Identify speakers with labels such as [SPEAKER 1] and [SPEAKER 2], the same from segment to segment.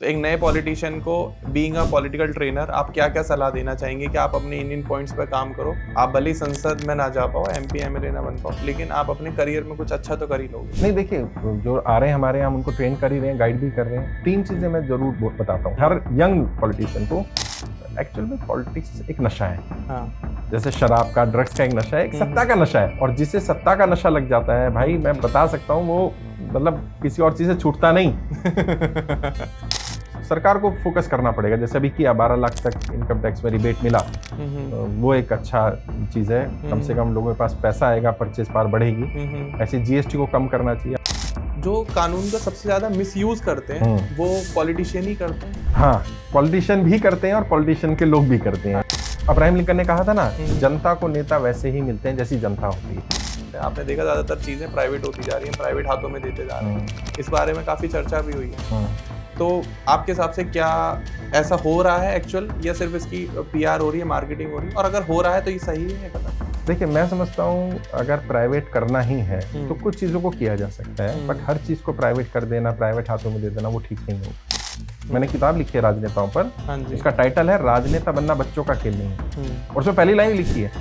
[SPEAKER 1] तो एक नए पॉलिटिशियन को बीइंग अ पॉलिटिकल ट्रेनर आप क्या क्या सलाह देना चाहेंगे कि आप अपने इन पॉइंट्स पर काम करो? आप भले ही संसद में ना जा पाओ, एमपी एमएलए ना बन पाओ, लेकिन आप अपने करियर में कुछ अच्छा तो कर ही लोगे।
[SPEAKER 2] नहीं, देखिए, जो आ रहे हैं हमारे यहाँ, हम उनको ट्रेन कर ही रहे हैं, गाइड भी कर रहे हैं। 3 चीजें मैं जरूर बताता हूँ हर यंग पॉलिटिशियन को। एक्चुअल में पॉलिटिक्स एक नशा है।
[SPEAKER 1] हाँ।
[SPEAKER 2] जैसे शराब का, ड्रग्स का एक नशा है, एक सत्ता का नशा है। और जिसे सत्ता का नशा लग जाता है भाई, मैं बता सकता हूँ, वो मतलब किसी और चीज से छूटता नहीं। सरकार को फोकस करना पड़ेगा। जैसे अभी किया 12 लाख तक इनकम टैक्स में रिबेट मिला, वो एक अच्छा चीज है। कम से कम लोगों के पास पैसा आएगा, परचेज पावर बढ़ेगी। ऐसे जीएसटी को कम करना चाहिए।
[SPEAKER 1] जो कानून का सबसे ज्यादा मिसयूज करते हैं वो पॉलिटिशियन ही करते हैं।
[SPEAKER 2] हाँ, पॉलिटिशियन भी करते हैं और पॉलिटिशियन के लोग भी करते हैं। अब्राहम लिंकन ने कहा था ना, जनता को नेता वैसे ही मिलते हैं जैसी जनता होती है।
[SPEAKER 1] आपने देखा ज्यादातर चीजें प्राइवेट होती जा रही हैं, प्राइवेट हाथों में देते जा रहे हैं। इस बारे में काफी चर्चा भी हुई है। तो आपके हिसाब से क्या ऐसा हो रहा है एक्चुअल, या सिर्फ इसकी पीआर हो रही है, मार्केटिंग हो रही है? और अगर हो रहा है तो ये सही है गलत?
[SPEAKER 2] देखिए, मैं समझता हूँ अगर प्राइवेट करना ही है तो कुछ चीज़ों को किया जा सकता है, बट हर चीज़ को प्राइवेट कर देना, प्राइवेट हाथों में दे देना, वो ठीक नहीं होगा। मैंने किताब लिखी है राजनेताओं पर। इसका टाइटल है राजनेता बनना बच्चों का खेल नहीं है। और उसमें पहली लाइन लिखी है,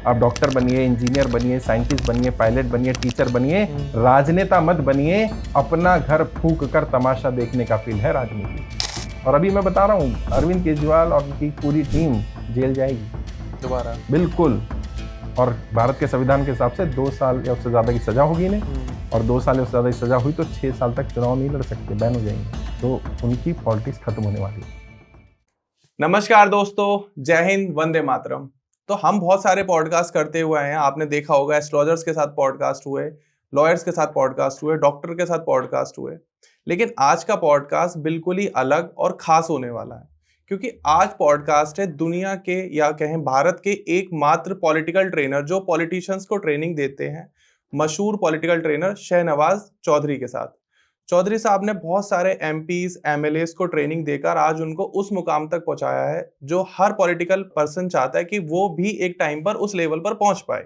[SPEAKER 2] आप डॉक्टर बनिए, इंजीनियर बनिए, साइंटिस्ट बनिए, पायलट बनिए, टीचर बनिए, राजनेता मत बनिए। अपना घर फूंक कर तमाशा देखने का फील है राजनीति। और अभी मैं बता रहा हूँ, अरविंद केजरीवाल और उनकी पूरी टीम जेल जाएगी
[SPEAKER 1] दोबारा,
[SPEAKER 2] बिल्कुल। और भारत के संविधान के हिसाब से 2 साल या उससे ज्यादा की सजा होगी इन्हें, और 2 साल या उससे ज्यादा की सजा हुई तो 6 साल तक चुनाव नहीं लड़ सकते, बैन हो जाएंगे। तो उनकी पॉलिटिक्स खत्म होने वाली है।
[SPEAKER 1] नमस्कार दोस्तों, जय हिंद, वंदे मातरम। तो हम बहुत सारे पॉडकास्ट करते हुए हैं। आपने देखा होगा, एस्ट्रोलॉजर्स के साथ पॉडकास्ट हुए, लॉयर्स के साथ पॉडकास्ट हुए, डॉक्टर के साथ पॉडकास्ट हुए। लेकिन आज का पॉडकास्ट बिल्कुल ही अलग और खास होने वाला है, क्योंकि आज पॉडकास्ट है दुनिया के, या कहें भारत के एकमात्र पॉलिटिकल ट्रेनर जो पॉलिटिशियंस को ट्रेनिंग देते हैं, मशहूर पॉलिटिकल ट्रेनर शहनवाज चौधरी के साथ। चौधरी साहब ने बहुत सारे एमपीज, एमएलएस को ट्रेनिंग देकर आज उनको उस मुकाम तक पहुंचाया है जो हर पॉलिटिकल पर्सन चाहता है कि वो भी एक टाइम पर उस लेवल पर पहुंच पाए।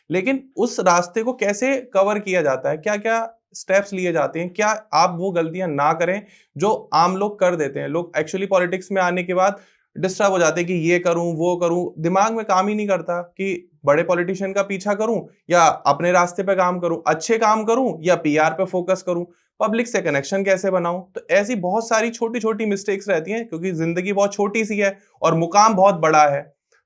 [SPEAKER 1] लेकिन उस रास्ते को कैसे कवर किया जाता है, क्या क्या स्टेप्स लिए जाते हैं, क्या आप वो गलतियां ना करें जो आम लोग कर देते हैं। लोग एक्चुअली पॉलिटिक्स में आने के बाद डिस्टर्ब हो जाते हैं कि ये करूं, वो करूं। दिमाग में काम ही नहीं करता कि बड़े पॉलिटिशियन का पीछा करूं या अपने रास्ते पे काम करूं, अच्छे काम करूं या पीआर पे फोकस करूं, पब्लिक से कनेक्शन कैसे बनाऊं। तो ऐसी बहुत सारी छोटी छोटी मिस्टेक्स रहती हैं, क्योंकि जिंदगी बहुत छोटी सी है और मुकाम बहुत बड़ा है।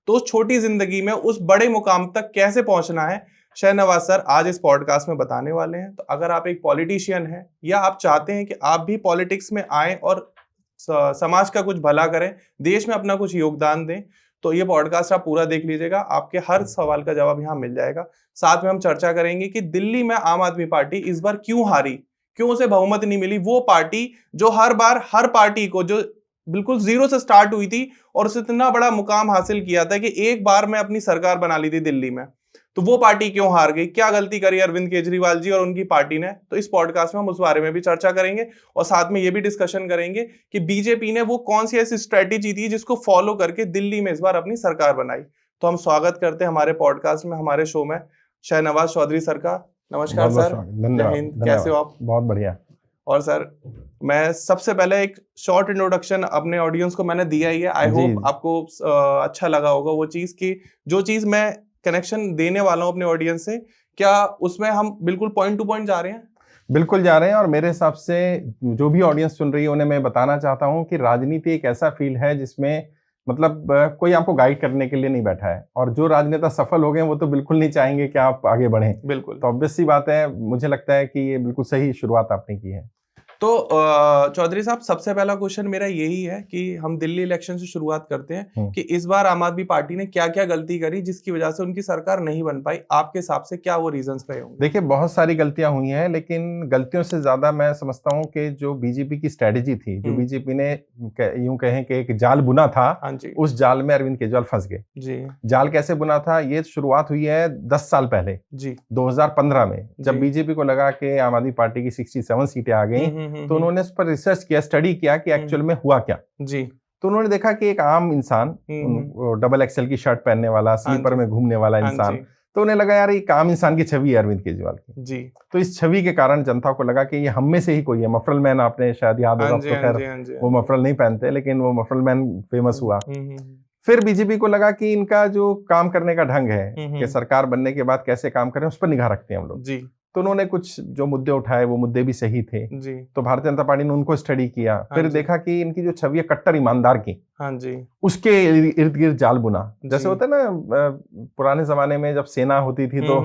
[SPEAKER 1] तो उस छोटी जिंदगी में उस बड़े मुकाम तक कैसे पहुंचना है, शहनवाज सर आज इस पॉडकास्ट में बताने वाले हैं। तो अगर आप एक पॉलिटिशियन हैं या आप चाहते हैं कि आप भी पॉलिटिक्स में आएं और समाज का कुछ भला करें, देश में अपना कुछ योगदान दें, तो ये पॉडकास्ट आप पूरा देख लीजिएगा। आपके हर सवाल का जवाब यहाँ मिल जाएगा। साथ में हम चर्चा करेंगे कि दिल्ली में आम आदमी पार्टी इस बार क्यों हारी, क्यों उसे बहुमत नहीं मिली। वो पार्टी जो हर बार हर पार्टी को, जो बिल्कुल जीरो से स्टार्ट हुई थी और उसे इतना बड़ा मुकाम हासिल किया था कि एक बार में अपनी सरकार बना ली थी दिल्ली में, तो वो पार्टी क्यों हार गई, क्या गलती करी अरविंद केजरीवाल जी और उनकी पार्टी ने। तो इस पॉडकास्ट में हम उस बारे में भी चर्चा करेंगे और साथ में ये भी डिस्कशन करेंगे कि बीजेपी ने वो कौन सी ऐसी स्ट्रेटेजी थी जिसको फॉलो करके दिल्ली में इस बार अपनी सरकार बनाई। तो हम स्वागत करते हैं हमारे पॉडकास्ट में, हमारे शो में, शहनवाज चौधरी सर का। नमस्कार सर, जय हिंद, कैसे हो आप?
[SPEAKER 2] बहुत बढ़िया।
[SPEAKER 1] और सर, मैं सबसे पहले एक शॉर्ट इंट्रोडक्शन अपने ऑडियंस को मैंने दिया ही है। आई होप आपको अच्छा लगा होगा वो चीज, की जो चीज मैं कनेक्शन देने वाला हूं अपने ऑडियंस से, क्या उसमें हम बिल्कुल पॉइंट टू पॉइंट जा रहे हैं?
[SPEAKER 2] बिल्कुल जा रहे हैं। और मेरे हिसाब से जो भी ऑडियंस सुन रही है उन्हें मैं बताना चाहता हूं कि राजनीति एक ऐसा फील्ड है जिसमें मतलब कोई आपको गाइड करने के लिए नहीं बैठा है। और जो राजनेता सफल हो गए वो तो बिल्कुल नहीं चाहेंगे कि आप आगे बढ़ें।
[SPEAKER 1] बिल्कुल,
[SPEAKER 2] तो ऑब्वियस सी बात है, मुझे लगता है कि ये बिल्कुल सही शुरुआत आपने की है।
[SPEAKER 1] तो चौधरी साहब, सबसे पहला क्वेश्चन मेरा यही है कि हम दिल्ली इलेक्शन से शुरुआत करते हैं कि इस बार आम आदमी पार्टी ने क्या क्या गलती करी जिसकी वजह से उनकी सरकार नहीं बन पाई। आपके हिसाब से क्या वो रीजंस रहे होंगे?
[SPEAKER 2] देखिए, बहुत सारी गलतियां हुई हैं, लेकिन गलतियों से ज्यादा मैं समझता हूं कि जो बीजेपी की स्ट्रेटेजी थी, जो बीजेपी ने यूं कहें कि एक जाल बुना था, उस जाल में अरविंद केजरीवाल फंस गए जी। जाल कैसे बुना था, ये शुरुआत हुई है 10 साल पहले जी, 2015 में, जब बीजेपी को लगा कि आम आदमी पार्टी की 67 सीटें आ गई, तो उन्होंने उस पर रिसर्च किया, स्टडी किया कि एक्चुअल में हुआ क्या जी। तो उन्होंने देखा कि एक आम इंसान, डबल एक्सेल की शर्ट पहनने वाला, स्लीपर में घूमने वाला इंसान, तो उन्हें लगा यार ये काम इंसान की छवि है अरविंद केजरीवाल की
[SPEAKER 1] जी।
[SPEAKER 2] तो इस छवि के कारण जनता को लगा कि ये हम में से ही कोई है। मफरल मैन आपने शायद याद होगा, तो खैर वो मफरल नहीं पहनते, लेकिन वो मफरल मैन फेमस हुआ। फिर बीजेपी को लगा कि इनका जो काम करने का ढंग है कि सरकार बनने के बाद कैसे काम करें उस पर निगाह रखते हैं हम लोग जी। तो उन्होंने कुछ जो मुद्दे उठाए वो मुद्दे भी सही थे जी। तो भारतीय जनता पार्टी ने उनको स्टडी किया, फिर देखा कि इनकी जो छवि है कट्टर ईमानदार की, हाँ जी, उसके इर्द गिर्द जाल बुना। जैसे होता है ना पुराने जमाने में जब सेना होती थी तो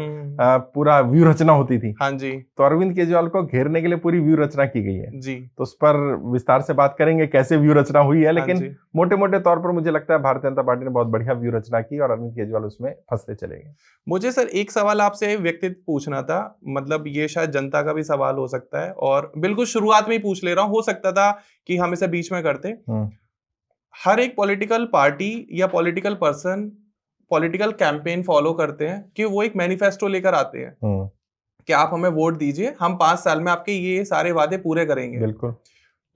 [SPEAKER 2] पूरा व्यू रचना होती थी, हाँ जी, तो अरविंद केजरीवाल को घेरने के लिए पूरी व्यू रचना की गई है जी। तो उस पर विस्तार से बात करेंगे कैसे व्यू रचना हुई है, लेकिन मोटे मोटे तौर पर मुझे लगता है भारतीय जनता पार्टी ने बहुत बढ़िया व्यू रचना की और अरविंद केजरीवाल उसमें फंसते चले गए। मुझे सर एक सवाल आपसे व्यक्तिगत पूछना था, मतलब ये शायद जनता का भी सवाल हो सकता है और बिल्कुल शुरुआत में ही पूछ ले रहा हूँ, हो सकता था कि हम इसे बीच में करते। हर एक पॉलिटिकल पार्टी या political person political campaign follow करते हैं कि वो एक मैनिफेस्टो लेकर आते हैं कि आप हमें वोट दीजिए, हम 5 साल में आपके ये सारे वादे पूरे करेंगे। बिल्कुल।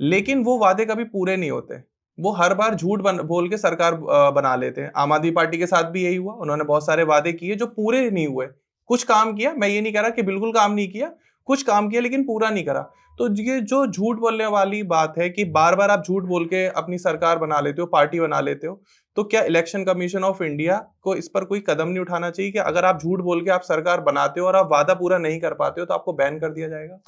[SPEAKER 2] लेकिन वो वादे कभी पूरे नहीं होते, वो हर बार झूठ बोल के सरकार बना लेते हैं। आम आदमी पार्टी के साथ भी यही हुआ, उन्होंने बहुत सारे वादे किए जो पूरे नहीं हुए। कुछ काम किया, मैं ये नहीं कह रहा कि बिल्कुल काम नहीं किया, कुछ काम किया लेकिन पूरा नहीं करा। तो ये जो झूठ बोलने वाली बात है कि बार बार आप झूठ बोल के अपनी सरकार बना लेते हो, पार्टी बना लेते हो, तो क्या इलेक्शन कमीशन ऑफ इंडिया को इस पर कोई कदम नहीं उठाना चाहिए कि अगर आप झूठ बोल के आप सरकार बनाते हो और आप वादा पूरा नहीं कर पाते हो तो आपको बैन कर दिया जाएगा?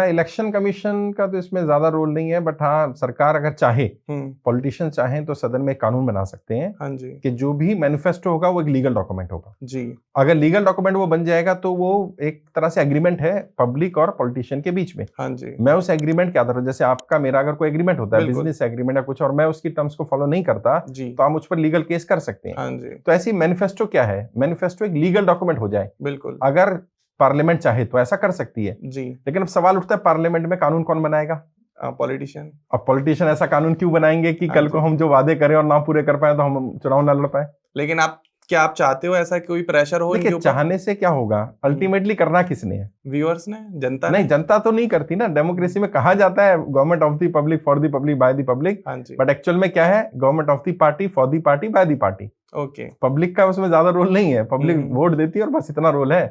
[SPEAKER 2] इलेक्शन कमीशन का तो इसमें ज्यादा रोल नहीं है, बट हाँ सरकार अगर चाहे, पॉलिटिशियन चाहें तो सदन में कानून बना सकते हैं, हाँ जी, कि जो भी मैनिफेस्टो होगा वो एक लीगल डॉक्यूमेंट होगा जी। अगर लीगल डॉक्यूमेंट वो बन जाएगा तो वो एक तरह से एग्रीमेंट है पब्लिक और पॉलिटिशियन के बीच में, हाँ जी। मैं उस एग्रीमेंट के आधार पर, जैसे आपका मेरा अगर कोई एग्रीमेंट होता है, बिजनेस एग्रीमेंट या कुछ, और मैं उसकी टर्म्स को फॉलो नहीं करता तो आप मुझ पर लीगल केस कर सकते हैं, हाँ जी। तो ऐसी मैनिफेस्टो क्या है, मैनिफेस्टो एक लीगल डॉक्यूमेंट हो जाए, बिल्कुल, अगर पार्लियामेंट चाहे तो ऐसा कर सकती है जी। लेकिन अब सवाल उठता है पार्लियामेंट में कानून कौन बनाएगा? पॉलिटिशियन। अब पॉलिटिशियन ऐसा कानून क्यों बनाएंगे कि कल को हम जो वादे करें और ना पूरे कर पाए तो हम चुनाव ना लड़ पाए? लेकिन क्या आप चाहते हो ऐसा कोई प्रेशर हो? देखिए चाहने से क्या होगा, अल्टीमेटली करना किसने है? व्यूअर्स ने, जनता ने। नहीं, जनता तो नहीं करती ना। डेमोक्रेसी में कहा जाता है government of the public, for the public, by the public, but actual में क्या है? Government of the party, for the party, by the party. Okay, public का उसमें ज्यादा रोल नहीं है, पब्लिक वोट देती है और बस इतना रोल है।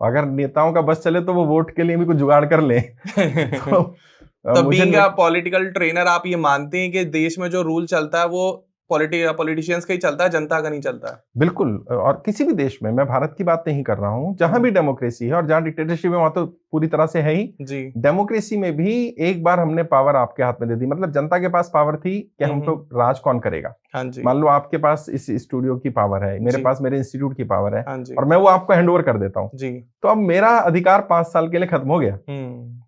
[SPEAKER 2] अगर नेताओं का बस चले तो वो वोट के लिए भी कुछ जुगाड़ कर ले। तो बीइंग अ पॉलिटिकल ट्रेनर आप ये मानते हैं कि देश में जो रूल चलता है वो पॉलिटिशियंस का ही चलता है, जनता का नहीं चलता है? बिल्कुल, और किसी भी देश में, मैं भारत की बात नहीं कर रहा हूँ, जहां भी डेमोक्रेसी है और जहां डिक्टेटरशिप है वहां तो पूरी तरह से है ही जी। डेमोक्रेसी में भी एक बार हमने पावर आपके हाथ में दे दी, मतलब जनता के पास पावर थी कि हमको राज कौन करेगा। हाँ जी। मान लो आपके पास इस स्टूडियो की पावर है, मेरे पास मेरे इंस्टीट्यूट की पावर है, हाँ और मैं वो आपको हैंडओवर कर देता हूँ जी। तो अब मेरा अधिकार 5 साल के लिए खत्म हो गया।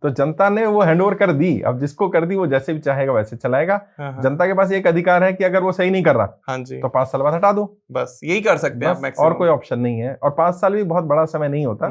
[SPEAKER 2] तो जनता ने वो हैंडओवर कर दी, अब जिसको कर दी वो जैसे भी चाहेगा वैसे चलाएगा। जनता के पास एक अधिकार है कि अगर वो सही नहीं कर रहा, हाँ जी, तो 5 साल बाद हटा दो, बस यही कर सकते हैं आप, और कोई ऑप्शन नहीं है। और 5 साल भी बहुत बड़ा समय नहीं होता,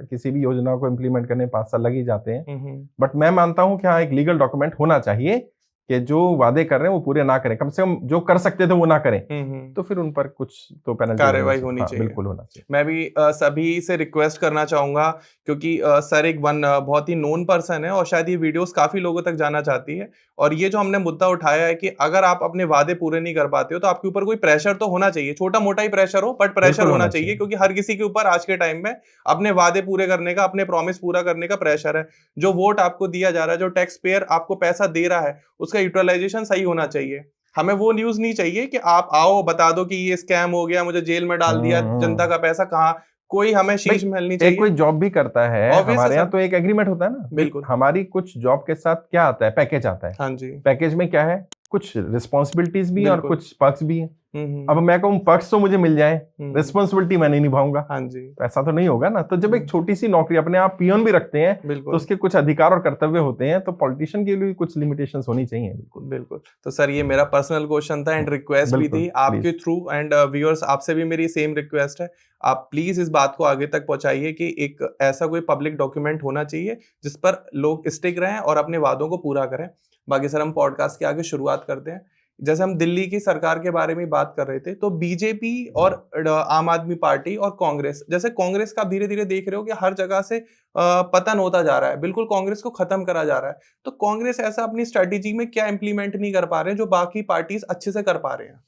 [SPEAKER 2] किसी भी योजना को इम्प्लीमेंट करने 5 साल लग ही जाते हैं। बट मैं मानता हूं कि हाँ एक लीगल डॉक्यूमेंट होना चाहिए कि जो वादे कर रहे हैं वो पूरे ना करें, कम से कम जो कर सकते थे वो ना करें, तो फिर उन पर कुछ तो पेनल्टी कार्रवाई होनी चाहिए। बिल्कुल होना चाहिए। मैं भी सभी से रिक्वेस्ट करना चाहूंगा, क्योंकि सर एक बहुत ही नोन पर्सन है और शायद ये वीडियोस काफी लोगों तक जाना चाहती है, और ये जो हमने मुद्दा उठाया है कि अगर आप अपने वादे पूरे नहीं कर पाते हो तो आपके ऊपर कोई प्रेशर तो होना चाहिए, छोटा मोटा ही प्रेशर हो बट प्रेशर होना चाहिए, क्योंकि हर किसी के ऊपर आज के टाइम में अपने वादे पूरे करने का, अपने प्रॉमिस पूरा करने का प्रेशर है। जो वोट आपको दिया जा रहा है, जो टैक्स पेयर आपको पैसा दे रहा है, उसका यूटिलाइजेशन सही होना चाहिए। हमें वो न्यूज नहीं चाहिए कि आप आओ बता दो कि ये स्कैम हो गया, मुझे जेल में डाल दिया, जनता का पैसा कहाँ, कोई हमें शीश मिलनी चाहिए। कोई जॉब भी करता है हमारे यहाँ तो एक एग्रीमेंट होता है ना। बिल्कुल, हमारी कुछ जॉब के साथ क्या आता है, पैकेज आता है। हाँ जी, पैकेज में क्या है, कुछ रिस्पॉन्सिबिलिटीज भी और कुछ पक्ष भी है। अब मैं कहूँ पक्ष तो मुझे मिल जाए, रिस्पॉन्सिबिलिटी मैं नहीं निभाऊंगा, हाँ जी, तो ऐसा तो नहीं होगा ना। तो जब एक छोटी सी नौकरी, अपने आप पियोन भी रखते हैं तो उसके कुछ अधिकार और कर्तव्य होते हैं, तो पॉलिटिशियन के लिए कुछ लिमिटेशंस होनी चाहिए। बिल्कुल बिल्कुल। तो सर ये मेरा पर्सनल क्वेश्चन था एंड रिक्वेस्ट भी थी आपके थ्रू, एंड व्यूअर्स आपसे भी मेरी सेम रिक्वेस्ट है, आप प्लीज इस बात को आगे तक पहुंचाइए कि एक ऐसा कोई पब्लिक डॉक्यूमेंट होना चाहिए जिस पर लोग स्टिक रहें और अपने वादों को पूरा करें। बाकी सर हम पॉडकास्ट के आगे शुरुआत करते हैं। जैसे हम दिल्ली की सरकार के बारे में बात कर रहे थे, तो बीजेपी और आम आदमी पार्टी और कांग्रेस, जैसे कांग्रेस का धीरे धीरे देख रहे हो कि हर जगह से पतन होता जा रहा है, बिल्कुल कांग्रेस को खत्म करा जा रहा है, तो कांग्रेस ऐसा अपनी स्ट्रेटेजी में क्या इंप्लीमेंट नहीं कर पा रहे हैं जो बाकी पार्टीज अच्छे से कर पा रहे हैं?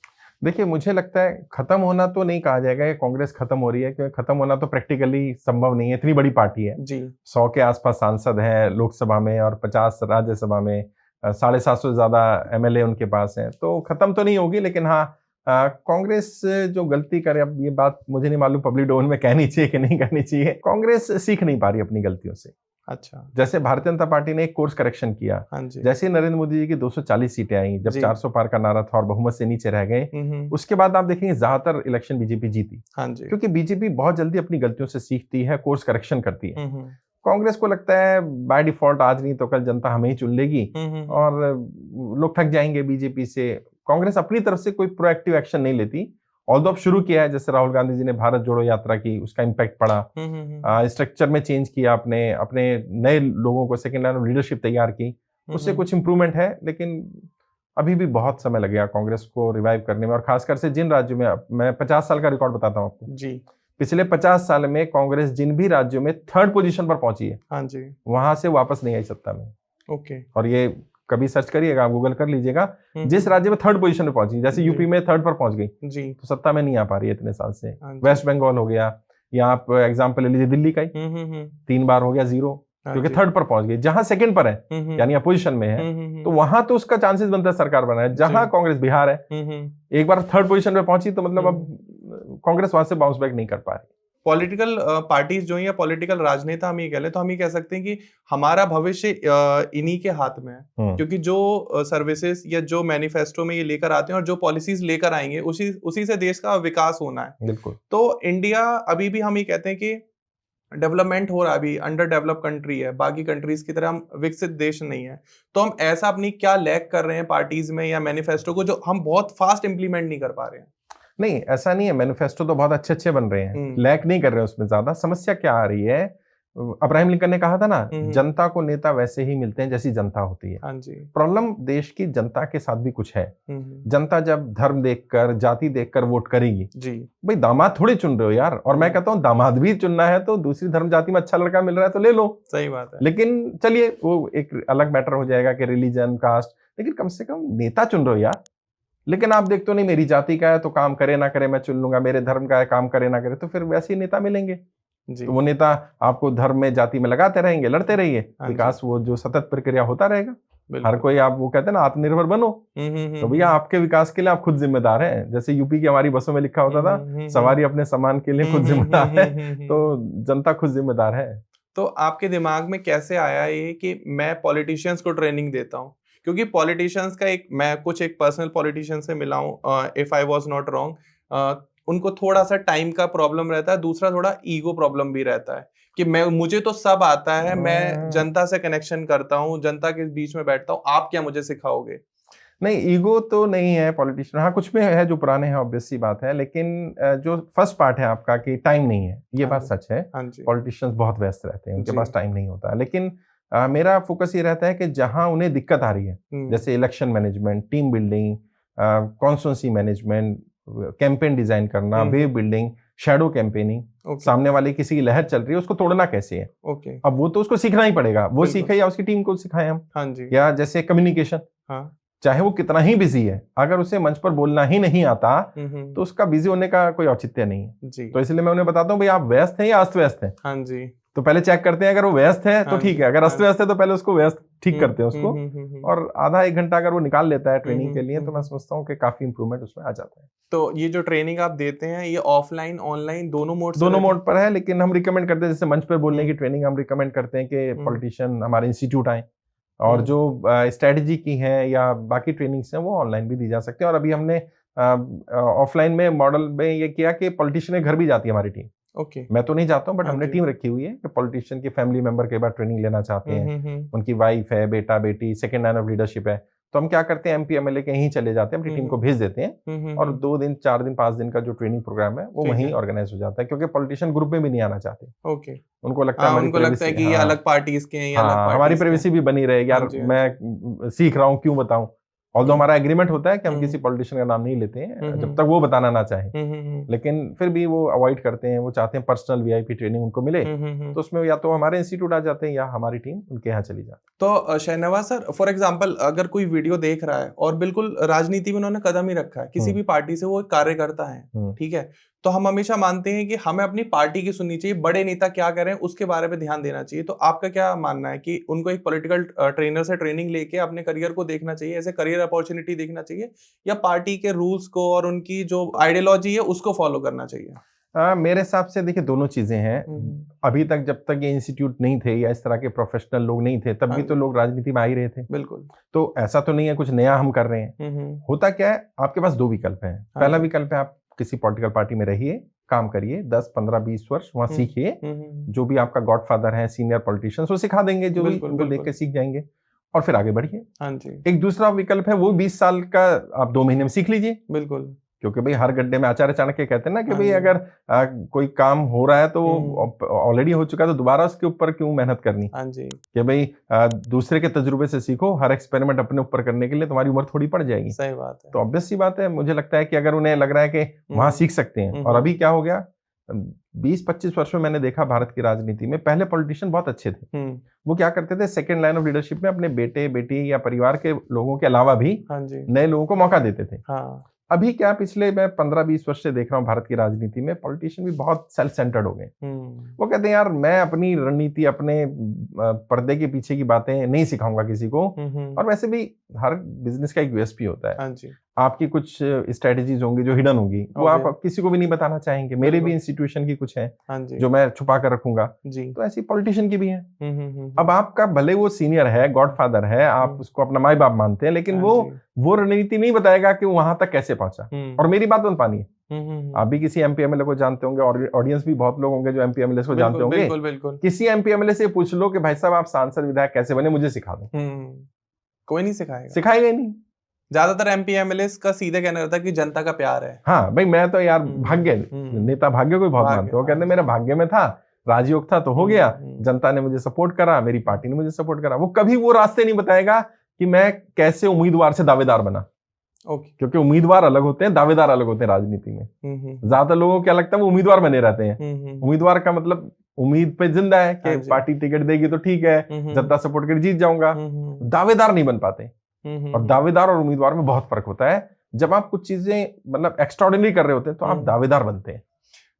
[SPEAKER 2] देखिए, मुझे लगता है खत्म होना तो नहीं कहा जाएगा, ये कांग्रेस खत्म हो रही है, क्योंकि खत्म होना तो प्रैक्टिकली संभव नहीं है, इतनी बड़ी पार्टी है
[SPEAKER 1] जी।
[SPEAKER 2] 100 के आसपास सांसद हैं लोकसभा में और 50 राज्यसभा में, 750 से ज्यादा एमएलए उनके पास हैं, तो खत्म तो नहीं होगी। लेकिन हाँ, कांग्रेस जो गलती करे, अब ये बात मुझे नहीं मालूम पब्लिक डोमेन में कहनी चाहिए कि नहीं कहनी चाहिए, कांग्रेस सीख नहीं पा रही अपनी गलतियों से।
[SPEAKER 1] अच्छा।
[SPEAKER 2] जैसे भारतीय जनता पार्टी ने एक कोर्स करेक्शन किया,
[SPEAKER 1] हाँ जी।
[SPEAKER 2] जैसे नरेंद्र मोदी जी की 240 सीटें आई, जब 400 पार का नारा था और बहुमत से नीचे रह गए, उसके बाद आप देखेंगे ज्यादातर इलेक्शन बीजेपी जीती।
[SPEAKER 1] हाँ जी।
[SPEAKER 2] क्योंकि बीजेपी बहुत जल्दी अपनी गलतियों से सीखती है, कोर्स करेक्शन करती है। कांग्रेस को लगता है बाय डिफॉल्ट आज नहीं तो कल जनता हमें ही चुन लेगी और लोग थक जाएंगे बीजेपी से। कांग्रेस अपनी तरफ से कोई प्रोएक्टिव एक्शन नहीं लेती। ऑल्दो अब शुरू किया है, जैसे राहुल गांधी जी ने भारत जोड़ो यात्रा की, उसका इम्पैक्ट पड़ा। स्ट्रक्चर में चेंज किया, अपने नए लोगों को सेकेंड लाइन ऑफ लीडरशिप तैयार की, उससे कुछ इंप्रूवमेंट है। लेकिन अभी भी बहुत समय लगेगा कांग्रेस को रिवाइव करने में, और खासकर से जिन राज्यों में, मैं 50 साल का रिकॉर्ड बताता हूँ आपको जी। पिछले 50 साल में कांग्रेस जिन भी राज्यों में 3rd पोजीशन पर पहुंची है, हाँ जी, वहां से वापस नहीं आई सत्ता में। ओके। और ये कभी सर्च करिएगा, आप गूगल कर लीजिएगा, जिस राज्य में 3rd पोजीशन में पहुंची, जैसे यूपी में 3rd पर पहुंच गई जी, तो सत्ता में नहीं आ पा रही है इतने साल से। वेस्ट बंगाल हो गया, या आप एग्जाम्पल ले लीजिए दिल्ली का ही, 3 बार हो गया 0, क्योंकि 3rd पर पहुंच गई। जहां 2nd पर है यानी अपोजिशन में है, तो वहां तो उसका चांसेस बनता है सरकार बनाए। जहां कांग्रेस बिहार है, एक बार 3rd पोजीशन में पहुंची, तो मतलब अब कांग्रेस वहां से बाउंस बैक नहीं कर पा रही।
[SPEAKER 1] पॉलिटिकल पार्टीज जो है या पॉलिटिकल राजनेता हम ये कह ले, तो हम ये कह सकते हैं कि हमारा भविष्य इन्हीं के हाथ में है, क्योंकि जो सर्विसेज या जो मैनिफेस्टो में ये लेकर आते हैं और जो पॉलिसीज लेकर आएंगे, उसी से देश का विकास होना है।
[SPEAKER 2] बिल्कुल।
[SPEAKER 1] तो इंडिया अभी भी हम ये कहते हैं कि डेवलपमेंट हो रहा है, अभी अंडर डेवलप कंट्री है, बाकी कंट्रीज की तरह हम विकसित देश नहीं है। तो हम ऐसा अपनी क्या लैक कर रहे हैं पार्टीज में या मैनिफेस्टो को, जो हम बहुत फास्ट इंप्लीमेंट नहीं कर पा रहे हैं?
[SPEAKER 2] नहीं, ऐसा नहीं है, मैनिफेस्टो तो बहुत अच्छे बन रहे हैं, लैक नहीं कर रहे हैं उसमें ज्यादा। समस्या क्या आ रही है, अब्राहम लिंकन ने कहा था ना, जनता को नेता वैसे ही मिलते हैं जैसी जनता होती है। हाँ जी। प्रॉब्लम देश की जनता के साथ भी कुछ है। जनता जब धर्म देखकर, जाति देखकर वोट करेगी जी, भाई दामाद थोड़ी चुन रहे हो यार, और मैं कहता हूँ दामाद भी चुनना है तो दूसरी धर्म जाति में अच्छा लड़का मिल रहा है तो ले लो,
[SPEAKER 1] सही बात है।
[SPEAKER 2] लेकिन चलिए वो एक अलग मैटर हो जाएगा कि रिलीजन, कास्ट, लेकिन कम से कम नेता चुन रहे हो यार। लेकिन आप देखते हो नहीं, मेरी जाति का है तो काम करे ना करे मैं चुन लूंगा, मेरे धर्म का है काम करे ना करे, तो फिर वैसे ही नेता मिलेंगे जी। तो वो नेता आपको धर्म में, जाति में लगाते रहेंगे, लड़ते रहिए, विकास वो जो सतत प्रक्रिया होता रहेगा। हर कोई, आप वो कहते हैं ना आत्मनिर्भर बनो, तो भैया आपके विकास के लिए आप खुद जिम्मेदार हैं। जैसे यूपी की हमारी बसों में लिखा होता था, सवारी अपने सामान के लिए खुद जिम्मेदार है, तो जनता खुद जिम्मेदार है।
[SPEAKER 1] तो आपके दिमाग में कैसे आया ये कि मैं पॉलिटिशियंस को ट्रेनिंग देता हूँ? क्योंकि पॉलिटिशियंस का मैं एक पर्सनल पॉलिटिशियन से मिला हूँ, if I was not wrong, उनको थोड़ा सा टाइम का प्रॉब्लम रहता है, दूसरा थोड़ा ईगो प्रॉब्लम भी रहता है कि मुझे तो सब आता है, मैं जनता से कनेक्शन करता हूँ, जनता के बीच में बैठता हूँ, आप क्या मुझे सिखाओगे?
[SPEAKER 2] नहीं, ईगो तो नहीं है पॉलिटिशियन, हाँ कुछ में है जो पुराने हैं, ऑब्वियस सी बात है, लेकिन जो फर्स्ट पार्ट है आपका कि टाइम नहीं है, ये बात सच है। पॉलिटिशियंस बहुत व्यस्त रहते हैं, उनके पास टाइम नहीं होता, लेकिन मेरा फोकस ये रहता है कि जहां उन्हें दिक्कत आ रही है, जैसे election management, team building, constituency management, campaign design करना, वेव बिल्डिंग, शैडो कैंपेनिंग, सामने वाले किसी की लहर चल रही है उसको तोड़ना कैसे है, अब वो तो उसको सीखना ही पड़ेगा, वो सीखे या उसकी टीम को सिखाएं हम। हाँ जी। या जैसे कम्युनिकेशन, चाहे वो कितना ही बिजी है, अगर उसे मंच पर बोलना ही नहीं आता तो उसका बिजी होने का कोई औचित्य नहीं है। तो इसलिए मैं उन्हें बताता हूँ भाई आप व्यस्त हैं या अस्त व्यस्त हैं। हाँ जी। तो पहले चेक करते हैं, अगर वो व्यस्त है तो ठीक है, अगर अस्त व्यस्त है तो पहले उसको व्यस्त ठीक करते हैं उसको, और आधा 1 घंटा अगर वो निकाल लेता है ट्रेनिंग के लिए, तो मैं समझता हूँ कि काफी इंप्रूवमेंट उसमें आ जाता है।
[SPEAKER 1] तो ये जो ट्रेनिंग आप देते हैं, ये ऑफलाइन ऑनलाइन दोनों मोड
[SPEAKER 2] पर है, लेकिन हम रिकमेंड करते हैं, जैसे मंच पर बोलने की ट्रेनिंग हम रिकमेंड करते हैं कि पॉलिटिशियन हमारे इंस्टीट्यूट आए, और जो स्ट्रेटजी की है या बाकी ट्रेनिंग्स हैं वो ऑनलाइन भी दी जा सकती है। और अभी हमने ऑफलाइन में मॉडल में ये किया कि पॉलिटिशियन के घर भी जाती है हमारी टीम। मैं तो नहीं जाता हूँ, बट हमने टीम रखी हुई है कि पॉलिटिशियन के फैमिली मेंबर के बाद ट्रेनिंग लेना चाहते हैं, उनकी वाइफ है, बेटा बेटी, सेकंड लाइन ऑफ लीडरशिप है, तो हम क्या करते हैं, एमपी एमएलए के यहीं चले जाते हैं, अपनी टीम को भेज देते हैं, और 2 दिन 4 दिन 5 दिन का जो ट्रेनिंग प्रोग्राम है वो वहीं ऑर्गेनाइज हो जाता है, क्योंकि पॉलिटिशियन ग्रुप में भी नहीं आना चाहते। उनको लगता
[SPEAKER 1] है कि ये अलग पार्टीज के हैं,
[SPEAKER 2] हमारी प्राइवेसी भी बनी रहेगी यार, मैं सीख रहा हूँ क्यों बताऊं, ऑल्दो हमारा एग्रीमेंट होता है कि हम किसी पॉलिटिशियन का नाम नहीं लेते हैं जब तक वो बताना ना चाहे, लेकिन फिर भी वो अवॉइड करते हैं, वो चाहते हैं पर्सनल वीआईपी ट्रेनिंग उनको मिले, तो उसमें या तो हमारे इंस्टीट्यूट आ जाते हैं या हमारी टीम उनके यहाँ चली जाती है।
[SPEAKER 1] तो शाहनवाज सर, फॉर एग्जांपल अगर कोई वीडियो देख रहा है और बिल्कुल राजनीति में उन्होंने कदम ही रखा है, किसी भी पार्टी से वो एक कार्यकर्ता है, ठीक है, तो हम हमेशा मानते हैं कि हमें अपनी पार्टी की सुननी चाहिए, बड़े नेता क्या कर रहे हैं उसके बारे में ध्यान देना चाहिए। तो आपका क्या मानना है कि उनको एक पॉलिटिकल ट्रेनर से ट्रेनिंग लेके अपने करियर को देखना चाहिए, ऐसे करियर अपॉर्चुनिटी देखना चाहिए, या पार्टी के रूल्स को और उनकी जो आइडियोलॉजी है उसको फॉलो करना चाहिए?
[SPEAKER 2] मेरे हिसाब से देखिए दोनों चीजें हैं। अभी तक जब तक ये इंस्टीट्यूट नहीं थे या इस तरह के प्रोफेशनल लोग नहीं थे, तब भी तो लोग राजनीति में आ ही रहे थे।
[SPEAKER 1] बिल्कुल।
[SPEAKER 2] तो ऐसा तो नहीं है कुछ नया हम कर रहे हैं। होता क्या है, आपके पास दो विकल्प हैं। पहला विकल्प है आप किसी पॉलिटिकल पार्टी में रहिए, काम करिए 10, 15, 20 वर्ष वहां सीखिए, जो भी आपका गॉडफादर है, सीनियर पॉलिटिशियंस वो सिखा देंगे, जो भी उनको देख के सीख जाएंगे और फिर आगे बढ़िए। एक दूसरा विकल्प है वो 20 साल का आप 2 महीने में सीख लीजिए।
[SPEAKER 1] बिल्कुल,
[SPEAKER 2] क्योंकि भाई हर गड्ढे में आचार्य चाणक्य कहते हैं ना कि भाई अगर कोई काम हो रहा है तो ऑलरेडी हो चुका है तो दोबारा उसके ऊपर क्यों मेहनत करनी। कि भाई दूसरे के तजुर्बे से सीखो, हर एक्सपेरिमेंट अपने ऊपर करने के लिए तुम्हारी उम्र थोड़ी पड़ जाएगी।
[SPEAKER 1] सही बात है।
[SPEAKER 2] तो ऑब्वियस सी बात है, मुझे लगता है कि अगर उन्हें लग रहा है कि वहां सीख सकते हैं। और अभी क्या हो गया, 20-25 वर्ष में मैंने देखा भारत की राजनीति में, पहले पॉलिटिशियन बहुत अच्छे थे। वो क्या करते थे, सेकंड लाइन ऑफ लीडरशिप में अपने बेटे बेटी या परिवार के लोगों के अलावा भी नए लोगों को मौका देते थे। अभी क्या, पिछले मैं 15-20 वर्ष से देख रहा हूँ भारत की राजनीति में पॉलिटिशियन भी बहुत सेल्फ सेंटर्ड हो गए। वो कहते हैं यार मैं अपनी रणनीति, अपने पर्दे के पीछे की बातें नहीं सिखाऊंगा किसी को। और वैसे भी हर बिजनेस का एक यूएसपी होता है। आपकी कुछ स्ट्रेटेजीज होंगी जो हिडन होगी, वो आप किसी को भी नहीं बताना चाहेंगे। मेरे भी इंस्टीट्यूशन की कुछ है जो मैं छुपा कर रखूंगा, तो ऐसी पॉलिटिशियन की भी है। अब आपका भले वो सीनियर है, गॉडफादर है, आप उसको अपना माई बाप मानते हैं, लेकिन वो रणनीति नहीं बताएगा कि वो वहां तक कैसे पहुंचा। और मेरी बात बन पानी है। आप भी किसी एमपी एमएलए को जानते होंगे, ऑडियंस भी बहुत लोग होंगे जो एमपी एमएलए को जानते होंगे।
[SPEAKER 1] बिल्कुल।
[SPEAKER 2] किसी एमपी एमएलए से पूछ लो कि भाई साहब आप सांसद विधायक कैसे बने, मुझे सिखा दो।
[SPEAKER 1] कोई नहीं सिखाएगा,
[SPEAKER 2] सिखाएगा नहीं।
[SPEAKER 1] ज्यादातर एमपी एमएलए का सीधे कहना रहता है कि जनता का प्यार है।
[SPEAKER 2] हाँ भाई, मैं तो यार भाग्य, नेता भाग्य को बहुत मानते हो। कहते मेरा भाग्य में था, राजयोग था तो हो गया, जनता ने मुझे सपोर्ट करा, मेरी पार्टी ने मुझे सपोर्ट करा। वो कभी वो रास्ते नहीं बताएगा कि मैं कैसे उम्मीदवार से दावेदार बना। क्योंकि उम्मीदवार अलग होते हैं, दावेदार अलग होते हैं राजनीति में। ज्यादातर लोगों को क्या लगता है, वो उम्मीदवार बने रहते हैं। उम्मीदवार का मतलब उम्मीद पे जिंदा है कि पार्टी टिकट देगी तो ठीक है, जनता सपोर्ट कर जीत जाऊंगा। दावेदार नहीं बन पाते। और दावेदार और उम्मीदवार में बहुत फर्क होता है। जब आप कुछ चीजें मतलब एक्स्ट्राऑर्डिनरी कर रहे होते हैं तो आप दावेदार बनते हैं।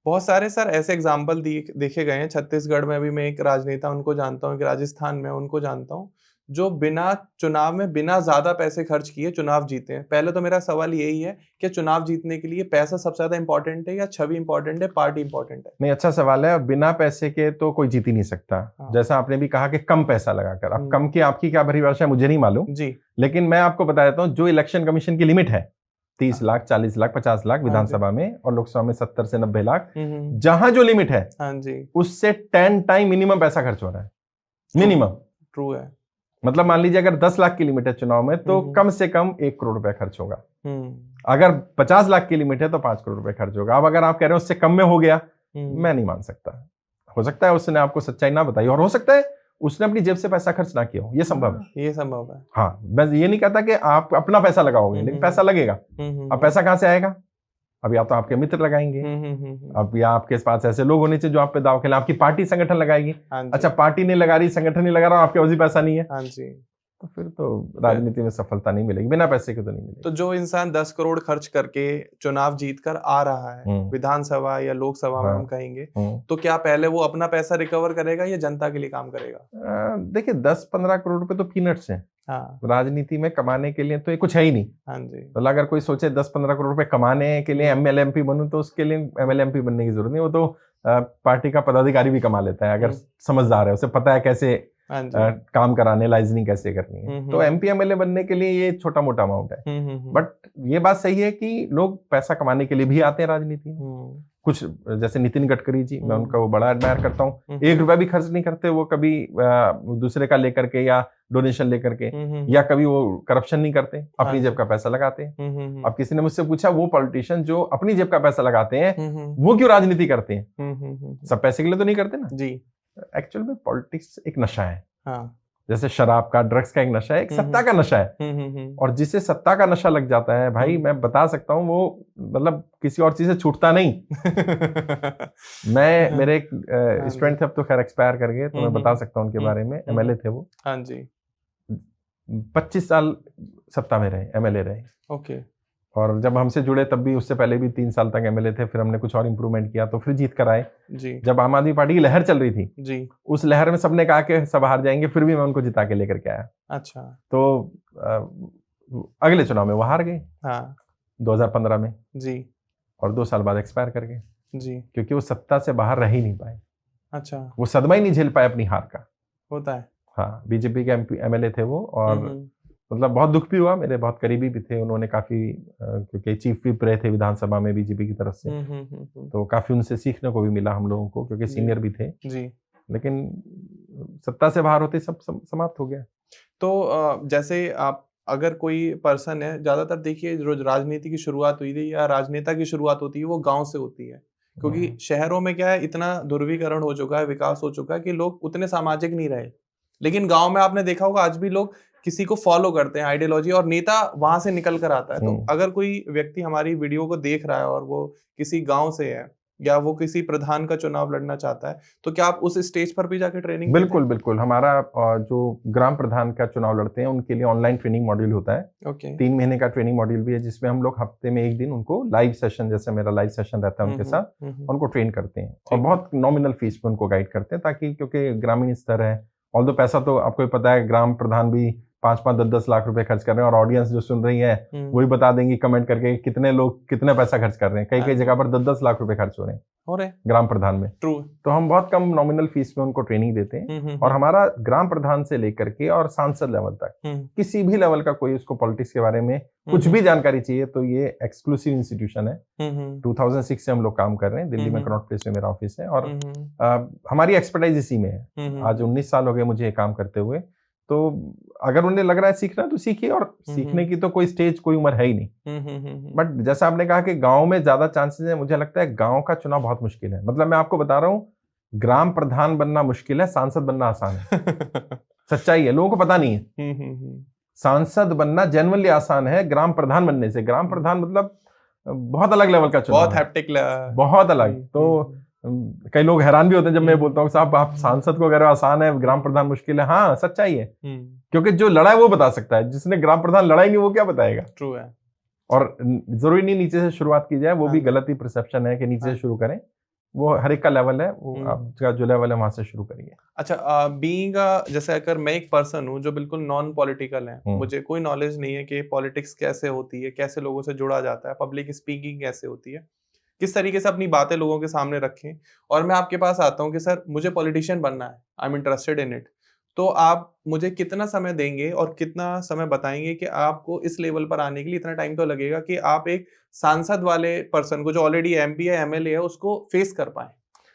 [SPEAKER 1] बहुत सारे सर ऐसे एग्जाम्पल देखे गए हैं। छत्तीसगढ़ में भी मैं एक राजनेता उनको जानता हूँ, राजस्थान में उनको जानता हूँ, जो बिना चुनाव में बिना ज्यादा पैसे खर्च किए चुनाव जीते हैं। पहले तो मेरा सवाल यही है कि चुनाव जीतने के लिए पैसा सबसे ज्यादा इंपॉर्टेंट है या छवि इंपॉर्टेंट है, पार्टी इंपॉर्टेंट है?
[SPEAKER 2] नहीं, अच्छा सवाल है। बिना पैसे के तो कोई जीत ही नहीं सकता। जैसा आपने भी कहा कि कम पैसा लगाकर, अब कम की आपकी क्या परिभाषा मुझे नहीं मालूम जी, लेकिन मैं आपको बता देता हूँ जो इलेक्शन कमीशन की लिमिट है 30 लाख, 40 लाख, 50 लाख विधानसभा में, और लोकसभा में 70 से 90 लाख, जहां जो लिमिट है उससे 10 टाइम मिनिमम पैसा खर्च हो रहा है। मिनिमम
[SPEAKER 1] ट्रू है।
[SPEAKER 2] मतलब मान लीजिए अगर 10 लाख की लिमिट है चुनाव में तो कम से कम 1 करोड़ रुपए खर्च होगा। अगर 50 लाख की लिमिट है तो 5 करोड़ रुपए खर्च होगा। अब अगर आप कह रहे हो उससे कम में हो गया, मैं नहीं मान सकता। हो सकता है उसने आपको सच्चाई ना बताई, और हो सकता है उसने अपनी जेब से पैसा खर्च ना किया हो, ये संभव है।
[SPEAKER 1] ये संभव है।
[SPEAKER 2] हाँ, मैं ये नहीं कहता कि आप अपना पैसा लगाओगे, लेकिन पैसा लगेगा। अब पैसा कहां से आएगा? अब या तो आपके मित्र लगाएंगे, अब या आपके पास ऐसे लोग होने चाहिए जो आप पे दाव खेलें, आपकी पार्टी संगठन लगाएगी। अच्छा, पार्टी नहीं लगा रही, संगठन नहीं लगा रहा, आपके पास भी पैसा नहीं है, तो फिर तो राजनीति में सफलता नहीं मिलेगी। बिना पैसे के तो नहीं मिलेगी।
[SPEAKER 1] तो जो इंसान 10 करोड़ खर्च करके चुनाव जीत कर आ रहा है विधानसभा या लोकसभा में, हम कहेंगे, तो क्या पहले वो अपना पैसा रिकवर करेगा या जनता के लिए काम करेगा?
[SPEAKER 2] देखिए 10-15 करोड़ रुपए तो पीनट्स हैं। राजनीति में कमाने के लिए तो ये कुछ है ही नहीं। मतलब अगर कोई सोचे 10-15 करोड़ रुपए कमाने के लिए एमएलए एमपी बनूं, तो उसके लिए एमएलए एमपी बनने की जरूरत नहीं। वो तो पार्टी का पदाधिकारी भी कमा लेता है, अगर समझदार है, उसे पता है कैसे काम कराने, लाइजनिंग कैसे करनी है। तो एमपी एमएलए बनने के लिए ये छोटा मोटा अमाउंट है। बट ये बात सही है कि लोग पैसा कमाने के लिए भी आते हैं राजनीति में। कुछ जैसे नितिन गडकरी जी, मैं उनका वो बड़ा एडमायर करता हूँ। 1 रुपया भी खर्च नहीं करते वो, कभी दूसरे का लेकर के या डोनेशन लेकर के, या कभी वो करप्शन नहीं करते, अपनी जेब का पैसा लगाते हैं। अब किसी ने मुझसे पूछा वो पॉलिटिशियन जो अपनी जेब का पैसा लगाते हैं वो क्यों राजनीति करते हैं? सब पैसे के लिए तो नहीं करते ना जी। एक्चुअल में पॉलिटिक्स एक नशा है। जैसे शराब का, ड्रग्स का एक नशा है, एक सत्ता का नशा है। और जिसे सत्ता का नशा लग जाता है भाई, मैं बता सकता हूँ वो मतलब किसी और चीज से छूटता नहीं। मेरे एक स्टूडेंट थे, अब तो खैर एक्सपायर कर गए, तो मैं बता सकता हूँ उनके बारे में। एमएलए थे वो।
[SPEAKER 1] हाँ जी।
[SPEAKER 2] 25 साल सत्ता में रहे, एमएलए रहे।
[SPEAKER 1] ओके।
[SPEAKER 2] और जब हमसे जुड़े तब भी, उससे पहले भी 3 साल तक एमएलए थे। फिर हमने कुछ और इंप्रूवमेंट किया तो फिर जीत कर आए
[SPEAKER 1] जी।
[SPEAKER 2] जब आम आदमी पार्टी की लहर चल रही थी
[SPEAKER 1] जी,
[SPEAKER 2] उस लहर में सबने कहा कि सब हार जाएंगे, फिर भी मैं उनको जिता के लेकर के आया।
[SPEAKER 1] अच्छा।
[SPEAKER 2] तो अगले चुनाव में वो हार गए।
[SPEAKER 1] हाँ
[SPEAKER 2] 2015 में
[SPEAKER 1] जी।
[SPEAKER 2] और 2 साल बाद एक्सपायर कर गए
[SPEAKER 1] जी।
[SPEAKER 2] क्योंकि वो सत्ता से बाहर रह ही नहीं पाए।
[SPEAKER 1] अच्छा,
[SPEAKER 2] वो सदमा ही नहीं झेल पाए अपनी हार का।
[SPEAKER 1] होता है।
[SPEAKER 2] हाँ, बीजेपी के एमएलए थे वो। और मतलब बहुत दुख भी हुआ, मेरे बहुत करीबी भी थे। उन्होंने काफी क्योंकि चीफ व्हिप रहे थे विधानसभा में बीजेपी की तरफ से, तो काफी उनसे सीखने को भी मिला हम लोगों को, क्योंकि सीनियर भी थे
[SPEAKER 1] जी।
[SPEAKER 2] लेकिन सत्ता से बाहर होते सब समाप्त हो गया।
[SPEAKER 1] तो जैसे आप, अगर कोई पर्सन है, ज्यादातर देखिए जो राजनीति की शुरुआत हुई थी या राजनेता की शुरुआत होती है वो गांव से होती है, क्योंकि शहरों में क्या है, इतना ध्रुवीकरण हो चुका है, विकास हो चुका है कि लोग उतने सामाजिक नहीं रहे। लेकिन गांव में आपने देखा होगा आज भी लोग किसी को फॉलो करते हैं, आइडियोलॉजी, और नेता वहां से निकल कर आता है। तो अगर कोई व्यक्ति हमारी वीडियो को देख रहा है और वो किसी गांव से है या वो किसी प्रधान का चुनाव लड़ना चाहता है, तो क्या आप उस स्टेज पर भी जाकर ट्रेनिंग देते हैं?
[SPEAKER 2] बिल्कुल बिल्कुल। हमारा जो ग्राम प्रधान का चुनाव लड़ते हैं उनके लिए ऑनलाइन ट्रेनिंग मॉड्यूल होता है।
[SPEAKER 1] ओके।
[SPEAKER 2] 3 महीने का ट्रेनिंग मॉड्यूल भी है, जिसमें हम लोग हफ्ते में 1 दिन उनको लाइव सेशन, जैसे मेरा लाइव सेशन रहता है उनके साथ, उनको ट्रेन करते हैं और बहुत नॉमिनल फीस पे उनको गाइड करते हैं, ताकि क्योंकि ग्रामीण स्तर है, ऑल्दो पैसा तो आपको ही पता है, ग्राम प्रधान भी 5-5, 10-10 लाख रुपए खर्च कर रहे हैं, और ऑडियंस जो सुन रही है वही बता देंगी कमेंट करके कितने लोग कितने पैसा खर्च कर रहे हैं। कई जगह पर 10-10 लाख रुपए खर्च हो रहे हैं ग्राम प्रधान में।
[SPEAKER 1] ट्रू।
[SPEAKER 2] तो हम बहुत कम नॉमिनल फीस में उनको ट्रेनिंग देते हैं। और हमारा ग्राम प्रधान से लेकर के और सांसद लेवल तक, किसी भी लेवल का कोई उसको पॉलिटिक्स के बारे में कुछ भी जानकारी चाहिए तो ये एक्सक्लूसिव इंस्टीट्यूशन है। 2006 से हम लोग काम कर रहे हैं। दिल्ली में कनॉट प्लेस में मेरा ऑफिस है और हमारी एक्सपर्टाइज इसी में है। आज 19 साल हो गए मुझे ये काम करते हुए। तो अगर उन्हें लग रहा है सीखना है तो सीखिए, और सीखने की तो कोई स्टेज, कोई उम्र है ही नहीं। बट जैसा आपने कहा कि गांव में ज्यादा चांसेस है, मुझे लगता है गांव का चुनाव बहुत मुश्किल है। मतलब मैं आपको बता रहा हूँ, ग्राम प्रधान बनना मुश्किल है, सांसद बनना आसान है। सच्चाई है, लोगों को पता नहीं है। सांसद बनना जेन्युइनली आसान है ग्राम प्रधान बनने से। ग्राम प्रधान मतलब बहुत अलग लेवल का चुनाव,
[SPEAKER 1] बहुत हैप्टिक,
[SPEAKER 2] बहुत अलग। तो कई लोग हैरान भी होते हैं जब मैं बोलता हूँ साहब आप सांसद को अगर आसान है, ग्राम प्रधान मुश्किल है। हाँ, सच्चाई है, क्योंकि जो लड़ा है वो बता सकता है, जिसने ग्राम प्रधान लड़ा ही नहीं वो क्या बताएगा।
[SPEAKER 1] ट्रू है। और
[SPEAKER 2] जरूरी नहीं नीचे से शुरुआत की जाए, वो भी गलत ही परसेप्शन है कि नीचे से शुरू करें। वो हर एक का लेवल है, वो आपका जो लेवल है वहां से शुरू करिए।
[SPEAKER 1] अच्छा, बीइंग जैसे अगर मैं एक पर्सन हूँ जो बिल्कुल नॉन पॉलिटिकल है, मुझे कोई नॉलेज नहीं है कि पॉलिटिक्स कैसे होती है, कैसे लोगों से जुड़ा जाता है, पब्लिक स्पीकिंग कैसे होती है, किस तरीके से अपनी बातें लोगों के सामने रखें, और मैं आपके पास आता हूँ कि सर मुझे पॉलिटिशियन बनना है, I am interested in it, तो आप मुझे कितना समय देंगे और कितना समय बताएंगे कि आपको इस लेवल पर आने के लिए इतना टाइम तो लगेगा कि आप एक सांसद वाले पर्सन को जो ऑलरेडी एमपी है, एमएलए है, उसको फेस कर पाए?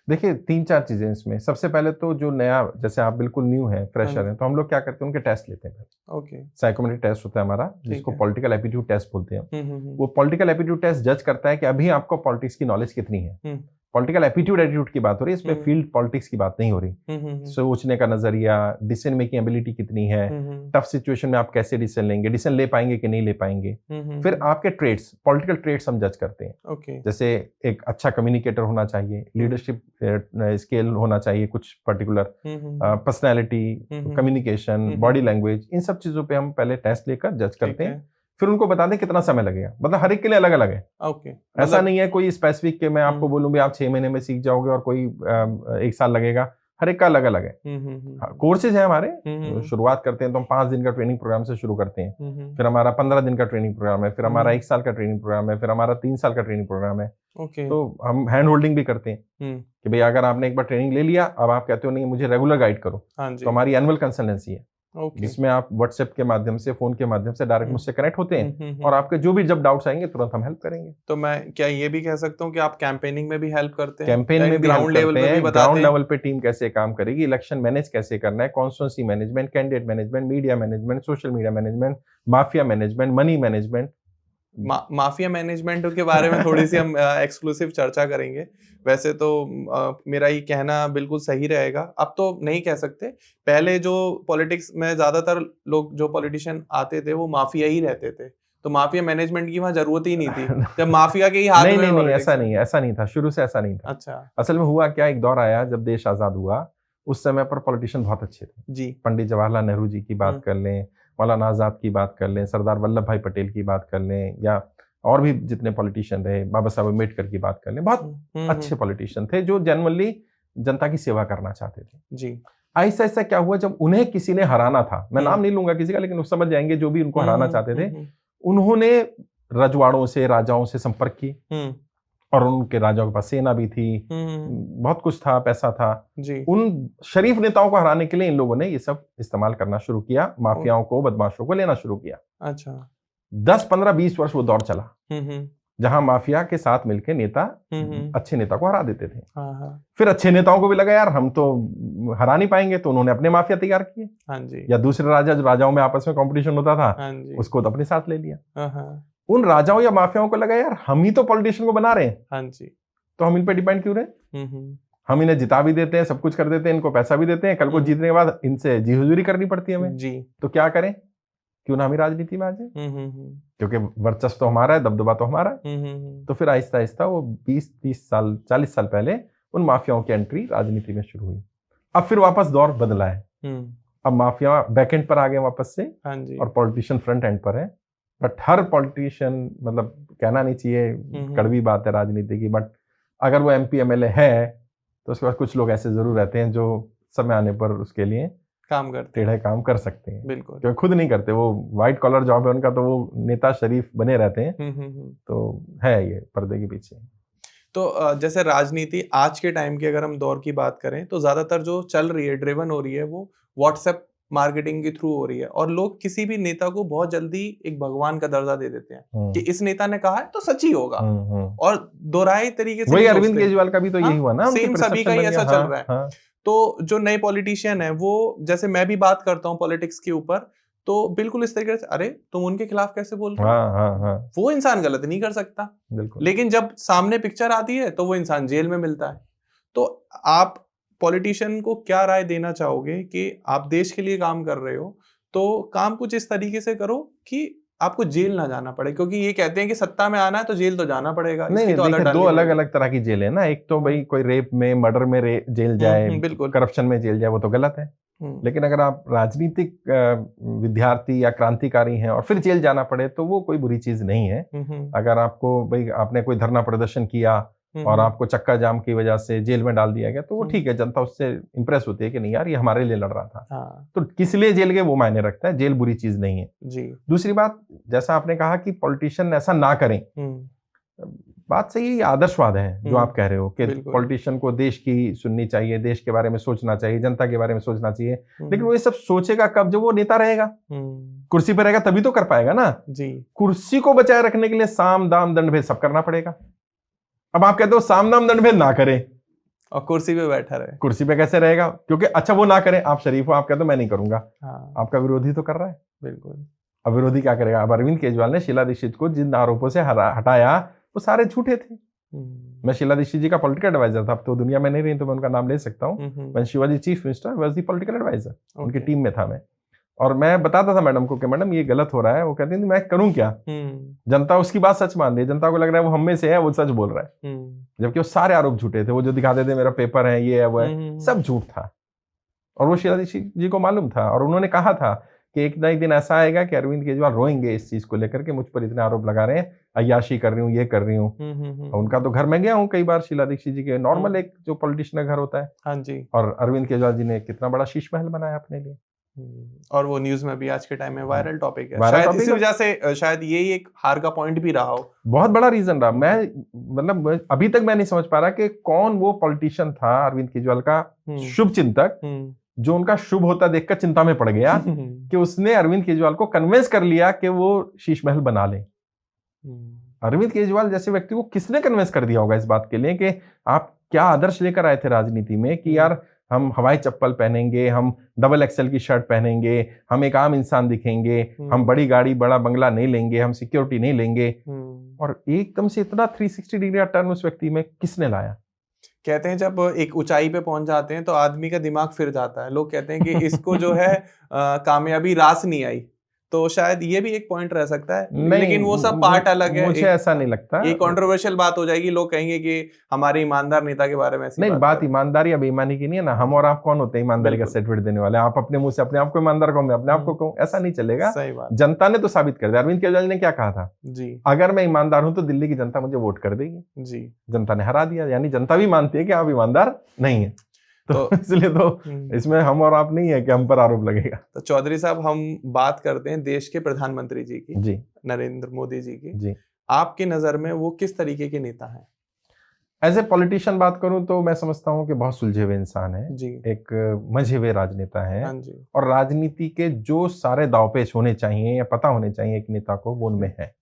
[SPEAKER 2] देखिए 3-4 चीजें इसमें। सबसे पहले तो जो नया, जैसे आप बिल्कुल न्यू है, फ्रेशर है, तो हम लोग क्या करते हैं, उनके टेस्ट लेते हैं।
[SPEAKER 1] ओके।
[SPEAKER 2] साइकोमेट्रिक टेस्ट होता है हमारा, जिसको पॉलिटिकल एप्टीट्यूड टेस्ट बोलते हैं। वो पॉलिटिकल एप्टीट्यूड टेस्ट जज करता है कि अभी आपको पॉलिटिक्स की नॉलेज कितनी है। पॉलिटिकल एप्टीट्यूड की बात हो रही है, इसमें फील्ड पॉलिटिक्स की बात नहीं हो रही। सोचने का नजरिया, डिसीजन मेकिंग एबिलिटी कितनी है, टफ सिचुएशन में आप कैसे डिसीजन लेंगे, डिसीजन ले पाएंगे कि नहीं ले पाएंगे। फिर आपके ट्रेड्स, पॉलिटिकल ट्रेड्स हम जज करते हैं। जैसे एक अच्छा कम्युनिकेटर होना चाहिए, लीडरशिप स्किल होना चाहिए, कुछ particular personality, communication, body language, इन सब चीजों पे हम पहले टेस्ट लेकर जज करते हैं। फिर उनको बता दें कितना समय लगेगा। मतलब हर एक के लिए अलग अलग है।
[SPEAKER 1] ओके।
[SPEAKER 2] ऐसा नहीं है कोई स्पेसिफिक कि मैं आपको बोलूं भी आप 6 महीने में सीख जाओगे और कोई 1 साल लगेगा। हर एक का अलग अलग है। कोर्सेज है हमारे। शुरुआत करते हैं तो हम 5 दिन का ट्रेनिंग प्रोग्राम से शुरू करते हैं। फिर हमारा 15 दिन का ट्रेनिंग प्रोग्राम है, फिर हमारा 1 साल का ट्रेनिंग प्रोग्राम है, फिर हमारा 3 साल का ट्रेनिंग प्रोग्राम है। तो हम हैंड होल्डिंग भी करते हैं कि भाई अगर आपने एक बार ट्रेनिंग ले लिया, अब आप कहते हो नहीं मुझे रेगुलर गाइड करो, तो हमारी एनुअल कंसल्टेंसी है, जिसमें आप व्हाट्सएप के माध्यम से, फोन के माध्यम से डायरेक्ट मुझसे कनेक्ट होते हैं और आपके जो भी जब डाउट्स आएंगे तुरंत हम हेल्प करेंगे।
[SPEAKER 1] तो मैं क्या ये भी कह सकता हूँ कि आप कैंपेनिंग में भी हेल्प करते हैं?
[SPEAKER 2] कैंपेन में भी
[SPEAKER 1] ग्राउंड लेवल पे भी बताते हैं?
[SPEAKER 2] ग्राउंड लेवल पे टीम कैसे काम करेगी, इलेक्शन मैनेज कैसे करना है, constituency management, candidate management, media management, social media management, mafia management, money management,
[SPEAKER 1] mafia management के बारे में थोड़ी सी हम एक्सक्लूसिव चर्चा करेंगे। वैसे तो मेरा ये कहना बिल्कुल सही रहेगा, अब तो नहीं कह सकते। पहले जो पॉलिटिक्स में ज्यादातर लोग जो पॉलिटिशियन आते थे वो माफिया ही रहते थे, तो माफिया मैनेजमेंट की वहां जरूरत ही नहीं थी, जब माफिया के ही हाथ में
[SPEAKER 2] नहीं, ऐसा नहीं था, शुरू से ऐसा नहीं था।
[SPEAKER 1] अच्छा।
[SPEAKER 2] असल में हुआ क्या, एक दौर आया जब देश आजाद हुआ, उस समय पर पॉलिटिशियन बहुत अच्छे थे
[SPEAKER 1] जी।
[SPEAKER 2] पंडित जवाहरलाल नेहरू जी की बात कर लें, मौलाना आजाद की बात कर लें, सरदार वल्लभ भाई पटेल की बात कर लें, या और भी जितने पॉलिटिशियन रहे, बाबा साहब अम्बेडकर की बात कर लें, बहुत अच्छे पॉलिटिशियन थे जो जनरली जनता की सेवा करना चाहते थे
[SPEAKER 1] जी।
[SPEAKER 2] ऐसा ऐसा क्या हुआ, जब उन्हें किसी ने हराना था, मैं नाम नहीं लूंगा किसी का, लेकिन वो समझ जाएंगे, जो भी उनको हराना चाहते थे, उन्होंने रजवाड़ों से, राजाओं से संपर्क की, और उनके राजाओं के पास सेना भी थी, बहुत कुछ था, पैसा था
[SPEAKER 1] जी।
[SPEAKER 2] उन शरीफ नेताओं को हराने के लिए इन लोगों ने ये सब इस्तेमाल करना शुरू किया, माफियाओं को, बदमाशों को लेना शुरू किया।
[SPEAKER 1] अच्छा।
[SPEAKER 2] 10, 15, 20 वर्ष वो दौर चला जहां माफिया के साथ मिलकर नेता अच्छे नेता को हरा देते थे। फिर अच्छे नेताओं को भी लगा यार हम तो हरा नहीं पाएंगे, तो उन्होंने अपने माफिया तैयार किए।
[SPEAKER 1] हाँ जी।
[SPEAKER 2] या दूसरे राजा, जो राजाओं में आपस में कंपटीशन होता था,
[SPEAKER 1] हाँ जी।
[SPEAKER 2] उसको तो अपने साथ ले लिया। उन राजाओं या माफियाओं को लगा यार हम ही तो पॉलिटिशियन को बना रहे हैं,
[SPEAKER 1] हाँ जी,
[SPEAKER 2] तो हम इन पे डिपेंड क्यों रहे, हम इन्हें जिता भी देते हैं, सब कुछ कर देते हैं, इनको पैसा भी देते हैं, कल को जीतने के बाद इनसे जी हुजूरी करनी पड़ती है हमें
[SPEAKER 1] जी,
[SPEAKER 2] तो क्या करें, क्यों ना हम ही राजनीति में आ जाए, क्योंकि वर्चस्व तो हमारा है, दबदबा तो हमारा है। तो फिर आहिस्ता आहिस्ता वो 20, 30 साल, 40 साल पहले उन माफियाओं की एंट्री राजनीति में शुरू हुई। अब फिर वापस दौर बदला है, अब माफिया बैक एंड पर आ गए वापस से,
[SPEAKER 1] हाँ जी,
[SPEAKER 2] और पॉलिटिशियन फ्रंट एंड पर है। बट हर पॉलिटिशियन, मतलब कहना नहीं चाहिए, कड़वी बात है राजनीति की, बट अगर वो MP MLA है तो उसके बाद कुछ लोग ऐसे जरूर रहते हैं जो समय आने पर उसके लिए
[SPEAKER 1] काम करते,
[SPEAKER 2] टेढ़े काम कर सकते हैं।
[SPEAKER 1] बिल्कुल,
[SPEAKER 2] क्योंकि खुद नहीं करते, वो व्हाइट कॉलर जॉब है उनका, तो वो नेता शरीफ बने रहते हैं। तो है ये पर्दे के पीछे।
[SPEAKER 1] तो जैसे राजनीति आज के टाइम की अगर हम दौर की बात करें तो ज्यादातर जो चल रही है, ड्रिवन हो रही है, वो व्हाट्सएप मार्केटिंग के थ्रू हो रही है, और लोग किसी भी नेता को बहुत जल्दी एक भगवान का दर्जा दे देते हैं कि इस नेता ने कहा है तो सच ही होगा, और दोहराए तरीके से।
[SPEAKER 2] वही अरविंद केजरीवाल का भी तो यही हुआ ना,
[SPEAKER 1] सेम सभी का ही ऐसा चल रहा है। तो जो नए पॉलिटिशियन है, वो, जैसे मैं भी बात करता हूँ पॉलिटिक्स के ऊपर, तो बिल्कुल इस तरीके से, अरे तुम उनके खिलाफ कैसे बोल रहे हो, वो इंसान गलत नहीं कर सकता, लेकिन जब सामने पिक्चर आती है तो वो इंसान जेल में मिलता है। तो आप पॉलिटिशियन को क्या राय देना चाहोगे कि आप देश के लिए काम कर रहे हो तो काम कुछ इस तरीके से करो कि आपको जेल ना जाना पड़े, क्योंकि ये कहते हैं कि सत्ता में आना है तो जेल तो जाना पड़ेगा।
[SPEAKER 2] नहीं,
[SPEAKER 1] तो
[SPEAKER 2] देखिए, दो अलग अलग तरह की जेल है ना। एक तो भाई कोई रेप में, मर्डर में जेल जाए,
[SPEAKER 1] बिल्कुल,
[SPEAKER 2] करप्शन में जेल जाए, वो तो गलत है। लेकिन अगर आप राजनीतिक विद्यार्थी या क्रांतिकारी हैं और फिर जेल जाना पड़े तो वो कोई बुरी चीज नहीं है। अगर आपको, भाई आपने कोई धरना प्रदर्शन किया और आपको चक्का जाम की वजह से जेल में डाल दिया गया, तो वो ठीक है, जनता उससे इंप्रेस होती है कि नहीं यार ये हमारे लिए लड़ रहा था। तो किस लिए जेल गए वो मायने रखता है, जेल बुरी चीज नहीं है
[SPEAKER 1] जी।
[SPEAKER 2] दूसरी बात, जैसा आपने कहा कि पॉलिटिशियन ऐसा ना करें, बात सही है, आदर्शवाद है जो आप कह रहे हो कि पॉलिटिशियन को देश की सुननी चाहिए, देश के बारे में सोचना चाहिए, जनता के बारे में सोचना चाहिए। लेकिन वो ये सब सोचेगा कब, जब वो नेता रहेगा, कुर्सी पर रहेगा, तभी तो कर पाएगा ना
[SPEAKER 1] जी।
[SPEAKER 2] कुर्सी को बचाए रखने के लिए साम दाम दंड भेद सब करना पड़ेगा। अब आप कहते हो साम दाम दंड भेद ना करें
[SPEAKER 1] और कुर्सी पे बैठा रहे,
[SPEAKER 2] कुर्सी पे कैसे रहेगा, क्योंकि अच्छा वो ना करें, आप शरीफ हो, आप कहते हो मैं नहीं करूंगा, आपका विरोधी तो कर रहा है।
[SPEAKER 1] बिल्कुल।
[SPEAKER 2] अब विरोधी क्या करेगा? अब अरविंद केजरीवाल ने शीला दीक्षित को जिन आरोपों से हटाया वो सारे झूठे थे। मैं शीला दीक्षित जी का पॉलिटिकल एडवाइजर था, अब तो दुनिया में नहीं रही तो मैं उनका नाम ले सकता हूँ। मैं Shivaji chief minister was the political advisor, उनकी टीम में था मैं, और मैं बताता था मैडम को कि मैडम ये गलत हो रहा है। वो कहती थी मैं करूं क्या, जनता उसकी बात सच मान रही है, जनता को लग रहा है वो हम में से है, वो सच बोल रहा है, जबकि वो सारे आरोप झूठे थे। वो जो दिखाते थे मेरा पेपर है, ये है, वो है, सब झूठ था, और वो शीला दीक्षित जी को मालूम था। और उन्होंने कहा था कि एक ना एक दिन ऐसा आएगा कि अरविंद केजरीवाल रोएंगे इस चीज को लेकर के, मुझ पर इतने आरोप लगा रहे हैं, अय्याशी कर रही हूँ, ये कर रही हूँ। उनका तो घर में गया हूँ कई बार, शीला दीक्षित जी के, नॉर्मल एक जो पॉलिटिशियन का घर होता है।
[SPEAKER 1] हाँ जी।
[SPEAKER 2] और अरविंद केजरीवाल जी ने कितना बड़ा शीश महल बनाया अपने लिए,
[SPEAKER 1] और वो न्यूज में भी आज के टाइम में वायरल टॉपिक है। शायद इसी वजह से शायद यही एक हार का पॉइंट भी रहा हो, बहुत
[SPEAKER 2] बड़ा रीजन रहा। मैं मतलब अभी तक मैं नहीं समझ पा रहा कि कौन वो पॉलिटिशियन था अरविंद केजरीवाल का शुभ चिंतक जो उनका शुभ होता देखकर चिंता में पड़ गया कि उसने अरविंद केजरीवाल को कन्विंस कर लिया कि वो शीश महल बना ले। अरविंद केजरीवाल जैसे व्यक्ति को किसने कन्विंस कर दिया होगा इस बात के लिए कि आप क्या आदर्श लेकर आए थे राजनीति में कि यार हम हवाई चप्पल पहनेंगे, हम डबल एक्सेल की शर्ट पहनेंगे, हम एक आम इंसान दिखेंगे, हम बड़ी गाड़ी बड़ा बंगला नहीं लेंगे, हम सिक्योरिटी नहीं लेंगे। और एकदम से इतना 360 डिग्री का टर्न उस व्यक्ति में किसने लाया?
[SPEAKER 1] कहते हैं जब एक ऊंचाई पे पहुंच जाते हैं तो आदमी का दिमाग फिर जाता है। लोग कहते हैं कि इसको जो है कामयाबी रास नहीं आई, तो शायद ये भी एक पॉइंट रह सकता है।
[SPEAKER 2] नहीं,
[SPEAKER 1] लेकिन वो सब पार्ट अलग है।
[SPEAKER 2] मुझे ऐसा नहीं लगता।
[SPEAKER 1] ये कंट्रोवर्शियल बात हो जाएगी, लोग कहेंगे कि हमारे ईमानदार नेता के बारे में ऐसी
[SPEAKER 2] नहीं, बात ईमानदारी या बेईमानी की नहीं है ना। हम और आप कौन होते हैं ईमानदारी का सर्टिफिकेट देने वाले? आप अपने मुंह से अपने आप को ईमानदार कहूं, मैं अपने आप को कहूं, ऐसा नहीं चलेगा।
[SPEAKER 1] सही बात।
[SPEAKER 2] जनता ने तो साबित कर दिया। अरविंद केजरीवाल ने क्या कहा था
[SPEAKER 1] जी, अगर
[SPEAKER 2] मैं ईमानदार हूं तो दिल्ली की जनता मुझे वोट कर देगी।
[SPEAKER 1] जी,
[SPEAKER 2] जनता ने हरा दिया। यानी जनता भी मानती है कि आप ईमानदार नहीं है। तो इसलिए तो इसमें हम और आप नहीं है कि हम पर आरोप लगेगा।
[SPEAKER 1] तो चौधरी साहब, हम बात करते हैं देश के प्रधानमंत्री जी की,
[SPEAKER 2] जी,
[SPEAKER 1] नरेंद्र मोदी जी की।
[SPEAKER 2] जी,
[SPEAKER 1] आपकी नजर में वो किस तरीके के नेता हैं?
[SPEAKER 2] एज ए पॉलिटिशियन बात करूं तो मैं समझता हूं कि बहुत सुलझे हुए इंसान है जी। एक मंझे हुए राजनेता है। हाँ जी। और राजनीति के जो सारे दावपेच होने चाहिए या पता होने चाहिए एक नेता को, वो उनमें है।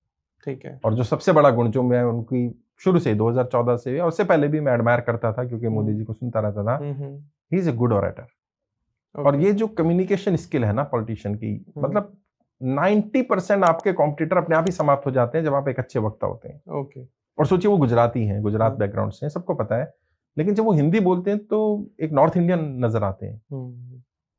[SPEAKER 2] ठीक है। और जो सबसे बड़ा गुण जो मैं उनकी शुरू से 2014 से और उससे पहले भी मैं एडमायर करता था, क्योंकि मोदी जी को सुनता रहता था, he is a good orator. और ये जो कम्युनिकेशन स्किल है ना पॉलिटिशियन की, मतलब 90% आपके कॉम्पिटिटर अपने आप ही समाप्त हो जाते हैं जब आप एक अच्छे वक्ता होते हैं। ओके। और सोचिए वो गुजराती हैं, गुजरात बैकग्राउंड से, सबको पता है, लेकिन जब वो हिंदी बोलते हैं तो एक नॉर्थ इंडियन नजर आते हैं।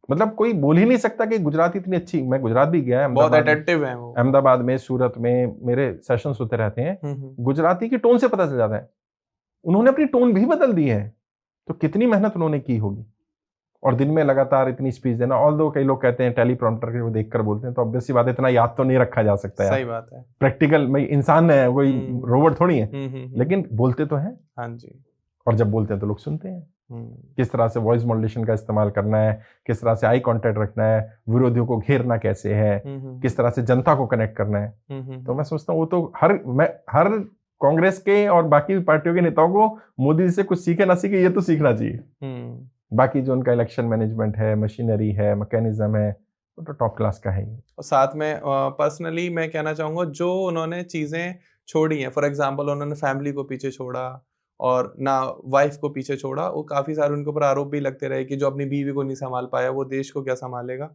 [SPEAKER 2] मतलब कोई बोल ही नहीं सकता कि गुजराती इतनी अच्छी। मैं गुजरात भी गया है,
[SPEAKER 1] बहुत अट्रैक्टिव है वो।
[SPEAKER 2] अहमदाबाद में, सूरत में मेरे सेशंस होते रहते हैं। गुजराती की टोन से पता चल जाता है। उन्होंने अपनी टोन भी बदल दी है, तो कितनी मेहनत उन्होंने की होगी। और दिन में लगातार इतनी स्पीच देना, ऑल्दो कई लोग कहते हैं टेलीप्रॉम्प्टर को देखकर बोलते हैं, तो ऑब्वियस सी बात है, इतना याद तो नहीं रखा जा सकता है।
[SPEAKER 1] सही बात है।
[SPEAKER 2] प्रैक्टिकल में इंसान है, कोई रोबोट थोड़ी है, लेकिन बोलते तो हैं। हाँ जी। और जब बोलते हैं तो लोग सुनते हैं। किस तरह से वॉइस मॉड्यूलेशन का इस्तेमाल करना है, किस तरह से आई कांटेक्ट रखना है, विरोधियों को घेरना कैसे है, किस तरह से जनता को कनेक्ट करना है। तो मैं समझता हूँ वो तो हर कांग्रेस के और बाकी पार्टियों के नेताओं को मोदी जी से कुछ सीखे ना सीखे, ये तो सीखना चाहिए। बाकी जो उनका इलेक्शन मैनेजमेंट है, मशीनरी है, मैकेनिज्म है, वो तो टॉप क्लास का है ही।
[SPEAKER 1] और साथ में पर्सनली मैं कहना चाहूँगा, जो उन्होंने चीज़ें छोड़ी हैं, फॉर एग्जांपल उन्होंने फैमिली को पीछे छोड़ा और ना वाइफ को पीछे छोड़ा, वो काफ़ी सारे उनके ऊपर आरोप भी लगते रहे कि जो अपनी बीवी को नहीं संभाल पाया वो देश को क्या संभालेगा।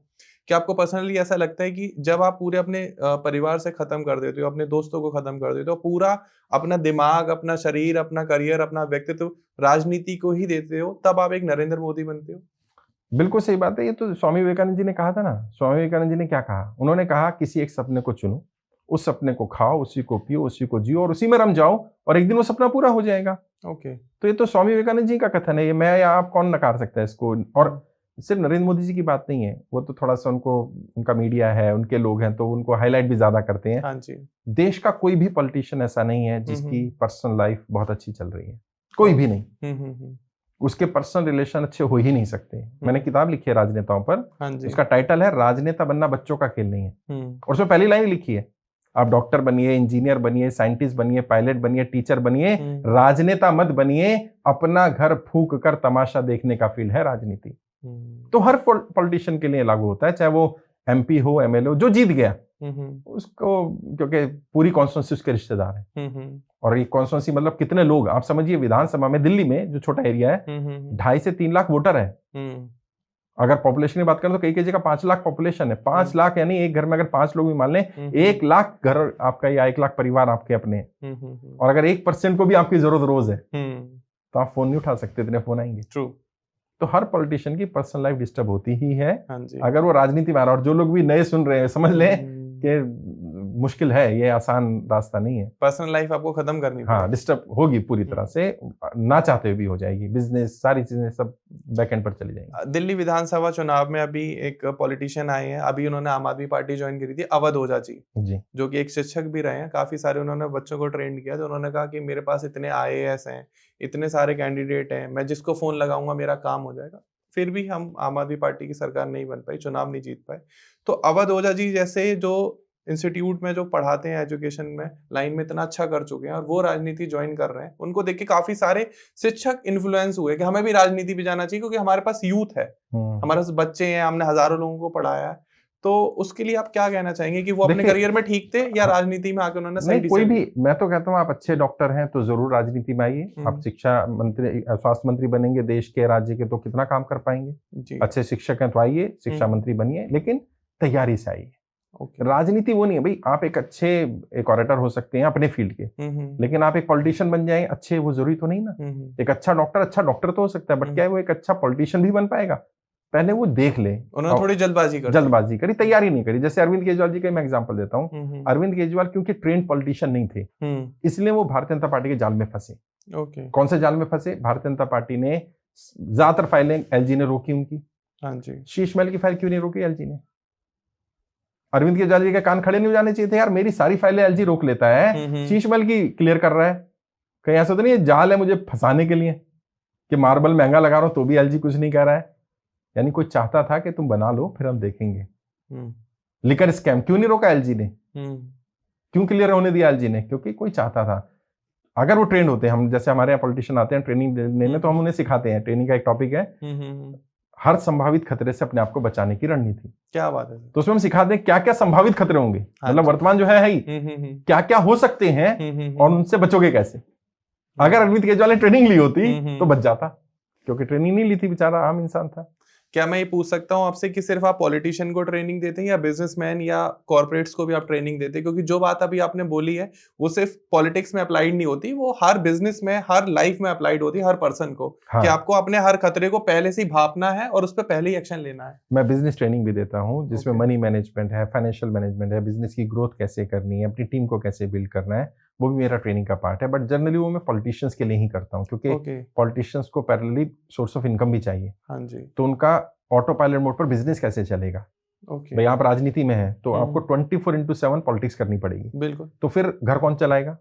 [SPEAKER 1] क्या आपको पर्सनली ऐसा लगता है कि जब आप पूरे अपने परिवार से खत्म कर देते हो, अपने दोस्तों को खत्म कर देते हो, पूरा अपना दिमाग, अपना शरीर, अपना करियर, अपना व्यक्तित्व राजनीति को ही देते हो, तब आप एक नरेंद्र मोदी बनते हो?
[SPEAKER 2] बिल्कुल सही बात है। ये तो स्वामी विवेकानंद जी ने कहा था ना। स्वामी विवेकानंद जी ने क्या कहा? उन्होंने कहा किसी एक सपने को चुनो, उस सपने को खाओ, उसी को पियो, उसी को जियो और उसी में रम जाओ, और एक दिन वो सपना पूरा हो जाएगा। ओके। तो ये तो स्वामी विवेकानंद जी का कथन है, ये मैं या आप कौन नकार सकता है इसको। और सिर्फ नरेंद्र मोदी जी की बात नहीं है, वो तो थोड़ा सा उनका मीडिया है, उनके लोग हैं, तो उनको हाईलाइट भी ज्यादा करते हैं। हाँ जी। देश का कोई भी पॉलिटिशियन ऐसा नहीं है जिसकी पर्सनल लाइफ बहुत अच्छी चल रही है, कोई भी नहीं। उसके पर्सनल रिलेशन अच्छे हो ही नहीं सकते। मैंने किताब लिखी है राजनेताओं पर। हाँ जी। उसका टाइटल है राजनेता बनना बच्चों का खेल नहीं है। और उसमें पहली लाइन लिखी है, आप डॉक्टर बनिए, इंजीनियर बनिए, साइंटिस्ट बनिए, पायलट बनिए, टीचर बनिए, राजनेता मत बनिए। अपना घर फूंक कर तमाशा देखने का फील्ड है राजनीति। तो हर पॉलिटिशियन के लिए लागू होता है, चाहे वो एमपी हो, एमएलए हो, जो जीत गया उसको, क्योंकि पूरी कॉन्स्टिट्यूंसी उसके रिश्तेदार है। और ये कॉन्स्टिट्यूंसी मतलब कितने लोग, आप समझिए विधानसभा में दिल्ली में जो छोटा एरिया है, 2.5 से 3 लाख वोटर है। अगर पॉपुलेशन की बात करें तो कई जगह 5 लाख पॉपुलेशन है। 5 लाख यानी एक घर में अगर 5 लोग भी मान लें, 1 लाख घर आपका या 1 लाख परिवार आपके अपने। और अगर 1% को भी आपकी जरूरत रोज है तो आप फोन नहीं उठा सकते, इतने फोन आएंगे। ट्रू। तो हर पॉलिटिशियन की पर्सनल लाइफ डिस्टर्ब होती ही है। अगर वो राजनीति में आ रहा है, और जो लोग भी नए सुन रहे हैं समझ लें कि मुश्किल है, ये आसान रास्ता नहीं है। पर्सनल लाइफ आपको खत्म करनी है। हाँ, डिस्टर्ब होगी पूरी तरह से, ना चाहते हुए भी हो जाएगी। बिजनेस, सारी चीजें सब बैकएंड पर चली जाएंगी।
[SPEAKER 1] दिल्ली विधानसभा चुनाव में अभी एक पॉलिटिशियन आए हैं, अभी उन्होंने आम आदमी पार्टी ज्वाइन करी थी, अवध ओझा जी, जो कि एक शिक्षक भी रहे हैं। काफी सारे उन्होंने बच्चों को ट्रेंड किया। तो उन्होंने कहा कि मेरे पास इतने IAS हैं, इतने सारे कैंडिडेट हैं, मैं जिसको फोन लगाऊंगा मेरा काम हो जाएगा। फिर भी हम आम आदमी पार्टी की सरकार नहीं बन पाई, चुनाव नहीं जीत पाए। तो अवध ओझा जी जैसे जो इंस्टीट्यूट में जो पढ़ाते हैं, एजुकेशन में लाइन में इतना अच्छा कर चुके हैं, और वो राजनीति ज्वाइन कर रहे हैं, उनको देख के काफी सारे शिक्षक इन्फ्लुएंस हुए कि हमें भी राजनीति पे जाना चाहिए, क्योंकि हमारे पास यूथ है, हमारे पास बच्चे हैं, हमने हजारों लोगों को पढ़ाया है। तो उसके लिए आप क्या कहना चाहेंगे कि वो अपने करियर में ठीक थे या राजनीति में आके उन्होंने सही
[SPEAKER 2] कोई भी, मैं तो कहता हूँ आप अच्छे डॉक्टर हैं तो जरूर राजनीति में आइए। आप शिक्षा मंत्री, स्वास्थ्य मंत्री बनेंगे देश के, राज्य के, तो कितना काम कर पाएंगे। अच्छे शिक्षक हैं तो आइए, शिक्षा मंत्री बनिए, लेकिन तैयारी से आइए। राजनीति वो नहीं है भाई, आप एक ऑरेटर हो सकते हैं अपने फील्ड के, लेकिन आप एक पॉलिटिशियन बन जाए अच्छे, वो जरूरी तो नहीं ना। एक अच्छा डॉक्टर तो हो सकता है, बट क्या है वो एक अच्छा पॉलिटिशियन भी बन पाएगा? पहले वो देख ले।
[SPEAKER 1] उन्होंने थोड़ी जल्दबाजी
[SPEAKER 2] करी, तैयारी नहीं करी। जैसे अरविंद केजरीवाल जी का मैं एग्जांपल देता हूँ। अरविंद केजरीवाल क्योंकि ट्रेंड पॉलिटिशियन नहीं थे, इसलिए वो भारतीय जनता पार्टी के जाल में फंसे। कौन से जाल में फंसे? भारतीय जनता पार्टी ने ज्यादातर फाइलें एलजी ने रोकी उनकी। हाँ जी। शीश महल की फाइल क्यों नहीं रोकी एलजी ने? अरविंद केजरीवाल जी के कान खड़े नहीं हो जाने चाहिए थे, यार मेरी सारी फाइलें एलजी रोक लेता है, शीश महल की क्लियर कर रहा है। कहीं ऐसा तो नहीं है जाल है मुझे फंसाने के लिए कि मार्बल महंगा लगा रहा हूं तो भी एलजी कुछ नहीं कह रहा है? यानी कोई चाहता था कि तुम बना लो फिर हम देखेंगे। लिकर स्कैम क्यों नहीं रोका एलजी ने? क्यों क्लियर होने दिया एलजी ने? क्योंकि कोई चाहता था। अगर वो ट्रेंड होते, हम जैसे हमारे यहाँ पॉलिटिशियन आते हैं ट्रेनिंग देने में, तो हम उन्हें सिखाते हैं, ट्रेनिंग का एक टॉपिक है हर संभावित खतरे से अपने आप को बचाने की रणनीति।
[SPEAKER 1] क्या बात है।
[SPEAKER 2] तो उसमें हम सिखाते हैं क्या क्या संभावित खतरे होंगे, मतलब वर्तमान जो है ही क्या क्या हो सकते हैं और उनसे बचोगे कैसे। अगर अरविंद केजरीवाल ने ट्रेनिंग ली होती तो बच जाता, क्योंकि ट्रेनिंग नहीं ली थी, बेचारा आम इंसान था।
[SPEAKER 1] क्या मैं ये पूछ सकता हूँ आपसे कि सिर्फ आप पॉलिटिशियन को ट्रेनिंग देते हैं या बिजनेसमैन या कॉर्पोरेट्स को भी आप ट्रेनिंग देते हैं? क्योंकि जो बात अभी आपने बोली है वो सिर्फ पॉलिटिक्स में अप्लाइड नहीं होती, वो हर बिजनेस में, हर लाइफ में अप्लाइड होती है, हर पर्सन को। हाँ। कि आपको अपने हर खतरे को पहले से ही भापना है और उस पर पहले ही एक्शन लेना है।
[SPEAKER 2] मैं बिजनेस ट्रेनिंग भी देता हूँ जिसमें मनी मैनेजमेंट है, फाइनेंशियल मैनेजमेंट है, बिजनेस की ग्रोथ कैसे करनी है, अपनी टीम को कैसे बिल्ड करना है, वो भी मेरा ट्रेनिंग का पार्ट है। बट जनरली वो मैं पॉलिटिशियंस के लिए ही करता हूँ, क्योंकि पॉलिटिशियंस को पैरेलली सोर्स ऑफ इनकम भी चाहिए। हाँ जी। तो उनका ऑटो पायलट मोड पर बिजनेस कैसे चलेगा? भाई आप राजनीति में हैं तो आपको 24/7 पॉलिटिक्स करनी पड़ेगी। बिल्कुल। तो फिर घर कौन चलाएगा?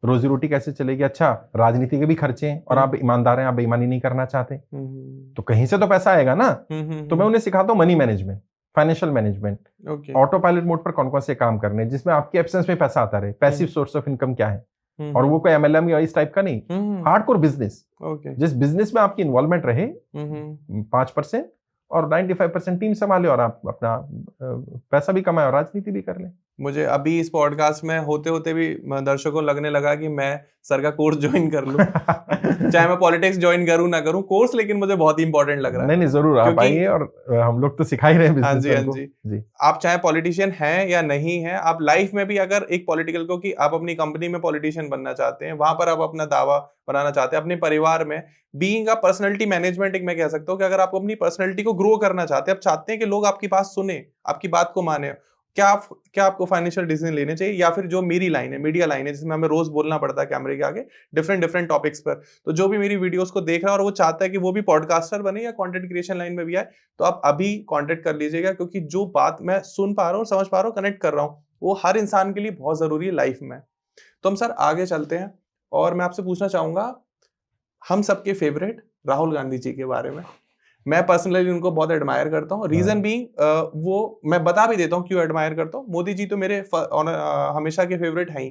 [SPEAKER 2] रोजी रोटी कैसे चलेगी? अच्छा, राजनीति के भी खर्चे हैं और आप ईमानदार हैं, आप बेईमानी नहीं करना चाहते, तो कहीं से तो पैसा आएगा ना। तो मैं उन्हें सिखाता हूँ money management, financial management, auto pilot mode पर कौन कौन से काम करने हैं जिसमें आपके एब्सेंस में पैसा आता रहे। पैसिव सोर्स ऑफ इनकम क्या है, और वो कोई MLM या इस टाइप का नहीं, हार्डकोर बिजनेस। जिस बिजनेस में आपकी इन्वॉल्वमेंट रहे 5% और 95% टीम संभाले और आप अपना पैसा भी कमाए और राजनीति भी कर लें।
[SPEAKER 1] मुझे अभी इस पॉडकास्ट में होते होते भी दर्शकों को लगने लगा कि मैं सर का कोर्स ज्वाइन कर लूं। चाहे मैं पॉलिटिक्स ज्वाइन करूं ना करूं, कोर्स लेकिन मुझे बहुत इंपॉर्टेंट लग रहा है।
[SPEAKER 2] नहीं जरूर आप आइए, और हम लोग तो सिखा ही रहे हैं।
[SPEAKER 1] हाँ जी। आप चाहे पॉलिटिशियन हैं या नहीं है, आप लाइफ में भी अगर एक पॉलिटिकल को कि आप अपनी कंपनी में पॉलिटिशियन बनना चाहते हैं, वहां पर आप अपना दावा बनाना चाहते हैं, अपने परिवार में बीइंग अ पर्सनैलिटी मैनेजमेंट, एक मैं कह सकता हूँ कि अगर आप अपनी पर्सनैलिटी को ग्रो करना चाहते हैं, आप चाहते हैं कि लोग आपकी बात सुने, आपकी बात को माने, क्या आपको फाइनेंशियल डिसीजन लेने चाहिए, या फिर जो मेरी लाइन है, मीडिया लाइन है, जिसमें हमें रोज बोलना पड़ता है कैमरे के आगे डिफरेंट टॉपिक्स पर, तो जो भी मेरी वीडियोस को देख रहा है और वो चाहता है कि वो भी पॉडकास्टर बने या कंटेंट क्रिएशन लाइन में भी आए, तो आप अभी कांटेक्ट कर लीजिएगा, क्योंकि जो बात मैं सुन पा रहा हूँ, समझ पा रहा हूँ, कनेक्ट कर रहा हूँ, वो हर इंसान के लिए बहुत जरूरी है लाइफ में। तो हम सर आगे चलते हैं और मैं आपसे पूछना चाहूंगा हम सबके फेवरेट राहुल गांधी जी के बारे में। मैं पर्सनली उनको बहुत एडमायर करता हूँ। रीजन बीइंग वो मैं बता भी देता हूँ क्यों एडमायर करता हूँ। मोदी जी तो मेरे हमेशा के फेवरेट हैं ही।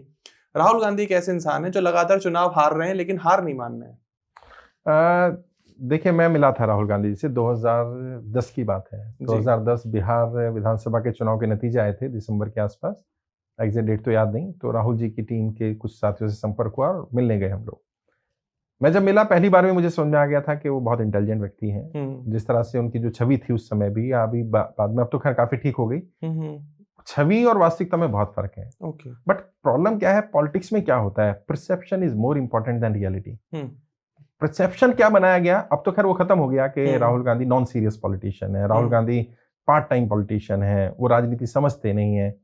[SPEAKER 1] राहुल गांधी एक ऐसे इंसान है जो लगातार चुनाव हार रहे हैं लेकिन हार नहीं मान रहे हैं।
[SPEAKER 2] देखिए, मैं मिला था राहुल गांधी जी से 2010 की बात है। 2010 बिहार विधानसभा के चुनाव के नतीजे आए थे दिसंबर के आसपास, एग्जैक्ट डेट तो याद नहीं। तो राहुल जी की टीम के कुछ साथियों से संपर्क हुआ और मिलने गए हम लोग। मैं जब मिला पहली बार में मुझे समझ में आ गया था कि वो बहुत इंटेलिजेंट व्यक्ति हैं। जिस तरह से उनकी जो छवि थी उस समय भी, अभी बाद में अब तो खैर काफी ठीक हो गई, छवि और वास्तविकता में बहुत फर्क है। बट प्रॉब्लम क्या है, पॉलिटिक्स में क्या होता है, perception is more important than reality. Perception क्या बनाया गया, अब तो खैर वो खत्म हो गया कि Rahul Gandhi non serious politician है, Rahul Gandhi part time politician है, वो राजनीति समझते नहीं है।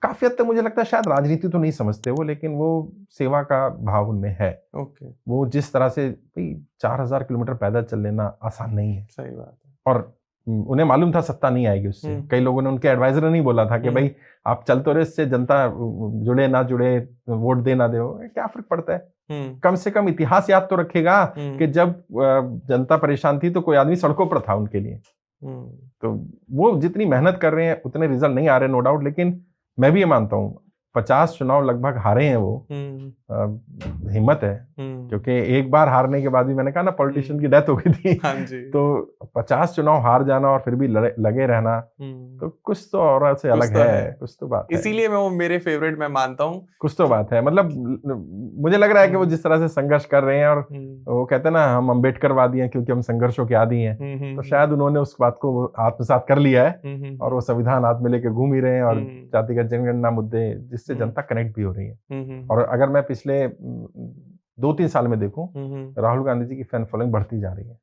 [SPEAKER 2] काफी हद तक मुझे लगता है शायद राजनीति तो नहीं समझते वो, लेकिन वो सेवा का भाव उनमें है। वो जिस तरह से 4000 किलोमीटर पैदल चल लेना आसान नहीं है।
[SPEAKER 1] सही बात है।
[SPEAKER 2] और उन्हें मालूम था सत्ता नहीं आएगी उससे। कई लोगों ने, उनके एडवाइजर ने नहीं बोला था कि भाई आप चल तो रहे, इससे जनता जुड़े ना जुड़े, वोट दे ना दे, क्या फर्क पड़ता है। कम से कम इतिहास याद तो रखेगा कि जब जनता परेशान थी तो कोई आदमी सड़कों पर था उनके लिए। तो वो जितनी मेहनत कर रहे हैं उतने रिजल्ट नहीं आ रहे, नो डाउट। लेकिन मैं भी ये मानता हूँ 50 चुनाव लगभग हारे हैं वो, हिम्मत है। क्योंकि एक बार हारने के बाद भी मैंने कहा ना पॉलिटिशियन की डेथ हो गई थी।
[SPEAKER 1] हाँ जी।
[SPEAKER 2] तो 50 चुनाव हार जाना और फिर भी लगे रहना, तो कुछ तो और से अलग है, कुछ तो बात है।
[SPEAKER 1] इसीलिए मैं वो मेरे फेवरेट मैं मानता हूँ।
[SPEAKER 2] कुछ तो बात है, मतलब मुझे लग रहा है कि वो जिस तरह से संघर्ष कर रहे हैं, और वो कहते हैं ना हम अम्बेडकरवादी हैं क्योंकि हम संघर्षों के आदी हैं, तो शायद उन्होंने उस बात को आत्मसात कर लिया है और वो संविधान हाथ में लेके घूम ही रहे हैं, और जातिगत जनगणना मुद्दे जिससे जनता कनेक्ट भी हो रही है। और अगर मैं पिछले 2-3 साल में देखूं, राहुल गांधी जी की फैन फॉलोइंग बढ़ती जा रही है,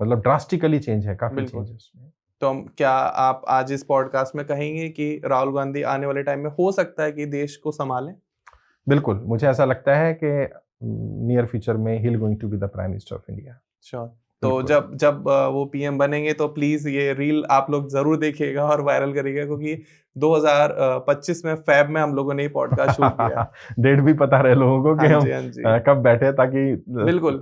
[SPEAKER 2] मतलब ड्रास्टिकली चेंज है, काफी चेंज है उसमें।
[SPEAKER 1] तो क्या आप आज इस पॉडकास्ट में कहेंगे कि राहुल गांधी आने वाले टाइम में हो सकता है कि देश को संभालें?
[SPEAKER 2] बिल्कुल, मुझे ऐसा लगता है कि नियर फ्यूचर में ही is going to be the prime minister of India.
[SPEAKER 1] Sure. तो जब वो पीएम बनेंगे तो प्लीज ये रील आप लोग जरूर देखिएगा और वायरल करिएगा, क्योंकि 2025 में फैब में हम लोगों ने पॉडकास्ट शूट किया।
[SPEAKER 2] डेट भी पता रहे लोगों को कि हम कब बैठे, ताकि
[SPEAKER 1] बिल्कुल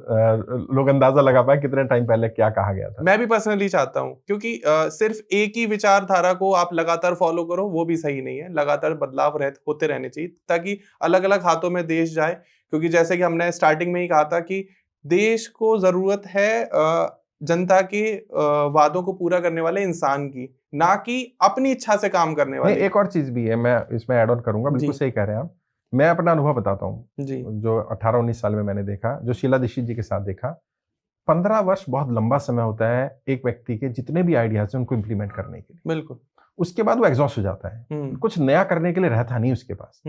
[SPEAKER 2] लोग अंदाजा लगा पाए कितने टाइम पहले क्या कहा गया था।
[SPEAKER 1] मैं भी पर्सनली चाहता हूँ, क्योंकि सिर्फ एक ही विचारधारा को आप लगातार फॉलो करो वो भी सही नहीं है, लगातार बदलाव होते रहने चाहिए ताकि अलग अलग हाथों में देश जाए। क्योंकि जैसे कि हमने स्टार्टिंग में ही कहा था कि देश को जरूरत है जनता के वादों को पूरा करने वाले इंसान की, ना कि अपनी इच्छा से काम करने वाले।
[SPEAKER 2] एक और चीज भी है, मैं इसमें ऐड ऑन करूंगा, बिल्कुल सही कह रहे हैं आप। मैं अपना अनुभव बताता हूँ, जो 18-19 साल में मैंने देखा, जो शीला दीक्षित जी के साथ देखा। 15 वर्ष बहुत लंबा समय होता है एक व्यक्ति के जितने भी आइडियाज हैं उनको इम्प्लीमेंट करने के लिए।
[SPEAKER 1] बिल्कुल।
[SPEAKER 2] उसके बाद वो एग्जॉस्ट हो जाता है, कुछ नया करने के लिए रहता नहीं उसके पास।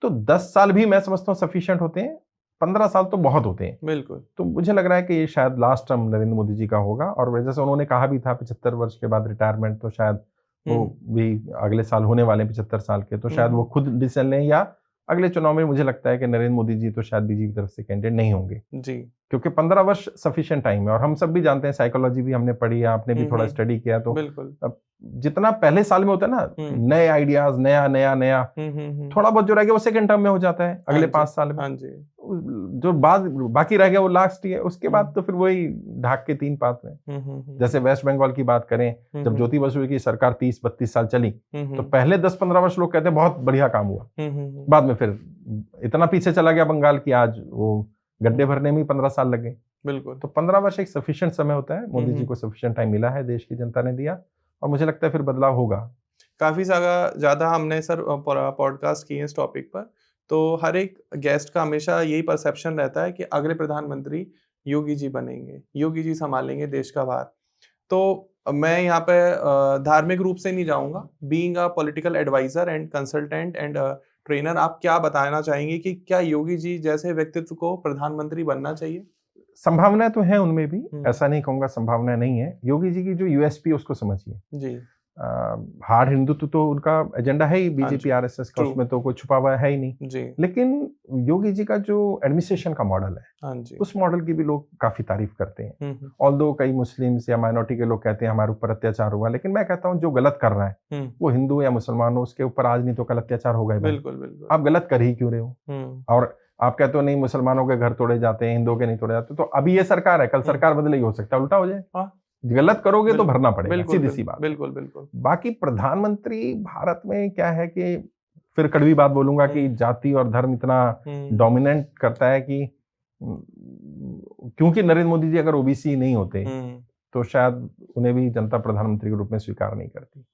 [SPEAKER 2] तो 10 साल भी मैं समझता हूँ सफिशिएंट होते हैं, 15 साल तो बहुत होते हैं।
[SPEAKER 1] बिल्कुल।
[SPEAKER 2] तो मुझे लग रहा है कि ये शायद लास्ट टर्म नरेंद्र मोदी जी का होगा, और जैसे उन्होंने कहा भी था 75 वर्ष के बाद रिटायरमेंट, तो शायद वो भी अगले साल होने वाले 75 साल के, तो शायद वो खुद डिसीजन लें, या अगले चुनाव में मुझे लगता है कि नरेंद्र मोदी जी तो शायद बीजेपी की तरफ से कैंडिडेट नहीं होंगे जी, क्योंकि 15 वर्ष सफिशिएंट टाइम है। और हम सब भी जानते हैं, साइकोलॉजी भी हमने पढ़ी है, आपने भी थोड़ा स्टडी किया, तो
[SPEAKER 1] बिल्कुल
[SPEAKER 2] जितना पहले साल में होता है ना, नए आइडियाज, नया नया नया, थोड़ा बहुत जो रह गया वो सेकंड टर्म में हो जाता है अगले 5 साल में। जो बाकी रह गया वो लास्ट ईयर, उसके बाद तो फिर वही ढाक के 3 पात में। जैसे वेस्ट बंगाल की बात करें, जब ज्योति बसु की सरकार 30-32 साल चली, तो पहले 10-15 वर्ष लोग कहते हैं बहुत बढ़िया काम हुआ, बाद में फिर इतना पीछे चला गया बंगाल की, आज वो गड्ढे भरने में 15 साल लगे।
[SPEAKER 1] बिल्कुल।
[SPEAKER 2] तो 15 वर्ष एक सफिशिएंट समय होता है। मोदी जी को सफिशिएंट टाइम मिला है, देश की जनता ने दिया, और मुझे लगता है फिर बदलाव होगा।
[SPEAKER 1] काफी ज्यादा हमने सर पॉडकास्ट किए इस टॉपिक पर, तो हर एक गेस्ट का हमेशा यही परसेप्शन रहता है कि अगले प्रधानमंत्री योगी जी बनेंगे, योगी जी संभालेंगे देश का भार। तो मैं यहाँ पे धार्मिक रूप से नहीं जाऊंगा, being a political advisor and consultant and trainer, आप क्या बताना चाहेंगे कि क्या योगी जी जैसे व्यक्तित्व को प्रधानमंत्री बनना चाहिए?
[SPEAKER 2] संभावना तो है उनमें भी, ऐसा नहीं कहूंगा संभावना नहीं है। योगी जी की जो यूएसपी उसको समझिए जी। हार्ड हिंदुत्व तो उनका एजेंडा है ही, बीजेपी आरएसएस का, उसमें तो कोई छुपा हुआ है ही नहीं जी। लेकिन योगी जी का जो एडमिनिस्ट्रेशन का मॉडल है, उस मॉडल की भी लोग काफी तारीफ करते हैं। ऑल्दो कई मुस्लिम्स या माइनॉरिटी के लोग कहते हैं हमारे ऊपर अत्याचार हुआ, लेकिन मैं कहता हूँ जो गलत कर रहा है वो हिंदू या मुसलमान हो, उसके ऊपर आज नहीं तो कल अत्याचार होगा।
[SPEAKER 1] बिल्कुल बिल्कुल।
[SPEAKER 2] आप गलत कर ही क्यों रहे हो? और आप कहते हो नहीं मुसलमानों के घर तोड़े जाते हैं, हिंदुओं के नहीं तोड़े जाते, तो अभी ये सरकार है, कल सरकार बदलेगी, हो सकता है उल्टा हो जाए। गलत करोगे तो भरना पड़ेगा, सीधी सी बात।
[SPEAKER 1] बिल्कुल बिल्कुल।
[SPEAKER 2] बाकी प्रधानमंत्री भारत में क्या है कि फिर कड़वी बात बोलूंगा कि जाति और धर्म इतना डोमिनेंट करता है कि क्योंकि नरेंद्र मोदी जी अगर ओबीसी नहीं होते तो शायद उन्हें भी जनता प्रधानमंत्री के रूप में स्वीकार नहीं करती,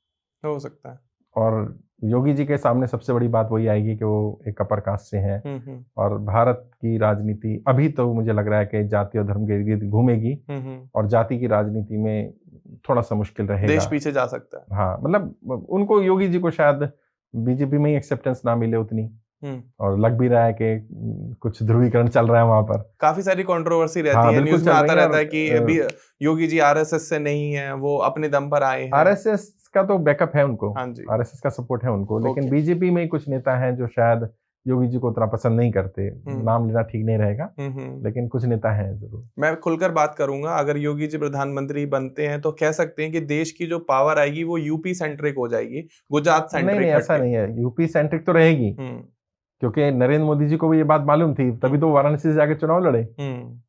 [SPEAKER 1] हो सकता है।
[SPEAKER 2] और योगी जी के सामने सबसे बड़ी बात वही आएगी कि वो एक अपर कास्ट से हैं, और भारत की राजनीति अभी तो मुझे लग रहा है कि जाति और धर्म के इर्द घूमेगी, और जाति की राजनीति में थोड़ा सा मुश्किल रहेगा,
[SPEAKER 1] देश पीछे जा सकता है।
[SPEAKER 2] हाँ, मतलब उनको, योगी जी को शायद बीजेपी में ही एक्सेप्टेंस ना मिले उतनी, और लग भी रहा है कि कुछ ध्रुवीकरण चल रहा है वहां पर, काफी
[SPEAKER 1] सारी कंट्रोवर्सी रहती है, न्यूज़ में आता रहता है कि योगी जी आरएसएस से नहीं है, वो अपने दम पर आए हैं।
[SPEAKER 2] आरएसएस का तो बैकअप है उनको, आरएसएस का सपोर्ट है उनको, लेकिन बीजेपी में ही कुछ नेता हैं जो शायद योगी जी को उतना पसंद नहीं करते। नाम लेना ठीक नहीं रहेगा, लेकिन कुछ नेता हैं जरूर।
[SPEAKER 1] मैं खुलकर बात करूंगा, अगर योगी जी प्रधानमंत्री बनते हैं तो कह सकते हैं कि देश की जो पावर आएगी वो यूपी सेंट्रिक हो जाएगी, गुजरात सेंट्रिक
[SPEAKER 2] नहीं, ऐसा नहीं है, यूपी सेंट्रिक तो रहेगी, क्योंकि नरेंद्र मोदी जी को भी ये बात मालूम थी, तभी तो वाराणसी से जाकर चुनाव लड़े।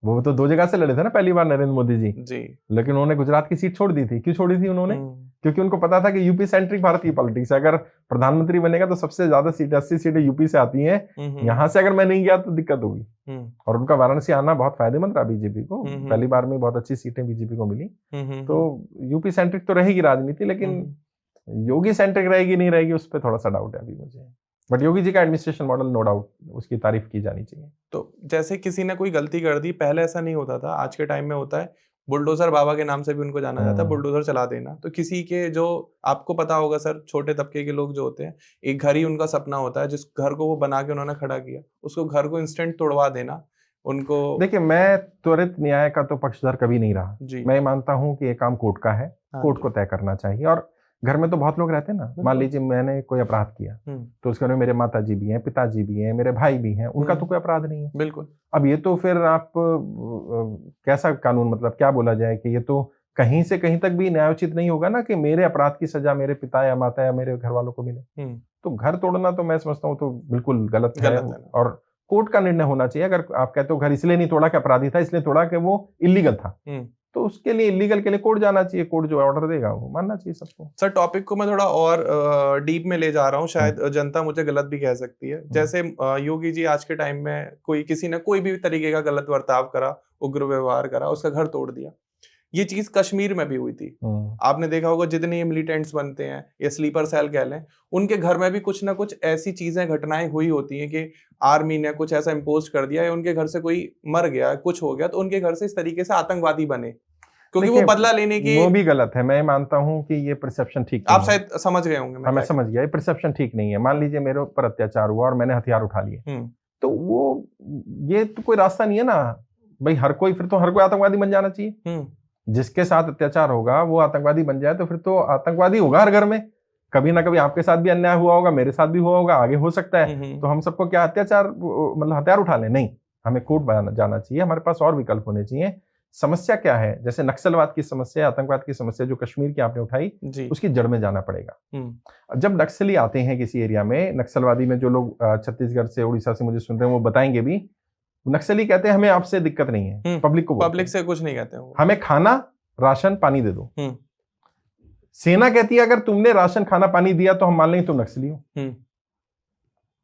[SPEAKER 2] वो तो 2 जगह से लड़े थे ना पहली बार नरेंद्र मोदी जी, लेकिन उन्होंने गुजरात की सीट छोड़ दी थी। क्यों छोड़ी थी उन्होंने? क्योंकि उनको पता था कि यूपी सेंट्रिक भारत की पॉलिटिक्स है, अगर प्रधानमंत्री बनेगा तो सबसे ज्यादा सीटें 80 सीटें यूपी से आती हैं, यहाँ से अगर मैं नहीं गया तो दिक्कत होगी। और उनका वाराणसी आना बहुत फायदेमंद रहा बीजेपी को, पहली बार में बहुत अच्छी सीटें बीजेपी को मिली। तो यूपी सेंट्रिक तो रहेगी राजनीति, लेकिन योगी सेंट्रिक रहेगी नहीं रहेगी उस पर थोड़ा सा डाउट है अभी मुझे। बट योगी जी का एडमिनिस्ट्रेशन मॉडल नो डाउट उसकी तारीफ की जानी चाहिए।
[SPEAKER 1] तो जैसे किसी ने कोई गलती कर दी, पहले ऐसा नहीं होता था, आज के टाइम में होता है, बुलडोजर बाबा के नाम से भी उनको जाना जाता है, बुलडोजर चला देना। तो किसी के, जो आपको पता होगा सर, छोटे तबके के लोग जो होते हैं, एक घर ही उनका सपना होता है, जिस घर को वो बना के उन्होंने खड़ा किया, उसको घर को इंस्टेंट तोड़वा देना उनको। देखिए,
[SPEAKER 2] मैं त्वरित न्याय का तो पक्षधर कभी नहीं रहा। मैं मानता हूँ कि ये काम कोर्ट का है, कोर्ट को तय करना चाहिए। और घर में तो बहुत लोग रहते हैं ना, मान लीजिए मैंने कोई अपराध किया तो उसके में मेरे माता जी भी हैं, पिताजी भी हैं, मेरे भाई भी हैं, उनका तो कोई अपराध नहीं है।
[SPEAKER 1] बिल्कुल।
[SPEAKER 2] अब ये तो फिर आप कैसा कानून, मतलब क्या बोला जाए कि ये तो कहीं से कहीं तक भी न्यायोचित नहीं होगा ना कि मेरे अपराध की सजा मेरे पिता या माता या मेरे घर वालों को मिले। तो घर तोड़ना तो मैं समझता हूँ तो बिल्कुल गलत है। और कोर्ट का निर्णय होना चाहिए। अगर आप कहते हो घर इसलिए नहीं तोड़ा कि अपराधी था, इसलिए तोड़ा कि वो इलीगल था, तो उसके लिए इलीगल के लिए कोर्ट जाना चाहिए, कोर्ट जो ऑर्डर देगा वो मानना चाहिए सबको।
[SPEAKER 1] सर, टॉपिक को मैं थोड़ा और डीप में ले जा रहा हूँ, शायद जनता मुझे गलत भी कह सकती है। जैसे योगी जी आज के टाइम में किसी ने कोई भी तरीके का गलत बर्ताव करा, उग्र व्यवहार करा, उसका घर तोड़ दिया। ये चीज कश्मीर में भी हुई थी। आपने देखा होगा, जितने ये मिलिटेंट्स बनते हैं या स्लीपर सेल कह लें, उनके घर में भी कुछ ना कुछ ऐसी चीजें, घटनाएं हुई होती हैं कि आर्मी ने कुछ ऐसा इम्पोज कर दिया या उनके घर से कोई मर गया, कुछ हो गया, तो उनके घर से इस तरीके से आतंकवादी बने, क्योंकि वो बदला लेने की।
[SPEAKER 2] वो भी गलत है। मैं मानता हूँ कि ये परसेप्शन ठीक
[SPEAKER 1] नहीं। आप शायद समझ गए होंगे।
[SPEAKER 2] मैं समझ गया, ये परसेप्शन ठीक नहीं है। मान लीजिए मेरे ऊपर अत्याचार हुआ और मैंने हथियार उठा लिए, तो वो ये तो कोई रास्ता नहीं है ना भाई। हर कोई आतंकवादी बन जाना चाहिए। जिसके साथ अत्याचार होगा वो आतंकवादी बन जाए तो फिर तो आतंकवादी होगा हर घर में। कभी ना कभी आपके साथ भी अन्याय हुआ होगा, मेरे साथ भी हुआ होगा, आगे हो सकता है। तो हम सबको क्या अत्याचार, मतलब हथियार उठा लें? नहीं, हमें कोर्ट जाना चाहिए। हमारे पास और विकल्प होने चाहिए। समस्या क्या है, जैसे नक्सलवाद की समस्या, आतंकवाद की समस्या जो कश्मीर की आपने उठाई, उसकी जड़ में जाना पड़ेगा। जब नक्सली आते हैं किसी एरिया में, नक्सलवादी में जो लोग छत्तीसगढ़ से, उड़ीसा से मुझे सुन रहे हैं, वो बताएंगे भी, नक्सली कहते हैं हमें आपसे दिक्कत नहीं है,
[SPEAKER 1] पब्लिक से कुछ नहीं कहते हैं,
[SPEAKER 2] हमें खाना, राशन, पानी दे दो। सेना कहती है अगर तुमने राशन, खाना, पानी दिया तो हम मान लेंगे तुम नक्सली हो।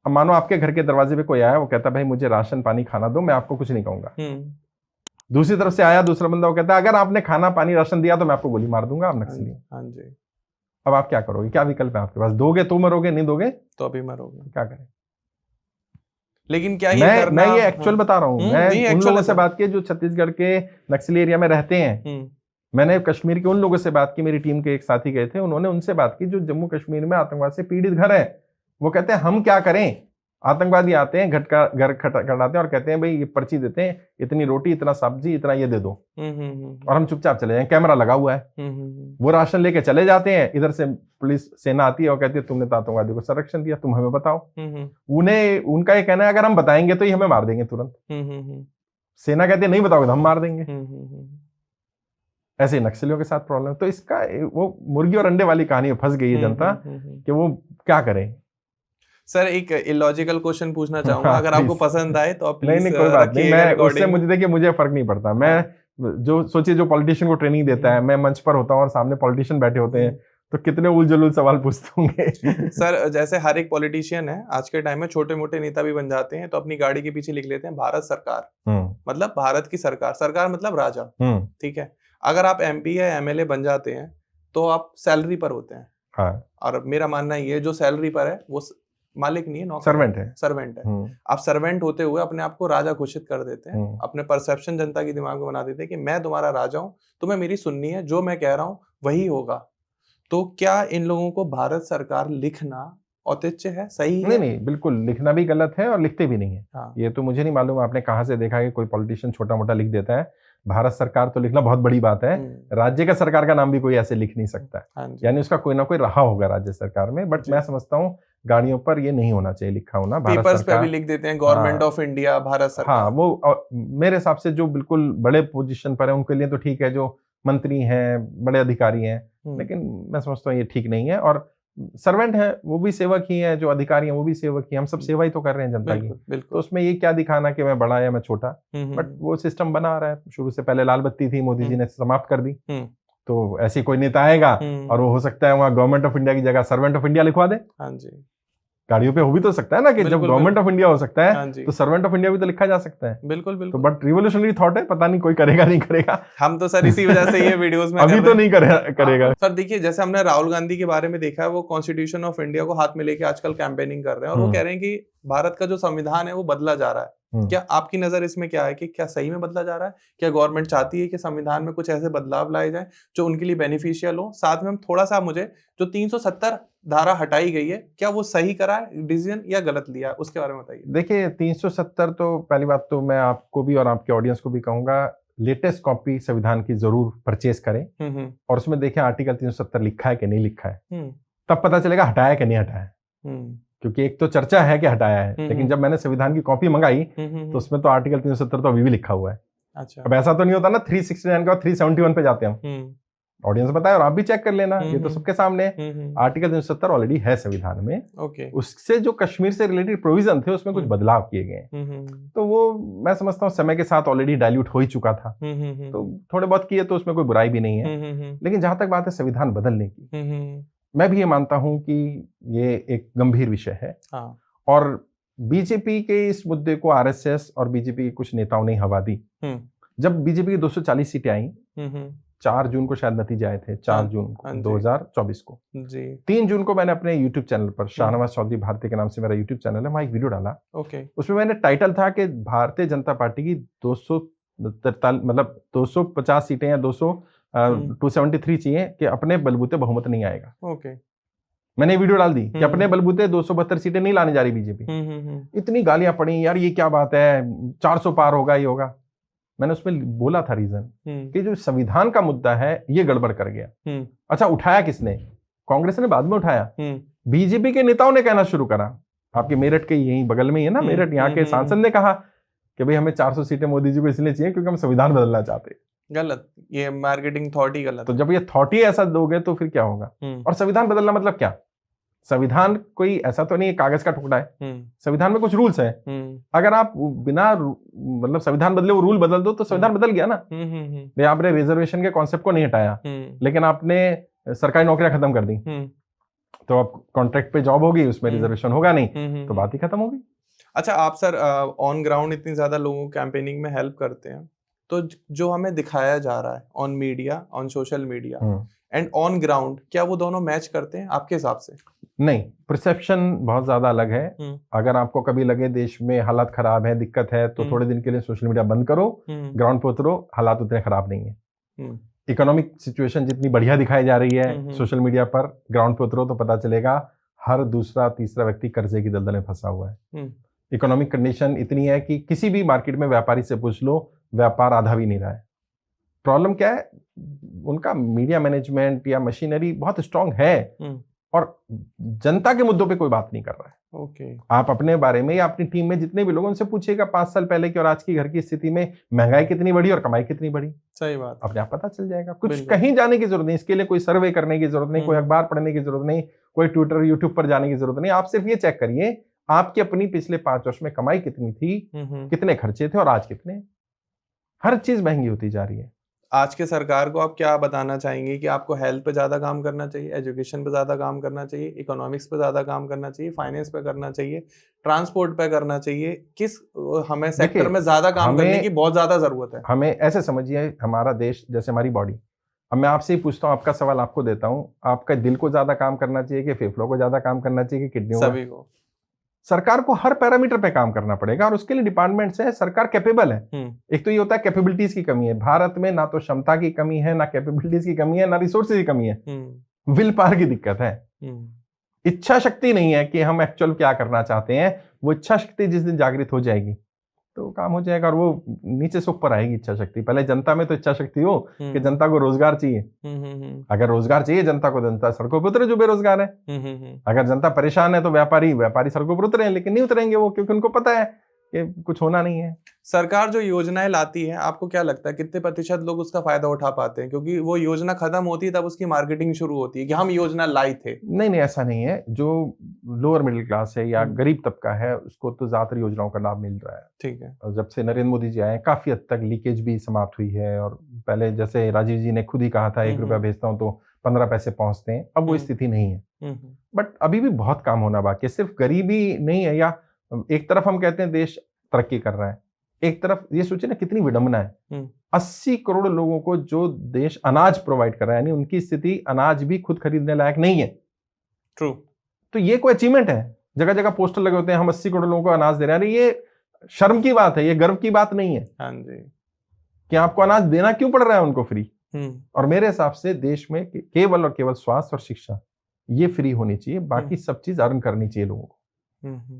[SPEAKER 2] अब मानो आपके घर के दरवाजे पे कोई आया, वो कहता भाई मुझे राशन, पानी, खाना दो, मैं आपको कुछ नहीं कहूंगा। दूसरी तरफ से आया दूसरा बंदा, वो कहता है अगर आपने खाना, पानी, राशन दिया तो मैं आपको गोली मार दूंगा, आप नक्सली।
[SPEAKER 1] हाँ जी।
[SPEAKER 2] अब आप क्या करोगे? क्या विकल्प है आपके पास? दोगे तो मरोगे, नहीं दोगे तो
[SPEAKER 1] अभी मरोगे।
[SPEAKER 2] क्या करें?
[SPEAKER 1] लेकिन क्या ये
[SPEAKER 2] मैं ये एक्चुअल बता रहा हूँ। मैं उन लोगों से बात की जो छत्तीसगढ़ के नक्सली एरिया में रहते हैं। मैंने कश्मीर के उन लोगों से बात की, मेरी टीम के एक साथी गए थे, उन्होंने उनसे बात की जो जम्मू कश्मीर में आतंकवाद से पीड़ित घर है। वो कहते हैं हम क्या करें, आतंकवादी आते हैं, घर खटाते हैं और कहते हैं भाई ये पर्ची देते हैं, इतनी रोटी, इतना सब्जी, इतना ये दे दो, और हम चुपचाप चले जाएं। कैमरा लगा हुआ है। वो राशन लेके चले जाते हैं, इधर से पुलिस, सेना आती है और कहती है तुमने तो आतंकवादी को संरक्षण दिया, तुम हमें बताओ। उनका ये कहना है अगर हम बताएंगे तो ये हमें मार देंगे तुरंत। सेना कहती है नहीं बताओगे तो हम मार देंगे। ऐसे नक्सलियों के साथ प्रॉब्लम। तो इसका वो मुर्गी और अंडे वाली कहानी में फंस गई है जनता कि वो क्या करे।
[SPEAKER 1] सर, एक इलॉजिकल क्वेश्चन पूछना चाहूंगा, अगर आपको पसंद आए तो आप प्लीज।
[SPEAKER 2] नहीं, कोई बात नहीं। मैं उससे मुझे फर्क नहीं पड़ता। मैं जो सोचिए, जो पॉलिटिशियन को ट्रेनिंग देता है, मैं मंच पर होता हूँ और सामने पॉलिटिशियन बैठे होते हैं, तो कितने उलझुल सवाल पूछते होंगे।
[SPEAKER 1] सर, जैसे हर एक पॉलिटिशियन है आज के टाइम में, छोटे मोटे नेता भी बन जाते हैं, तो अपनी गाड़ी के पीछे लिख लेते हैं भारत सरकार। मतलब भारत की सरकार, सरकार मतलब राजा। ठीक है। अगर आप MP या MLA बन जाते हैं तो आप सैलरी पर होते हैं। और मेरा मानना ये, जो सैलरी पर है वो मालिक नहीं है, नौकर, सर्वेंट है। आप सर्वेंट होते हुए अपने आप को राजा घोषित कर देते हैं। अपने परसेप्शन जनता के दिमाग में बना देते हैं कि मैं तुम्हारा राजा हूं, तुम्हें मेरी सुननी है, जो मैं कह रहा हूं वही होगा। तो क्या इन लोगों को भारत सरकार लिखना औचित्य है, सही है?
[SPEAKER 2] नहीं, बिल्कुल लिखना भी गलत है और लिखते भी नहीं है। ये तो मुझे नहीं मालूम आपने कहाँ से देखा कि कोई पॉलिटिशियन छोटा मोटा लिख देता है। भारत सरकार तो लिखना बहुत बड़ी बात है। राज्य का सरकार का नाम भी कोई ऐसे लिख नहीं सकता है, यानी उसका कोई ना कोई रहा होगा राज्य सरकार में। बट मैं समझता हूँ गाड़ियों पर ये नहीं होना चाहिए लिखा होना।
[SPEAKER 1] पेपर्स पे भी लिख देते हैं गवर्नमेंट ऑफ इंडिया, भारत सरकार।
[SPEAKER 2] हाँ, वो मेरे हिसाब से जो बिल्कुल बड़े पोजीशन पर है उनके लिए तो ठीक है, जो मंत्री हैं, बड़े अधिकारी हैं, लेकिन मैं समझता हूँ ये ठीक नहीं है। और सर्वेंट है वो भी सेवक ही है, जो अधिकारी हैं वो भी सेवक ही, हम सब सेवा ही तो कर रहे हैं जनता की। तो उसमें ये क्या दिखाना कि मैं बड़ा या मैं छोटा। बट वो सिस्टम बना आ रहा है शुरू से। पहले लाल बत्ती थी, मोदी जी ने समाप्त कर दी, तो ऐसी कोई नेता आएगा और वो हो सकता है वहाँ गवर्नमेंट ऑफ इंडिया की जगह सर्वेंट ऑफ इंडिया लिखवा दे।
[SPEAKER 1] हाँ जी,
[SPEAKER 2] गाड़ियों पे हो भी तो सकता है ना कि जब गवर्नमेंट ऑफ इंडिया हो सकता है तो सर्वेंट ऑफ इंडिया भी तो लिखा जा सकता है।
[SPEAKER 1] बिल्कुल बिल्कुल।
[SPEAKER 2] तो बट रिवोल्यूशनरी थॉट है, पता नहीं कोई करेगा नहीं करेगा।
[SPEAKER 1] हम तो सर इसी वजह से ये वीडियोस में
[SPEAKER 2] अभी तो नहीं करेगा।
[SPEAKER 1] सर देखिए, जैसे हमने राहुल गांधी के बारे में देखा है, वो कॉन्स्टिट्यूशन ऑफ इंडिया को हाथ में लेके आजकल कैंपेनिंग कर रहे हैं और वो कह रहे हैं कि भारत का जो संविधान है वो बदला जा रहा है। क्या आपकी नजर इसमें क्या है कि क्या सही में बदला जा रहा है? क्या गवर्नमेंट चाहती है कि संविधान में कुछ ऐसे बदलाव लाए जाएं जो उनके लिए बेनिफिशियल हो? साथ में हम थोड़ा सा, मुझे जो 370 धारा हटाई गई है, क्या वो सही करा है डिसीजन या गलत लिया है, उसके बारे में बताइए।
[SPEAKER 2] देखिए 370 तो पहली बात तो मैं आपको भी और आपके ऑडियंस को भी कहूंगा, लेटेस्ट कॉपी संविधान की जरूर परचेज करें और उसमें देखें आर्टिकल 370 लिखा है कि नहीं लिखा है, तब पता चलेगा हटाया कि नहीं हटाया। क्योंकि एक तो चर्चा है कि हटाया है, लेकिन जब मैंने संविधान की कॉपी मंगाई तो उसमें तो आर्टिकल 370 तो अभी भी लिखा हुआ है।
[SPEAKER 1] अच्छा।
[SPEAKER 2] अब ऐसा तो नहीं होता ना 369 का 371 पे जाते हम। ऑडियंस बताए और आप भी चेक कर लेना, ये तो सबके सामने आर्टिकल 370 ऑलरेडी है संविधान में। उससे जो कश्मीर से रिलेटेड प्रोविजन थे उसमें कुछ बदलाव किए गए, तो वो मैं समझता हूँ समय के साथ ऑलरेडी डाइल्यूट हो ही चुका था, तो थोड़े बहुत किए तो उसमें कोई बुराई भी नहीं है। लेकिन जहां तक बात है संविधान बदलने की, मैं भी ये मानता हूं कि ये एक गंभीर विषय है। और बीजेपी के इस मुद्दे को आरएसएस और बीजेपी के कुछ नेताओं ने हवा दी। जब बीजेपी की 240 सीटें आई, 4 जून को शायद नतीजे आए थे, 4 जून 2024 को जी। 3 जून को मैंने अपने यूट्यूब चैनल पर, शाहनवाज चौधरी भारती के नाम से मेरा यूट्यूब चैनल है, वहां एक वीडियो डाला। उसमें मैंने टाइटल था कि भारतीय जनता पार्टी की 250 सीटें या 273 चाहिए कि अपने बलबूते बहुमत नहीं आएगा। मैंने वीडियो डाल दी कि अपने बलबूते 272 सीटें नहीं लाने जा रही बीजेपी। इतनी गालियां पड़ी, यार ये क्या बात है, 400 पार होगा, ये होगा। मैंने उसमें बोला था रीजन कि जो संविधान का मुद्दा है ये गड़बड़ कर गया। अच्छा, उठाया किसने? कांग्रेस ने बाद में उठाया, बीजेपी के नेताओं ने कहना शुरू करा। आपके मेरठ के यही बगल में ही है ना मेरठ, यहाँ के सांसद ने कहा कि भाई हमें 400 सीटें मोदी जी को इसलिए चाहिए क्योंकि हम संविधान बदलना चाहते हैं।
[SPEAKER 1] गलत, ये मार्केटिंग थॉट ही गलत।
[SPEAKER 2] तो जब ये थॉट ही ऐसा दोगे तो फिर क्या होगा? और संविधान बदलना मतलब क्या? संविधान कोई ऐसा तो नहीं है कागज का टुकड़ा है, संविधान में कुछ रूल्स हैं। अगर आप बिना मतलब संविधान बदले वो रूल बदल दो तो संविधान बदल गया ना। आपने रिजर्वेशन के कॉन्सेप्ट को नहीं हटाया, लेकिन आपने सरकारी नौकरियां खत्म कर दी, तो अब कॉन्ट्रैक्ट पे जॉब होगी, उसमें रिजर्वेशन होगा नहीं, तो बात ही खत्म होगी।
[SPEAKER 1] अच्छा, आप सर ऑन ग्राउंड इतनी ज्यादा लोगों को कैंपेनिंग में हेल्प करते हैं, तो जो हमें दिखाया जा रहा है on media, on social media and on ground, क्या वो दोनों मैच करते हैं आपके हिसाब से?
[SPEAKER 2] नहीं, परसेप्शन बहुत ज्यादा अलग है। अगर आपको कभी लगे देश में हालात खराब है, दिक्कत है, तो थोड़े दिन के लिए सोशल मीडिया बंद करो, ग्राउंड पे उतरो, हालात उतने खराब नहीं है। इकोनॉमिक सिचुएशन जितनी बढ़िया दिखाई जा रही है सोशल मीडिया पर, ग्राउंड पे उतरो तो पता चलेगा हर दूसरा तीसरा व्यक्ति कर्जे की दलदल में फंसा हुआ है। इकोनॉमिक कंडीशन इतनी है कि किसी भी मार्केट में व्यापारी से पूछ लो, व्यापार आधा भी नहीं रहा है। प्रॉब्लम क्या है? उनका मीडिया मैनेजमेंट या मशीनरी बहुत स्ट्रांग है और जनता के मुद्दों पे कोई बात नहीं कर रहा है। आप अपने बारे में या अपनी टीम में जितने भी लोगों से पूछिएगा 5 साल पहले की और आज की घर की स्थिति में महंगाई कितनी बढ़ी और कमाई कितनी बढ़ी।
[SPEAKER 1] सही बात,
[SPEAKER 2] अपने आप पता चल जाएगा। कुछ कहीं जाने की जरूरत नहीं, इसके लिए कोई सर्वे करने की जरूरत नहीं, कोई अखबार पढ़ने की जरूरत नहीं, कोई ट्विटर यूट्यूब पर जाने की जरूरत नहीं। आप सिर्फ ये चेक करिए आपकी अपनी पिछले 5 वर्ष में कमाई कितनी थी, कितने खर्चे थे और आज कितने। हर चीज महंगी होती जा रही है।
[SPEAKER 1] आज के सरकार को आप क्या बताना चाहेंगे कि आपको हेल्थ पे ज्यादा काम करना चाहिए, एजुकेशन पे ज्यादा काम करना चाहिए, इकोनॉमिक्स पे ज्यादा काम करना चाहिए, फाइनेंस पे करना चाहिए, ट्रांसपोर्ट पे करना चाहिए? किस हमें सेक्टर में ज्यादा काम करने की बहुत ज्यादा जरूरत है?
[SPEAKER 2] हमें ऐसे समझिए, हमारा देश जैसे हमारी बॉडी। अब मैं आपसे ही पूछता हूँ, आपका सवाल आपको देता हूँ, आपका दिल को ज्यादा काम करना चाहिए कि फेफड़ों को ज्यादा काम करना चाहिए कि किडनियों?
[SPEAKER 1] सभी को।
[SPEAKER 2] सरकार को हर पैरामीटर पे काम करना पड़ेगा और उसके लिए डिपार्टमेंट्स है। सरकार कैपेबल है। एक तो ये होता है कैपेबिलिटीज की कमी है भारत में, ना तो क्षमता की कमी है, ना कैपेबिलिटीज की कमी है, ना रिसोर्सेज की कमी है, विल पावर की दिक्कत है। इच्छा शक्ति नहीं है कि हम एक्चुअल क्या करना चाहते हैं। वो इच्छा शक्ति जिस दिन जागृत हो जाएगी तो काम हो जाएगा और वो नीचे से ऊपर आएगी इच्छा शक्ति। पहले जनता में तो इच्छा शक्ति हो कि जनता को रोजगार चाहिए। अगर रोजगार चाहिए जनता को, जनता सड़कों पर उतरे जो बेरोजगार है। अगर जनता परेशान है तो व्यापारी सड़कों पर उतरे, लेकिन नहीं उतरेंगे वो, क्योंकि उनको पता है कि कुछ होना नहीं है।
[SPEAKER 1] सरकार जो योजनाएं लाती है, आपको क्या लगता है कितने प्रतिशत लोग उसका फायदा उठा पाते हैं? क्योंकि वो योजना खत्म होती है तब उसकी मार्केटिंग शुरू होती है कि हम योजना लाए थे।
[SPEAKER 2] नहीं नहीं, ऐसा नहीं है। जो लोअर मिडिल क्लास है या गरीब तबका है उसको तो ज्यादातर योजनाओं का लाभ मिल रहा है।
[SPEAKER 1] ठीक है।
[SPEAKER 2] और जब से नरेंद्र मोदी जी आए काफी हद तक लीकेज भी समाप्त हुई है। और पहले जैसे राजीव जी ने खुद ही कहा था 1 रुपया भेजता हूँ तो 15 पैसे पहुंचते हैं, अब वो स्थिति नहीं है। बट अभी भी बहुत काम होना बाकी है। सिर्फ गरीबी नहीं है, या एक तरफ हम कहते हैं देश तरक्की कर रहा है, एक तरफ ये सोचिए ना कितनी विडंबना है। 80 करोड़ लोगों को जो देश अनाज प्रोवाइड कर रहा है, यानी उनकी स्थिति अनाज भी खुद खरीदने लायक नहीं है।
[SPEAKER 1] ट्रू।
[SPEAKER 2] तो ये कोई अचीवमेंट है। जगह जगह पोस्टर लगे होते हैं हम 80 करोड़ लोगों को अनाज दे रहे हैं। ये शर्म की बात है, ये गर्व की बात नहीं है।
[SPEAKER 1] हाँ जी।
[SPEAKER 2] कि आपको अनाज देना क्यों पड़ रहा है उनको फ्री। और मेरे हिसाब से देश में केवल और केवल स्वास्थ्य और शिक्षा ये फ्री होनी चाहिए, बाकी सब चीज अर्न करनी चाहिए लोगों को।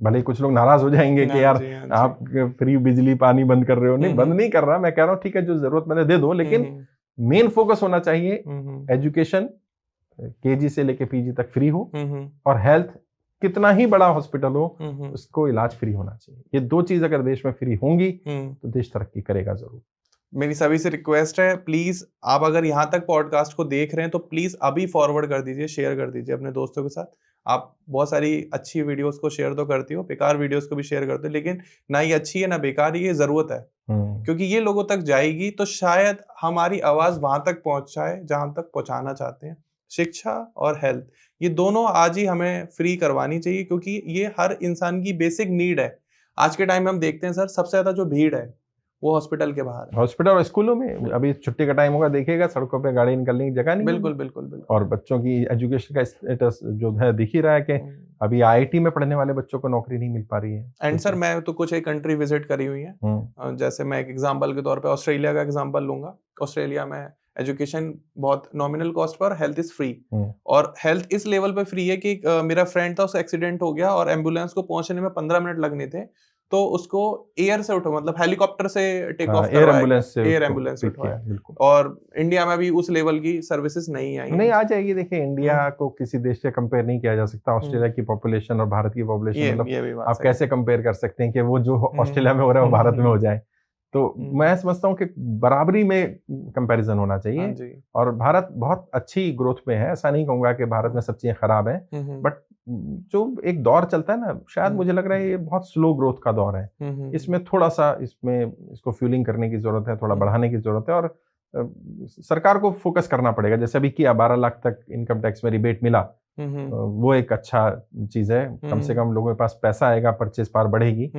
[SPEAKER 2] भले कुछ लोग नाराज हो जाएंगे कि यार आप फ्री बिजली पानी बंद कर रहे हो। नहीं, बंद नहीं कर रहा, मैं कह रहा हूँ ठीक है जो जरूरतमंद है दे दो, लेकिन मेन फोकस होना चाहिए एजुकेशन, केजी से लेके पीजी तक फ्री हो, और हेल्थ कितना ही बड़ा हॉस्पिटल हो उसको इलाज फ्री होना चाहिए। ये 2 चीज अगर देश में फ्री होंगी तो देश तरक्की करेगा जरूर।
[SPEAKER 1] मेरी सभी से रिक्वेस्ट है, प्लीज आप अगर यहाँ तक पॉडकास्ट को देख रहे हैं तो प्लीज अभी फॉरवर्ड कर दीजिए, शेयर कर दीजिए अपने दोस्तों के साथ। आप बहुत सारी अच्छी वीडियोस को शेयर तो करती हो, बेकार वीडियोस को भी शेयर करते हो, लेकिन ना ये अच्छी है ना बेकार, ये जरूरत है। क्योंकि ये लोगों तक जाएगी तो शायद हमारी आवाज वहां तक पहुंच जाए जहां तक पहुंचाना चाहते हैं। शिक्षा और हेल्थ ये दोनों आज ही हमें फ्री करवानी चाहिए, क्योंकि ये हर इंसान की बेसिक नीड है। आज के टाइम में हम देखते हैं सर, सबसे ज्यादा जो भीड़ है वो हॉस्पिटल के बाहर,
[SPEAKER 2] हॉस्पिटल और स्कूलों में। अभी छुट्टी का टाइम होगा, देखिएगा सड़कों पे गाड़ी निकलने की जगह नहीं।
[SPEAKER 1] बिल्कुल बिल्कुल बिल्कुल।
[SPEAKER 2] और बच्चों की एजुकेशन का स्टेटस जो है दिख ही रहा है कि अभी आईआईटी में पढ़ने वाले बच्चों को नौकरी नहीं मिल पा रही है।
[SPEAKER 1] एंड सर मैं तो कुछ एक कंट्री विजिट करी हुई है, जैसे मैं एक एग्जांपल के तौर पे ऑस्ट्रेलिया का एग्जांपल लूंगा। ऑस्ट्रेलिया में एजुकेशन बहुत nominal cost per, health is free. और हेल्थ इस लेवल पे फ्री है कि मेरा फ्रेंड था, उसका एक्सीडेंट हो गया और एम्बुलेंस को पहुंचने में 15 मिनट लगने थे, तो उसको एयर से उठो, मतलब हेलीकॉप्टर से टेक ऑफ
[SPEAKER 2] एयर एम्बुलेंस
[SPEAKER 1] से उठवाया। और इंडिया में भी उस लेवल की सर्विसेज नहीं आई,
[SPEAKER 2] नहीं आ जाएगी। देखिए इंडिया को किसी देश से कंपेयर नहीं किया जा सकता। ऑस्ट्रेलिया की पॉपुलेशन और भारत की पॉपुलेशन, मतलब आप कैसे कंपेयर कर सकते हैं कि वो जो ऑस्ट्रेलिया में हो रहा है वो भारत में हो जाए। तो मैं समझता हूँ कि बराबरी में कंपैरिजन होना चाहिए। और भारत बहुत अच्छी ग्रोथ में है, ऐसा नहीं कहूंगा कि भारत में सब चीजें खराब हैं, बट जो एक दौर चलता है ना, शायद मुझे लग रहा है ये बहुत स्लो ग्रोथ का दौर है। इसमें थोड़ा सा इसको फ्यूलिंग करने की जरूरत है, थोड़ा बढ़ाने की जरूरत है। और सरकार को फोकस करना पड़ेगा। जैसे अभी किया 12 लाख तक इनकम टैक्स में रिबेट मिला, वो एक अच्छा चीज है। कम से कम लोगों के पास पैसा आएगा, परचेज पावर बढ़ेगी।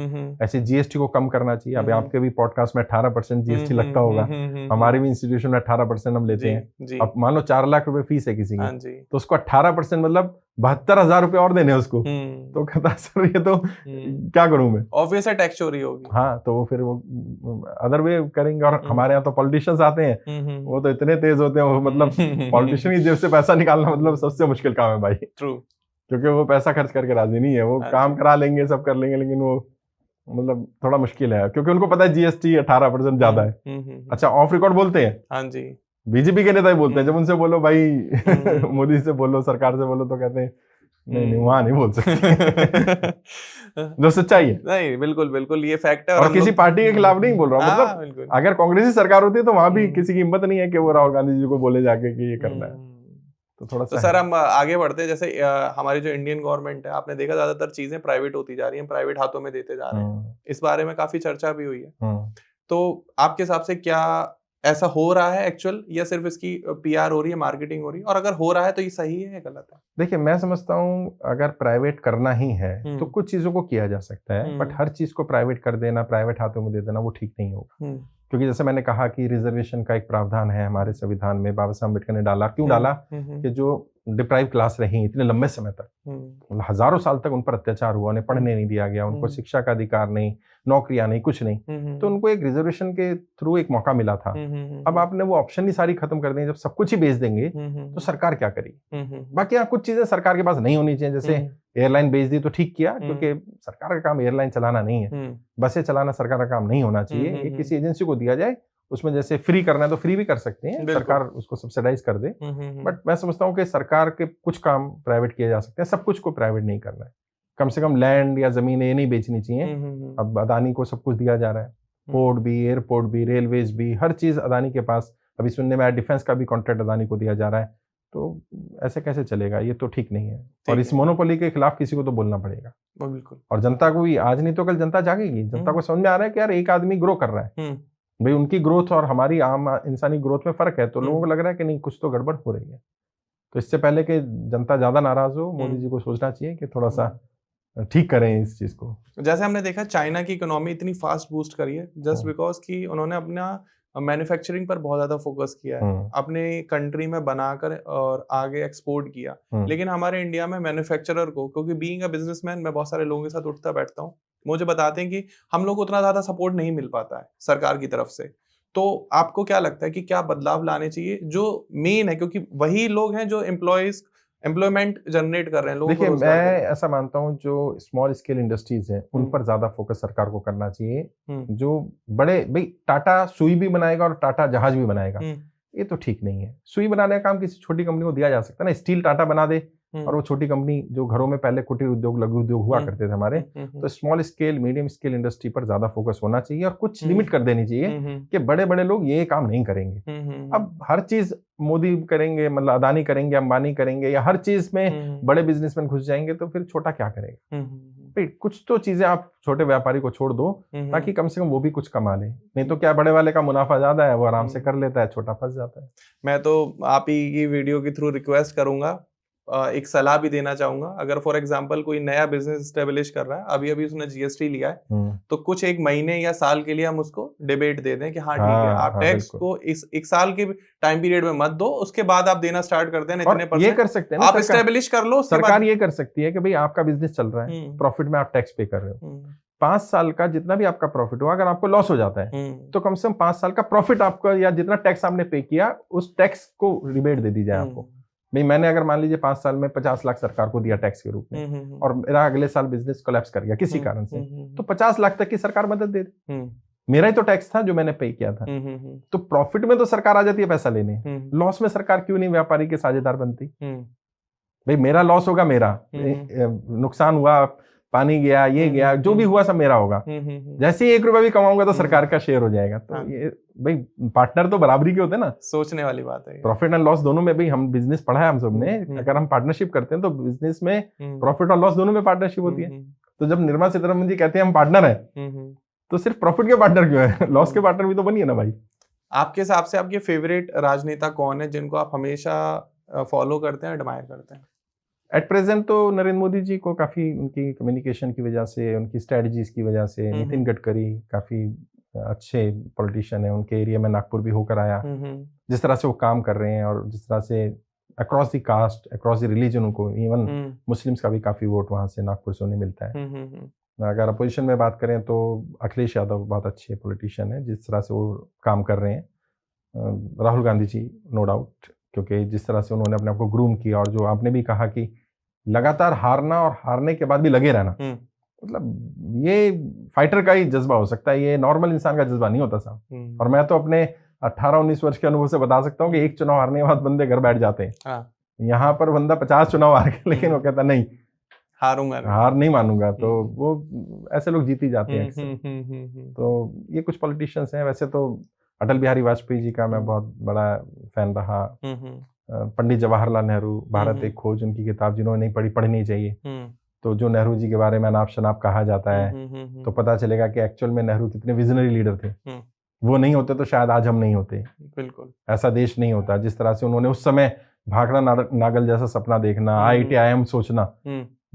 [SPEAKER 2] ऐसे जीएसटी को कम करना चाहिए। अभी आपके भी पॉडकास्ट में 18% जीएसटी लगता होगा, हमारे भी इंस्टीट्यूशन में 18% हम लेते हैं। अब मान लो 4 लाख रुपए फीस है किसी की, तो उसको 18% मतलब 72,000 रुपए और देने उसको। तो कहता सर ये तो क्या करूं मैं,
[SPEAKER 1] ऑब्वियस है टैक्स चोरी होगी।
[SPEAKER 2] हाँ, तो वो फिर वो अदर वे करेंगे। और हमारे यहाँ तो पॉलिटिशियंस आते हैं, वो तो इतने तेज होते हैं, वो मतलब पॉलिटिशियन की जेब से पैसा निकालना मतलब सबसे मुश्किल काम है भाई।
[SPEAKER 1] ट्रू।
[SPEAKER 2] क्योंकि वो पैसा खर्च करके राजी नहीं है। वो काम करा लेंगे, सब कर लेंगे, लेकिन वो मतलब थोड़ा मुश्किल है, क्योंकि उनको पता है जीएसटी 18% ज्यादा है। अच्छा, ऑफ रिकॉर्ड बोलते हैं।
[SPEAKER 1] हाँ जी,
[SPEAKER 2] बीजेपी के नेता ही बोलते हैं। जब उनसे बोलो भाई मोदी से बोलो, सरकार से बोलो, तो कहते हैं नहीं वहां नहीं बोल सकते। जो सच्चाई है।
[SPEAKER 1] नहीं, बिल्कुल बिल्कुल ये फैक्ट है।
[SPEAKER 2] और किसी पार्टी के खिलाफ नहीं बोल रहा हूँ, मतलब अगर कांग्रेसी सरकार होती है तो वहां भी किसी की हिम्मत नहीं है कि वो राहुल गांधी जी को बोले जाके कि ये करना है। तो थोड़ा सा
[SPEAKER 1] सर हम आगे बढ़ते हैं। जैसे हमारी जो इंडियन गवर्नमेंट है, आपने देखा ज्यादातर चीजें प्राइवेट होती जा रही हैं, प्राइवेट हाथों में देते जा रहे हैं। इस बारे में काफी चर्चा भी हुई है। तो आपके हिसाब से क्या ऐसा हो रहा है एक्चुअल, या सिर्फ इसकी पीआर हो रही है, मार्केटिंग हो रही है? और अगर हो रहा है तो ये सही है या गलत है?
[SPEAKER 2] देखिए मैं समझता हूँ अगर प्राइवेट करना ही है तो कुछ चीजों को किया जा सकता है, बट हर चीज को प्राइवेट कर देना, प्राइवेट हाथों में दे देना, वो ठीक नहीं होगा। क्योंकि जैसे मैंने कहा कि रिजर्वेशन का एक प्रावधान है हमारे संविधान में, बाबा साहब अम्बेडकर ने डाला। क्यों डाला? कि जो डिप्राइव क्लास रही इतने लंबे समय तक, मतलब हजारों साल तक उन पर अत्याचार हुआ, उन्हें पढ़ने नहीं दिया गया, उनको शिक्षा का अधिकार नहीं, नौकरियां नहीं, कुछ नहीं, तो उनको एक रिजर्वेशन के थ्रू एक मौका मिला था। अब आपने वो ऑप्शन ही सारी खत्म कर दी। जब सब कुछ ही बेच देंगे तो सरकार क्या करेगी? बाकी यहाँ कुछ चीजें सरकार के पास नहीं होनी चाहिए। जैसे एयरलाइन बेच दी तो ठीक किया, क्योंकि सरकार का काम एयरलाइन चलाना नहीं है, बसें चलाना सरकार का काम नहीं होना चाहिए। ये किसी एजेंसी को दिया जाए, उसमें जैसे फ्री करना है तो फ्री भी कर सकते हैं, सरकार उसको सब्सिडाइज कर दे। बट मैं समझता हूँ कि सरकार के कुछ काम प्राइवेट किए जा सकते हैं, सब कुछ को प्राइवेट नहीं करना है। कम से कम लैंड या जमीन ये नहीं बेचनी चाहिए। अब अदानी को सब कुछ दिया जा रहा है, पोर्ट भी, एयरपोर्ट भी, रेलवेज भी, हर चीज अदानी के पास। अभी सुनने में आया डिफेंस का भी कॉन्ट्रैक्ट अदानी को दिया जा रहा है। तो ऐसे कैसे चलेगा, ये तो ठीक नहीं है। और इस मोनोपोली के खिलाफ किसी को तो बोलना पड़ेगा।
[SPEAKER 1] बिल्कुल।
[SPEAKER 2] और जनता को भी आज नहीं तो कल जनता जागेगी। जनता को समझ में आ रहा है कि यार एक आदमी ग्रो कर रहा है, भाई उनकी ग्रोथ और हमारी आम इंसानी ग्रोथ में फर्क है, तो लोगों को लग रहा है कि नहीं कुछ तो गड़बड़ हो रही है। तो इससे पहले कि जनता ज्यादा नाराज हो, मोदी जी को सोचना चाहिए कि थोड़ा सा ठीक करें इस चीज को।
[SPEAKER 1] जैसे हमने देखा चाइना की इकोनॉमी इतनी फास्ट बूस्ट करी है जस्ट बिकॉज कि उन्होंने अपना मैन्युफैक्चरिंग पर बहुत ज्यादा फोकस किया है, अपने कंट्री में बनाकर और आगे एक्सपोर्ट किया। लेकिन हमारे इंडिया में मैन्युफैक्चरर को, क्योंकि बीइंग अ बिजनेसमैन मैं बहुत सारे लोगों के साथ उठता बैठता हूँ, मुझे बताते हैं कि हम लोग को उतना ज्यादा सपोर्ट नहीं मिल पाता है सरकार की तरफ से। तो आपको क्या लगता है कि क्या बदलाव लाने चाहिए जो मेन है, क्योंकि वही लोग हैं जो एम्प्लॉयमेंट जनरेट कर रहे हैं लोगों को?
[SPEAKER 2] देखिए मैं ऐसा मानता हूँ जो स्मॉल स्केल इंडस्ट्रीज हैं उन पर ज्यादा फोकस सरकार को करना चाहिए। जो बड़े, भाई टाटा सुई भी बनाएगा और टाटा जहाज भी बनाएगा, ये तो ठीक नहीं है। सुई बनाने का काम किसी छोटी कंपनी को दिया जा सकता है ना, स्टील टाटा बना दे और वो छोटी कंपनी जो घरों में पहले कुटीर उद्योग, लघु उद्योग हुआ करते थे हमारे, तो small scale medium scale industry पर ज्यादा फोकस होना चाहिए और कुछ लिमिट कर देनी चाहिए कि बड़े बड़े लोग ये काम नहीं करेंगे। अब हर चीज मोदी करेंगे, मतलब अदानी करेंगे, अंबानी करेंगे, या हर चीज में बड़े बिजनेसमैन घुस जाएंगे तो फिर छोटा क्या करेगा? भाई कुछ तो चीजें आप छोटे व्यापारी को छोड़ दो ताकि कम से कम वो भी कुछ कमा ले। नहीं तो क्या, बड़े वाले का मुनाफा ज्यादा है, वो आराम से कर लेता है, छोटा फंस जाता है।
[SPEAKER 1] मैं तो आप ही की वीडियो के थ्रू रिक्वेस्ट करूंगा, एक सलाह भी देना चाहूंगा। अगर फॉर एग्जांपल कोई नया बिजनेस स्टेब्लिश कर रहा है, अभी अभी उसने जीएसटी लिया है, तो कुछ एक महीने या साल के लिए हम उसको डिबेट दे दें कि हाँ ठीक है, आप टैक्स को इस एक साल के टाइम पीरियड में मत दो, उसके बाद आप देना स्टार्ट कर दें इतने %।
[SPEAKER 2] ये कर सकते हैं,
[SPEAKER 1] आप एस्टेब्लिश कर लो।
[SPEAKER 2] सरकार ये कर सकती है कि भाई आपका बिजनेस चल रहा है, प्रॉफिट में आप टैक्स पे कर रहे हो, 5 साल का जितना भी आपका प्रॉफिट हुआ, अगर आपको लॉस हो जाता है तो कम से कम 5 साल का प्रॉफिट आपका या जितना टैक्स आपने पे किया उस टैक्स को रिबेट दे दी जाए आपको। भाई मैंने अगर मान लीजिए 5 साल में 50 लाख सरकार को दिया टैक्स के रूप में और मेरा अगले साल बिजनेस कोलैप्स कर गया किसी कारण से, तो 50 लाख तक की सरकार मदद दे दे। मेरा ही तो टैक्स था जो मैंने पे किया था। तो प्रॉफिट में तो सरकार आ जाती है पैसा लेने, लॉस में सरकार क्यों नहीं व्यापारी के साझेदार बनती? भाई मेरा लॉस होगा, मेरा नुकसान हुआ, पानी गया, ये गया, जो भी हुआ सब मेरा होगा। जैसे ही 1 रुपया भी कमाऊंगा तो सरकार का शेयर हो जाएगा। तो ये भाई पार्टनर तो बराबरी के होते हैं ना, सोचने वाली बात है। प्रॉफिट एंड लॉस दोनों में, भाई हम बिजनेस पढ़ा है हम सब ने, अगर हम पार्टनरशिप करते हैं तो बिजनेस में प्रॉफिट और लॉस दोनों में पार्टनरशिप होती है। तो जब निर्मला सीतारमण जी कहते हैं हम पार्टनर है, तो सिर्फ प्रॉफिट के पार्टनर क्यों है? लॉस के पार्टनर भी तो बनिए ना भाई। आपके हिसाब से आपके फेवरेट राजनेता कौन है जिनको आप हमेशा फॉलो करते हैं, एडमायर करते हैं? एट प्रेजेंट तो नरेंद्र मोदी जी को काफी उनकी कम्युनिकेशन की वजह से, उनकी स्ट्रेटजीज की वजह से। नितिन गडकरी काफी अच्छे पॉलिटिशियन है, उनके एरिया में नागपुर भी होकर आया। जिस तरह से वो काम कर रहे हैं और जिस तरह से across the caste, across the religion, उनको इवन मुस्लिम्स का भी काफी वोट वहां से नागपुर से उन्हें मिलता है। अगर अपोजिशन में बात करें तो अखिलेश यादव बहुत अच्छे पॉलिटिशियन है, जिस तरह से वो काम कर रहे हैं। राहुल गांधी जी नो डाउट, क्योंकि जिस तरह से उन्होंने अपने आप को ग्रूम किया, और जो आपने भी कहा कि लगातार हारना और हारने के बाद भी लगे रहना, मतलब ये फाइटर का ही जज्बा हो सकता है, ये नॉर्मल इंसान का जज्बा नहीं होता साहब। और मैं तो अपने 18-19 वर्ष के अनुभव से बता सकता हूँ कि एक चुनाव हारने के बाद बंदे घर बैठ जाते हैं। यहाँ पर बंदा 50 चुनाव हार गया, लेकिन वो कहता नहीं हारूंगा, हार नहीं मानूंगा। तो वो ऐसे लोग जीत ही जाते हैं अक्सर। तो ये कुछ पॉलिटिशियंस हैं। वैसे तो अटल बिहारी वाजपेयी जी का मैं बहुत बड़ा फैन रहा। पंडित जवाहरलाल नेहरू, भारत एक खोज, उनकी किताब जिन्होंने नहीं पढ़ी, पढ़नी चाहिए। तो जो नेहरू जी के बारे में अनाप शनाप कहा जाता है, तो पता चलेगा कि एक्चुअल में नेहरू कितने विजनरी लीडर थे। वो नहीं होते तो शायद आज हम नहीं होते, बिल्कुल ऐसा देश नहीं होता। जिस तरह से उन्होंने उस समय भाखड़ा नागल जैसा सपना देखना, IIM सोचना,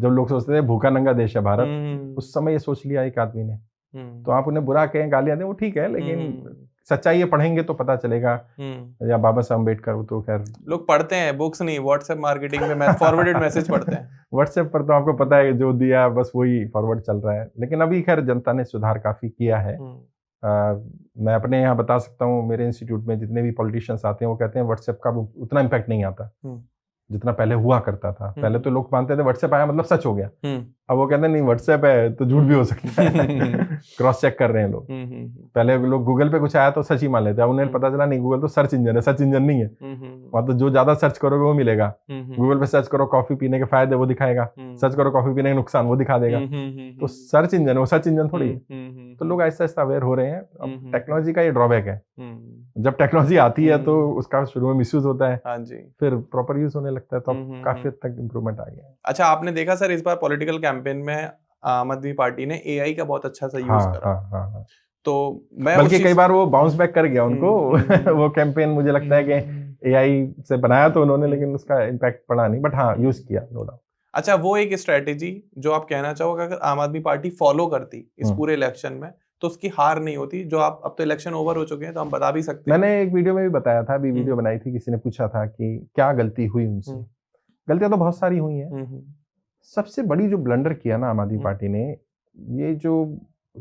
[SPEAKER 2] जब लोग सोचते थे भूखा नंगा देश है भारत, उस समय ये सोच लिया एक आदमी ने। तो आप उन्हें बुरा कहें, गालियां दें, वो ठीक है, लेकिन सच्चाई ये पढ़ेंगे तो पता चलेगा। या बाबा साहब अम्बेडकर, तो खैर लोग पढ़ते हैं बुक्स नहीं, व्हाट्सएप मार्केटिंग में फॉरवर्डेड मैसेज पढ़ते हैं। व्हाट्सएप पर तो आपको पता है जो दिया बस वही फॉरवर्ड चल रहा है। लेकिन अभी खैर जनता ने सुधार काफी किया है। मैं अपने यहाँ बता सकता हूँ, मेरे इंस्टीट्यूट में जितने भी पॉलिटिशियंस आते हैं वो कहते हैं व्हाट्सएप का उतना इम्पैक्ट नहीं आता जितना पहले हुआ करता था। पहले तो लोग मानते थे व्हाट्सएप आया मतलब सच हो गया। अब वो कहते हैं नहीं, व्हाट्सएप है तो झूठ भी हो सकता है। क्रॉस चेक कर रहे हैं लोग। पहले लोग गूगल पे कुछ आया तो सच ही मान लेते हैं, उन्हें पता चला नहीं गूगल तो सर्च इंजन है, सच इंजन नहीं है। वहाँ तो जो ज्यादा सर्च करोगे वो मिलेगा। गूगल पे सर्च करो कॉफी पीने के फायदे, वो दिखाएगा। सर्च करो कॉफी पीने के नुकसान, वो दिखा देगा। तो सर्च इंजन, वो सर्च इंजन थोड़ी है। तो लोग ऐसा ऐसा अवेयर हो रहे हैं। अब टेक्नोलॉजी का ये ड्रॉबैक है, जब टेक्नोलॉजी आती है तो उसका शुरू में मिसयूज होता है,
[SPEAKER 1] हाँ जी,
[SPEAKER 2] फिर प्रॉपर यूज होने लगता है, तो अब काफी हद तक इम्प्रूवमेंट आ गया है।
[SPEAKER 1] अच्छा, आपने देखा सर इस बार पॉलिटिकल कैंपेन में आम आदमी पार्टी ने एआई का बहुत अच्छा सा यूज करा।
[SPEAKER 2] हाँ।
[SPEAKER 1] तो मैं
[SPEAKER 2] बल्कि कई बार वो बाउंस बैक कर गया उनको। वो कैंपेन मुझे लगता है कि एआई से बनाया तो उन्होंने, लेकिन उसका इम्पैक्ट पड़ा नहीं, बट हाँ यूज किया, नो डाउट।
[SPEAKER 1] अच्छा, वो एक स्ट्रेटेजी जो आप कहना चाहोगे अगर आम आदमी पार्टी फॉलो करती इस पूरे इलेक्शन में तो उसकी हार नहीं होती, जो आप अब तो इलेक्शन ओवर हो चुके हैं तो हम बता भी सकते हैं।
[SPEAKER 2] मैंने एक वीडियो में भी बताया था, अभी वीडियो बनाई थी, किसी ने पूछा था कि क्या गलती हुई उनसे। गलतियां तो बहुत सारी हुई हैं। सबसे बड़ी जो ब्लंडर किया ना आम आदमी पार्टी ने, ये जो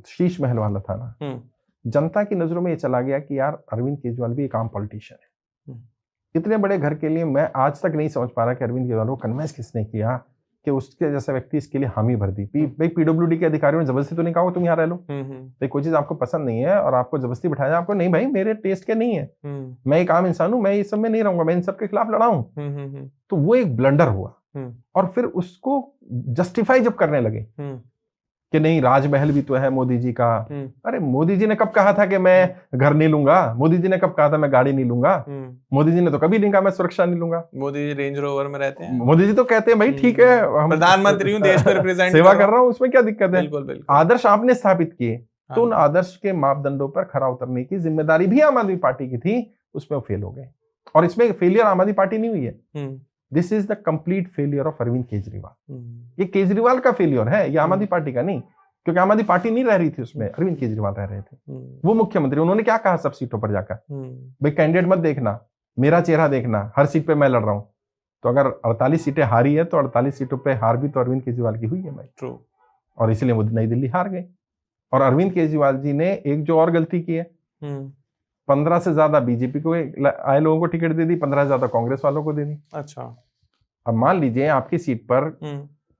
[SPEAKER 2] शीश महल वाला था ना, जनता की नजरों में ये चला गया कि यार अरविंद केजरीवाल भी एक आम पॉलिटिशियन है। इतने बड़े घर के लिए मैं आज तक नहीं समझ पा रहा कि अरविंद केजरीवाल को कन्विंस किसने किया कि उसके जैसा व्यक्ति इसके लिए हामी भर दी। भाई पीडब्ल्यूडी के अधिकारियों ने जबरदस्ती तो नहीं कहा तुम यहाँ रह लो। भाई कोई चीज आपको पसंद नहीं है और आपको जबरदस्ती बिठाया, आपको नहीं भाई मेरे टेस्ट के नहीं है, मैं एक आम इंसान हूँ, मैं इस सब में नहीं रहूंगा, मैं इन सब के खिलाफ लड़ा हूँ। तो वो एक ब्लंडर हुआ। और फिर उसको जस्टिफाई जब करने लगे कि नहीं राजमहल भी तो है मोदी जी का। अरे मोदी जी ने कब कहा था कि मैं घर नहीं लूंगा? मोदी जी ने कब कहा था मैं गाड़ी नहीं लूंगा? मोदी जी ने तो कभी नहीं कहा मैं सुरक्षा नहीं लूंगा।
[SPEAKER 1] मोदी जी रेंज रोवर में रहते हैं।
[SPEAKER 2] मोदी जी तो कहते हैं भाई ठीक है, हम
[SPEAKER 1] प्रधानमंत्री हूँ, देश को रिप्रेजेंट
[SPEAKER 2] सेवा कर रहा हूँ, उसमें क्या दिक्कत है?
[SPEAKER 1] बिल्कुल बिल्कुल।
[SPEAKER 2] आदर्श आपने स्थापित किए, तो उन आदर्श के मापदंडों पर खरा उतरने की जिम्मेदारी भी आम आदमी पार्टी की थी, उसमें वो फेल हो गए। और इसमें फेलियर आम आदमी पार्टी नहीं हुई है, this is the complete failure of Arvind Kejriwal. ये केजरीवाल का फेलियर है, ये आम आदमी पार्टी का नहीं, क्योंकि आम आदमी पार्टी नहीं रह रही थी उसमें, अरविंद केजरीवाल रह रहे थे। वो मुख्यमंत्री, उन्होंने क्या कहा सब सीटों पर जाकर, भाई कैंडिडेट मत देखना, मेरा चेहरा देखना, हर सीट पे मैं लड़ रहा हूं। तो अगर 48 सीटें हारी है तो 48 सीटों पे हार भी तो अरविंद केजरीवाल की हुई है भाई।
[SPEAKER 1] ट्रू।
[SPEAKER 2] और इसलिए वो नई दिल्ली हार गए। और अरविंद केजरीवाल जी ने एक जो और गलती की है, 15 से ज्यादा बीजेपी को आए लोगों को टिकट दे दी, 15 से ज्यादा कांग्रेस वालों को दे दी।
[SPEAKER 1] अच्छा,
[SPEAKER 2] अब मान लीजिए आपकी सीट पर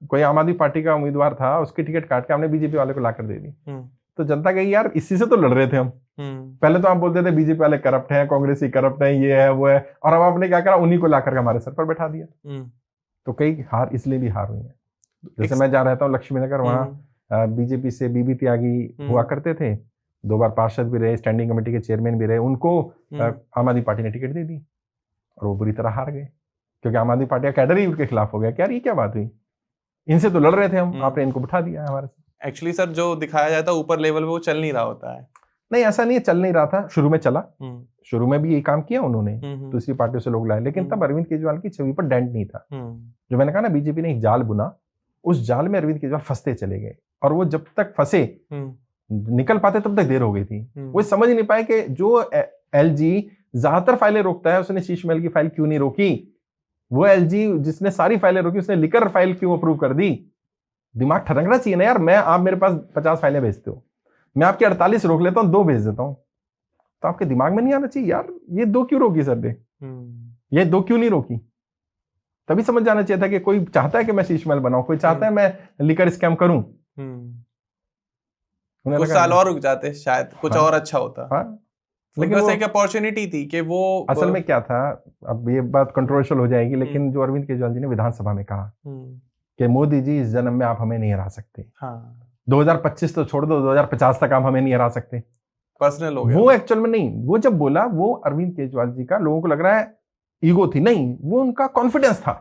[SPEAKER 2] कोई आम आदमी पार्टी का उम्मीदवार था, उसकी टिकट काट के हमने बीजेपी वाले को लाकर दे दी, तो जनता कही यार इसी से तो लड़ रहे थे हम। पहले तो आप बोलते थे बीजेपी वाले करप्ट हैं, कांग्रेसी करप्ट हैं, ये है वो है, और अब आपने क्या करा, उन्हीं को लाकर हमारे सर पर बैठा दिया। तो कई हार इसलिए भी हार हुई है। जैसे मैं जहाँ रहता हूँ लक्ष्मी नगर, वहाँ बीजेपी से बीबी त्यागी हुआ करते थे, 2 बार पार्षद भी रहे, स्टैंडिंग कमेटी के चेयरमैन भी रहे, उनको आम आदमी पार्टी ने टिकट दे दी और वो बुरी तरह हार गए, क्योंकि आम आदमी पार्टी का कैडर ही उनके खिलाफ हो गया। क्या ये क्या बात हुई, इनसे तो लड़ रहे थे हम, आपने इनको बिठा दिया हमारे से।
[SPEAKER 1] एक्चुअली सर जो दिखाया जाता है ऊपर लेवल पे वो चल नहीं रहा होता है।
[SPEAKER 2] नहीं ऐसा नहीं है, चल नहीं रहा था, शुरू में चला, शुरू में भी यही काम किया उन्होंने, दूसरी पार्टियों से लोग लाए, लेकिन तब अरविंद केजरीवाल की छवि पर डेंट नहीं था। जो मैंने कहा ना, बीजेपी ने एक जाल बुना, उस जाल में अरविंद केजरीवाल फंसते चले गए, और वो जब तक फंसे निकल पाते तब तक देर हो गई थी। वो समझ नहीं पाए कि जो एलजी ज्यादातर फाइलें रोकता है, उसने शीश महल की फाइल क्यों नहीं रोकी? वो एलजी जिसने सारी फाइलें रोकी, उसने लिकर फाइल क्यों अप्रूव कर दी? दिमाग ठरकना चाहिए ना यार। आप मेरे पास 50 फाइलें भेजते हो, मैं आपकी 48 रोक लेता हूँ, 2 भेज देता हूँ, तो आपके दिमाग में नहीं आना चाहिए यार ये 2 क्यों रोकी सर ने, ये 2 क्यों नहीं रोकी? तभी समझ जाना चाहिए था कि कोई चाहता है कि मैं शीश महल बनाऊं, कोई चाहता है मैं लिकर स्कैम करूं।
[SPEAKER 1] कुछ साल और रुक जाते शायद कुछ और अच्छा होता। लेकिन
[SPEAKER 2] वो
[SPEAKER 1] एक अपॉर्चुनिटी थी कि वो
[SPEAKER 2] असल में क्या था, अब ये बात कंट्रोवर्शियल हो जाएगी, लेकिन जो अरविंद केजरीवाल जी ने विधानसभा में कहा कि मोदी जी इस जन्म में आप हमें नहीं हरा सकते, 2025 तो छोड़ दो, 2050 तक आप हमें नहीं हरा सकते,
[SPEAKER 1] पर्सनल हो गया।
[SPEAKER 2] वो एक्चुअल में नहीं, वो जब बोला वो अरविंद केजरीवाल जी का लोगों को लग रहा है ईगो थी, नहीं वो उनका कॉन्फिडेंस था,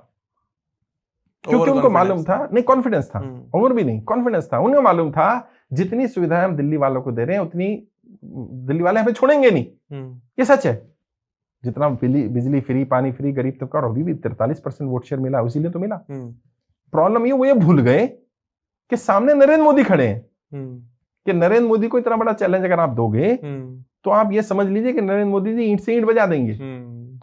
[SPEAKER 2] क्योंकि उनको मालूम था, नहीं कॉन्फिडेंस था, ओवर भी नहीं कॉन्फिडेंस था, उन्हें मालूम था जितनी सुविधाएं हम दिल्ली वालों को दे रहे हैं उतनी दिल्ली वाले हमें छोड़ेंगे नहीं, ये सच है। जितना बिजली फ्री, पानी फ्री, गरीब तबका, और अभी भी 43% वोट शेयर मिला, उसी लिए तो मिला। प्रॉब्लम ये वो ये भूल गए कि सामने नरेंद्र मोदी खड़े हैं, कि नरेंद्र मोदी को इतना बड़ा चैलेंज अगर आप दोगे तो आप ये समझ लीजिए कि नरेंद्र मोदी जी ईंट से ईंट बजा देंगे।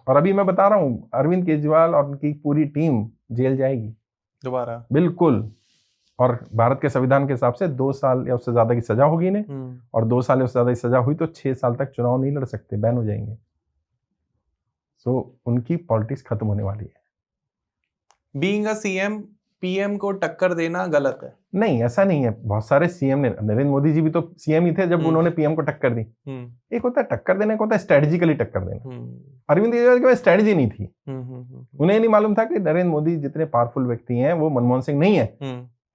[SPEAKER 2] और अभी मैं बता रहा हूं अरविंद केजरीवाल और उनकी पूरी टीम जेल जाएगी
[SPEAKER 1] दोबारा, बिल्कुल।
[SPEAKER 2] और भारत के संविधान के हिसाब से 2 साल या उससे ज्यादा की सजा होगी इन्हें, और 2 साल या उससे ज्यादा की सजा हुई तो 6 साल तक चुनाव नहीं लड़ सकते, बैन हो जाएंगे। सो उनकी पॉलिटिक्स खत्म होने वाली है।
[SPEAKER 1] बीइंग अ सीएम पीएम को टक्कर देना गलत है?
[SPEAKER 2] नहीं, ऐसा नहीं है। बहुत सारे सीएम ने, नरेंद्र मोदी जी भी तो सीएम ही थे जब उन्होंने पीएम को टक्कर दी। एक होता है टक्कर देने, एक होता है स्ट्रेटेजिकली टक्कर देना। अरविंद केजरीवाल के पास स्ट्रेटेजी नहीं थी। उन्हें नहीं मालूम था कि नरेंद्र मोदी जितने पावरफुल व्यक्ति हैं वो मनमोहन सिंह नहीं है,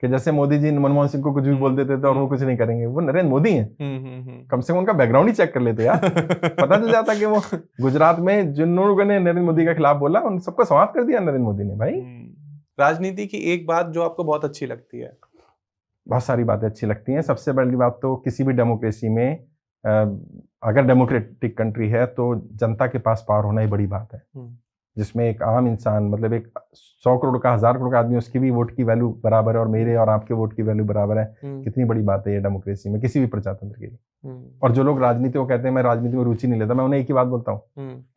[SPEAKER 2] कि जैसे मोदी जी मनमोहन सिंह को कुछ भी बोल देते थे और वो कुछ नहीं करेंगे। वो नरेंद्र मोदी हैं। कम से कम उनका बैकग्राउंड ही चेक कर लेते यार। पता चल जाता कि वो गुजरात में जिन लोगों ने नरेंद्र मोदी के खिलाफ बोला उन सबको समाप्त कर दिया नरेंद्र मोदी ने। भाई
[SPEAKER 1] राजनीति की एक बात जो आपको बहुत अच्छी लगती है?
[SPEAKER 2] बहुत सारी बातें अच्छी लगती हैं। सबसे बड़ी बात तो किसी भी डेमोक्रेसी में अगर डेमोक्रेटिक कंट्री है तो जनता के पास पावर होना ही बड़ी बात है, जिसमें एक आम इंसान, मतलब एक 100 करोड़ का 1000 करोड़ का आदमी, उसकी भी वोट की वैल्यू बराबर है और मेरे और आपके वोट की वैल्यू बराबर है। कितनी बड़ी बात है ये डेमोक्रेसी में, किसी भी प्रजातंत्र के लिए। और जो लोग राजनीति को कहते हैं मैं राजनीति में रुचि नहीं लेता, मैं उन्हें एक ही बात बोलता हूँ,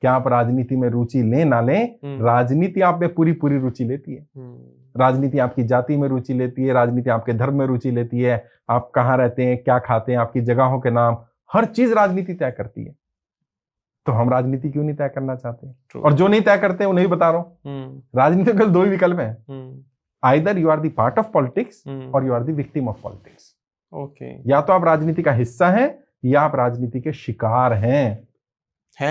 [SPEAKER 2] क्या आप राजनीति में रुचि लें ना लें, राजनीति आप में पूरी पूरी रुचि लेती है। राजनीति आपकी जाति में रुचि लेती है, राजनीति आपके धर्म में रुचि लेती है, आप कहाँ रहते हैं, क्या खाते हैं, आपकी जगहों के नाम, हर चीज राजनीति तय करती है। तो हम राजनीति क्यों नहीं तय करना चाहते? और जो नहीं तय करते उन्हें भी बता रहा हूँ, राजनीति के दो ही विकल्प हैं, either you are the part of politics और you are the victim of politics.
[SPEAKER 1] Okay,
[SPEAKER 2] या तो आप राजनीति का हिस्सा हैं या आप राजनीति के शिकार हैं।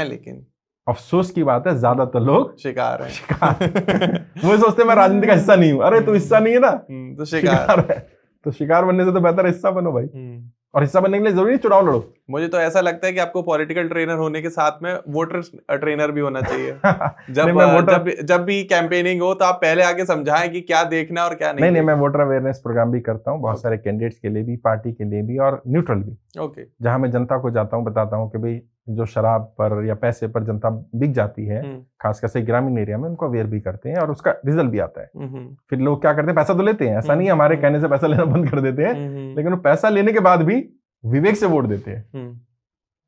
[SPEAKER 1] लेकिन
[SPEAKER 2] अफसोस की बात है ज्यादातर लोग
[SPEAKER 1] शिकार हैं।
[SPEAKER 2] वो सोचते हैं मैं राजनीति का हिस्सा नहीं हूं। अरे तू हिस्सा नहीं है ना,
[SPEAKER 1] तो शिकार है।
[SPEAKER 2] तो शिकार बनने से तो बेहतर हिस्सा बनो भाई। और हिस्सा बनने के लिए जरूरी चुनाव लड़ो।
[SPEAKER 1] मुझे तो ऐसा लगता है कि आपको पॉलिटिकल ट्रेनर होने के साथ में वोटर ट्रेनर भी होना चाहिए। जब भी कैंपेनिंग हो तो आप पहले आके समझाएं कि क्या देखना और क्या नहीं।
[SPEAKER 2] नहीं, मैं वोटर अवेयरनेस प्रोग्राम भी करता हूँ बहुत सारे कैंडिडेट्स के लिए भी, पार्टी के लिए भी और न्यूट्रल भी।
[SPEAKER 1] ओके,
[SPEAKER 2] जहां मैं जनता को जाता हूँ, बताता हूँ कि भाई जो शराब पर या पैसे पर जनता बिक जाती है, खासकर से ग्रामीण एरिया में, उनको अवेयर भी करते हैं और उसका रिजल्ट भी आता है। फिर लोग क्या करते हैं, पैसा तो लेते हैं, ऐसा नहीं हमारे कहने से पैसा लेना बंद कर देते हैं, लेकिन वो पैसा लेने के बाद भी विवेक से वोट देते हैं।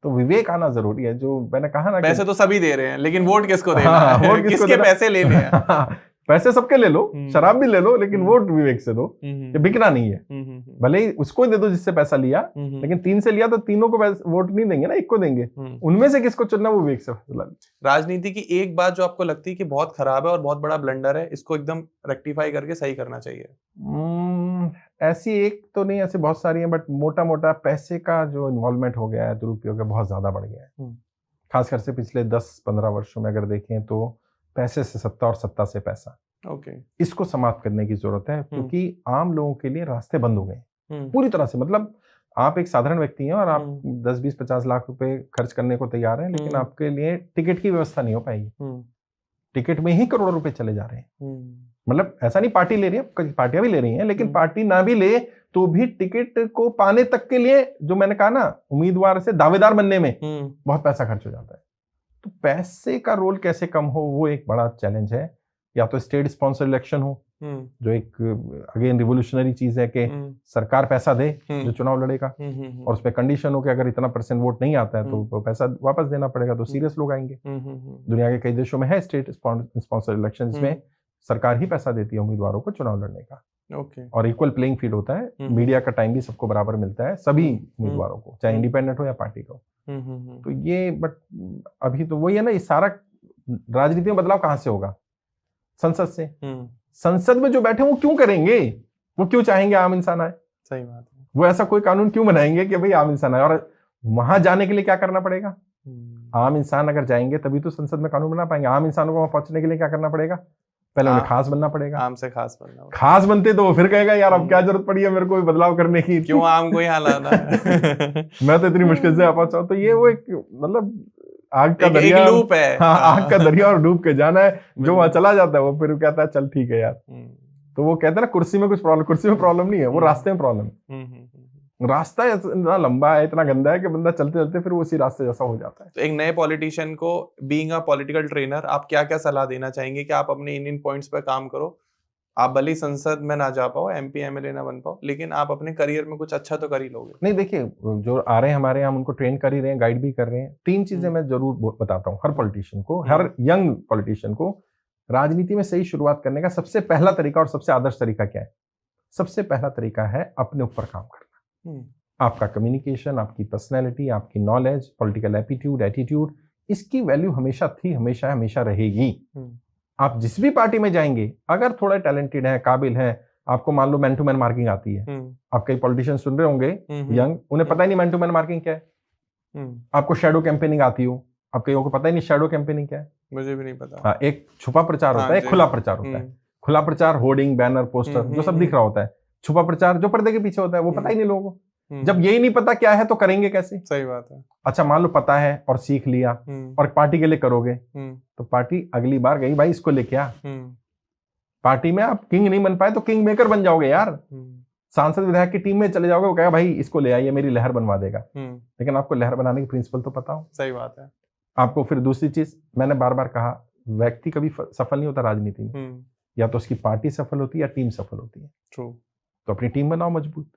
[SPEAKER 2] तो विवेक आना जरूरी है। जो मैंने कहा ना,
[SPEAKER 1] पैसे तो सभी दे रहे हैं लेकिन वोट किसको देना है? वोट किसके पैसे लेने हैं?
[SPEAKER 2] पैसे सबके ले लो, शराब भी ले लो, लेकिन वोट विवेक से दो। ये बिकना नहीं है। भले ही उसको दे दो जिससे पैसा लिया, लेकिन 3 से लिया तो तीनों को वोट नहीं देंगे ना, एक को देंगे। उनमें से किसको चुनना वो विवेक से फैसला।
[SPEAKER 1] राजनीति की एक बात जो आपको लगती है कि बहुत खराब है और बहुत बड़ा ब्लंडर है, इसको एकदम रेक्टिफाई करके सही करना चाहिए?
[SPEAKER 2] ऐसी एक तो नहीं, ऐसे बहुत सारी है, बट मोटा मोटा पैसे का जो इन्वॉल्वमेंट हो गया है, दुरुपयोग बहुत ज्यादा बढ़ गया है। खासकर से पिछले 10-15 वर्षों में अगर देखें तो पैसे से सत्ता और सत्ता से पैसा।
[SPEAKER 1] ओके,
[SPEAKER 2] इसको समाप्त करने की जरूरत है, क्योंकि आम लोगों के लिए रास्ते बंद हो गए पूरी तरह से। मतलब आप एक साधारण व्यक्ति हैं और आप 10-20-50 लाख रुपए खर्च करने को तैयार हैं, लेकिन आपके लिए टिकट की व्यवस्था नहीं हो पाएगी। टिकट में ही करोड़ों रुपए चले जा रहे हैं। मतलब ऐसा नहीं पार्टी ले रही है, पार्टियां भी ले रही हैं, लेकिन पार्टी ना भी ले तो भी टिकट को पाने तक के लिए, जो मैंने कहा ना, उम्मीदवार से दावेदार बनने में बहुत पैसा खर्च हो जाता है। तो पैसे का रोल कैसे कम हो, वो एक बड़ा चैलेंज है। या तो स्टेट स्पॉन्सर इलेक्शन हो, जो एक अगेन रिवोल्यूशनरी चीज है कि सरकार पैसा दे जो चुनाव लड़ेगा, और उसमें कंडीशन हो कि अगर इतना % वोट नहीं आता है तो पैसा वापस देना पड़ेगा, तो सीरियस लोग आएंगे। दुनिया के कई देशों में है स्टेट स्पॉन्सर इलेक्शन, जिसमें सरकार ही पैसा देती है उम्मीदवारों को चुनाव लड़ने का। और इक्वल प्लेइंग फील्ड होता है, मीडिया का टाइम भी सबको बराबर मिलता है, सभी उम्मीदवारों को, चाहे इंडिपेंडेंट हो या पार्टी का हो। तो ये, बट अभी तो वही है ना, ये सारा राजनीति में बदलाव कहां से होगा? संसद से। संसद में जो बैठे वो क्यों करेंगे? वो क्यों चाहेंगे आम इंसान आए?
[SPEAKER 1] सही बात है।
[SPEAKER 2] वो ऐसा कोई कानून क्यों बनाएंगे कि भाई आम इंसान आए? और वहां जाने के लिए क्या करना पड़ेगा? आम इंसान अगर जाएंगे तभी तो संसद में कानून बना पाएंगे। आम इंसानों को वहां पहुंचने के लिए क्या करना पड़ेगा? पहले उन्हें खास बनना पड़ेगा।
[SPEAKER 1] आम से खास बनना होगा।
[SPEAKER 2] खास बनते तो वो फिर कहेगा यार अब क्या जरूरत पड़ी है मेरे को बदलाव करने की,
[SPEAKER 1] क्यों आम को यहाँ लाना है?
[SPEAKER 2] मैं तो इतनी मुश्किल से आ पहुंचा। तो ये वो एक, मतलब आग का दरिया,
[SPEAKER 1] एक लूप है।
[SPEAKER 2] आग का दरिया और डूब के जाना है। जो वहां चला जाता है वो फिर कहता है चल ठीक है यार। तो वो कहते हैं ना, कुर्सी में कुछ प्रॉब्लम, कुर्सी में प्रॉब्लम नहीं है, वो रास्ते में प्रॉब्लम है। रास्ता इतना लंबा है, इतना गंदा है कि बंदा चलते चलते फिर उसी रास्ते जैसा हो जाता है।
[SPEAKER 1] तो एक नए पॉलिटिशियन को, बीइंग अ पॉलिटिकल ट्रेनर, आप क्या क्या सलाह देना चाहेंगे कि आप अपने इन पॉइंट्स पे काम करो? आप भले ही संसद में ना जा पाओ, MP MLA ना बन पाओ, लेकिन आप अपने करियर में कुछ अच्छा तो कर ही लोगे।
[SPEAKER 2] नहीं, देखिए जो आ रहे हैं हमारे यहाँ, हम उनको ट्रेन कर ही रहे हैं, गाइड भी कर रहे हैं। 3 चीजें मैं जरूर बताता हूँ हर पॉलिटिशियन को, हर यंग पॉलिटिशियन को। राजनीति में सही शुरुआत करने का सबसे पहला तरीका और सबसे आदर्श तरीका क्या है? सबसे पहला तरीका है अपने ऊपर काम करना। आपका कम्युनिकेशन, आपकी पर्सनैलिटी, आपकी नॉलेज, पॉलिटिकल एप्टीट्यूड, एटीट्यूड, इसकी वैल्यू हमेशा थी, हमेशा हमेशा रहेगी। आप जिस भी पार्टी में जाएंगे, अगर थोड़ा टैलेंटेड है, काबिल है, आपको मान लो मैन टू मैन मार्किंग आती है, आप कई पॉलिटिशियन सुन रहे होंगे यंग, उन्हें पता ही नहीं मैन टू मैन मार्किंग क्या है। आपको शैडो कैंपेनिंग आती हो, आप कईयों को पता ही नहीं शैडो कैंपेनिंग क्या है।
[SPEAKER 1] मुझे भी नहीं पता।
[SPEAKER 2] हाँ, एक छुपा प्रचार होता है, एक खुला प्रचार होता है। खुला प्रचार होर्डिंग, बैनर, पोस्टर, जो सब दिख रहा होता है। छुपा प्रचार जो पर्दे के पीछे होता है, वो पता ही नहीं लोगों को। जब यही नहीं पता क्या है तो करेंगे कैसे?
[SPEAKER 1] सही बात है।
[SPEAKER 2] अच्छा, मान लो पता है और सीख लिया और पार्टी के लिए करोगे, तो पार्टी अगली बार गई भाई इसको लेके आ। पार्टी में आप किंग नहीं बन पाए तो किंग मेकर बन जाओगे यार। सांसद विधायक की टीम में चले जाओगे, वो कहेगा भाई इसको ले आइए, मेरी लहर बनवा देगा। लेकिन आपको लहर बनाने की प्रिंसिपल तो पता हो।
[SPEAKER 1] सही बात है।
[SPEAKER 2] आपको फिर दूसरी चीज, मैंने बार बार कहा, व्यक्ति कभी सफल नहीं होता राजनीति में। या तो उसकी पार्टी सफल होती है या टीम सफल होती है।
[SPEAKER 1] ट्रू।
[SPEAKER 2] तो अपनी टीम बनाओ मजबूत।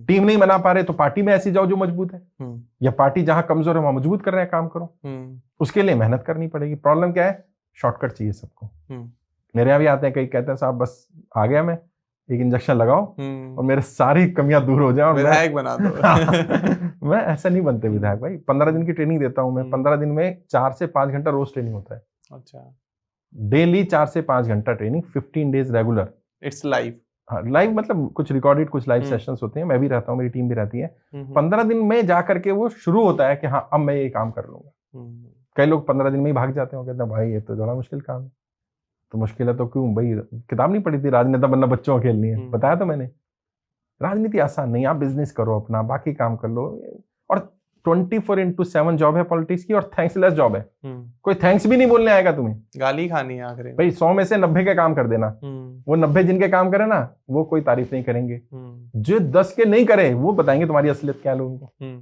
[SPEAKER 2] टीम नहीं बना पा रहे तो पार्टी में ऐसी जाओ जो मजबूत है, या पार्टी जहां कमजोर है वहां मजबूत कर रहे हैं काम करो। उसके लिए मेहनत करनी पड़ेगी। प्रॉब्लम क्या है? शॉर्टकट चाहिए सबको। मेरे यहाँ भी आते हैं, कई कहते हैं साहब बस आ गया मैं, एक इंजेक्शन लगाओ और मेरे सारी कमियां दूर हो जाए और
[SPEAKER 1] विधायक बना दो।
[SPEAKER 2] मैं ऐसा नहीं बनते विधायक भाई। 15 दिन की ट्रेनिंग देता हूं मैं। 15 दिन में 4 से 5 घंटा रोज ट्रेनिंग होता है।
[SPEAKER 1] अच्छा।
[SPEAKER 2] डेली 4 से 5 घंटा training, 15 days regular.
[SPEAKER 1] It's live.
[SPEAKER 2] हाँ, लाइव मतलब कुछ रिकॉर्डेड, कुछ लाइव सेशंस होते हैं। मैं भी रहता हूँ, मेरी टीम भी रहती है। 15 दिन में जा करके वो शुरू होता है कि हाँ अब मैं ये काम कर लूंगा। कई लोग 15 दिन में ही भाग जाते हैं, कहते हैं भाई ये तो बड़ा मुश्किल काम है। तो मुश्किल है तो क्यों भाई? किताब नहीं पढ़ी थी राजनेता बनना बच्चों को खेलनी है? बताया तो मैंने, राजनीति आसान नहीं। आप बिजनेस करो अपना, बाकी काम कर लो। और 24/7 जॉब है पॉलिटिक्स की, और थैंक्सलेस जॉब है। कोई थैंक्स भी नहीं बोलने आएगा तुम्हें,
[SPEAKER 1] गाली खानी है आखिर
[SPEAKER 2] भाई। 100 में से 90 के काम कर देना। वो 90 जिनके काम करे ना, वो कोई तारीफ नहीं करेंगे। जो 10 के नहीं करे वो बताएंगे तुम्हारी असलियत क्या है लोगों को।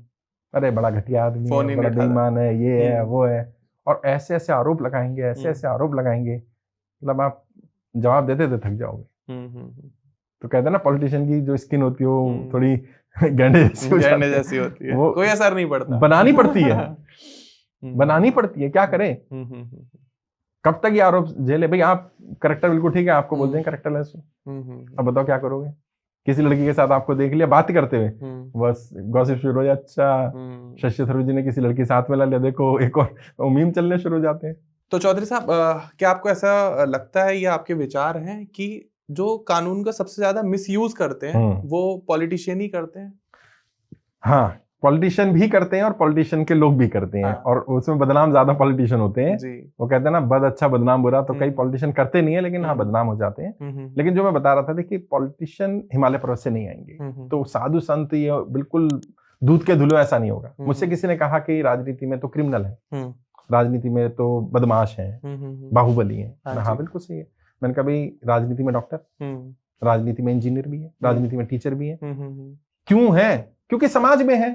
[SPEAKER 2] अरे बड़ा घटिया आदमी है, बड़ा बेईमान है, ये है वो है, और ऐसे ऐसे आरोप लगाएंगे, ऐसे ऐसे आरोप लगाएंगे, मतलब आप जवाब देते थे थक जाओगे। तो कहते हैं ना पॉलिटिशियन की जो स्किन होती है वो थोड़ी गैंडे
[SPEAKER 1] जैसी होती है, वो कोई असर नहीं पड़ता।
[SPEAKER 2] बनानी पड़ती है। बनानी पड़ती है, क्या करें? कब तक ये आरोप झेले भाई? आप करेक्टर बिल्कुल ठीक है, आपको बोलते हैं करेक्टर है, अब बताओ क्या करोगे? किसी लड़की के साथ आपको देख लिया बात करते हुए, बस गॉसिप शुरू हो जाए। अच्छा, शशि थरूर जी ने किसी लड़की साथ में ला लिया, देखो एक और मीम चलने शुरू हो जाते हैं।
[SPEAKER 1] तो चौधरी साहब, क्या आपको ऐसा लगता है या आपके विचार हैं कि जो कानून का सबसे ज्यादा मिसयूज करते हैं वो पॉलिटिशियन ही करते हैं?
[SPEAKER 2] हाँ, पॉलिटिशियन भी करते हैं और पॉलिटिशियन के लोग भी करते हैं। और उसमें बदनाम ज्यादा पॉलिटिशियन होते हैं जी। वो कहते हैं ना बद अच्छा बदनाम बुरा, तो कई पॉलिटिशियन करते नहीं है लेकिन हाँ बदनाम हो जाते हैं। लेकिन जो मैं बता रहा था, देखिए पॉलिटिशियन हिमालय पर्वत से नहीं आएंगे। तो साधु संत ये बिल्कुल दूध के धुलो ऐसा नहीं होगा। मुझसे किसी ने कहा कि राजनीति में तो क्रिमिनल है, राजनीति में तो बदमाश है, बाहुबली है। हाँ बिल्कुल सही है। मैंने कहा भाई राजनीति में डॉक्टर, राजनीति में इंजीनियर भी है, राजनीति में टीचर भी है। क्यों है? क्योंकि समाज में है।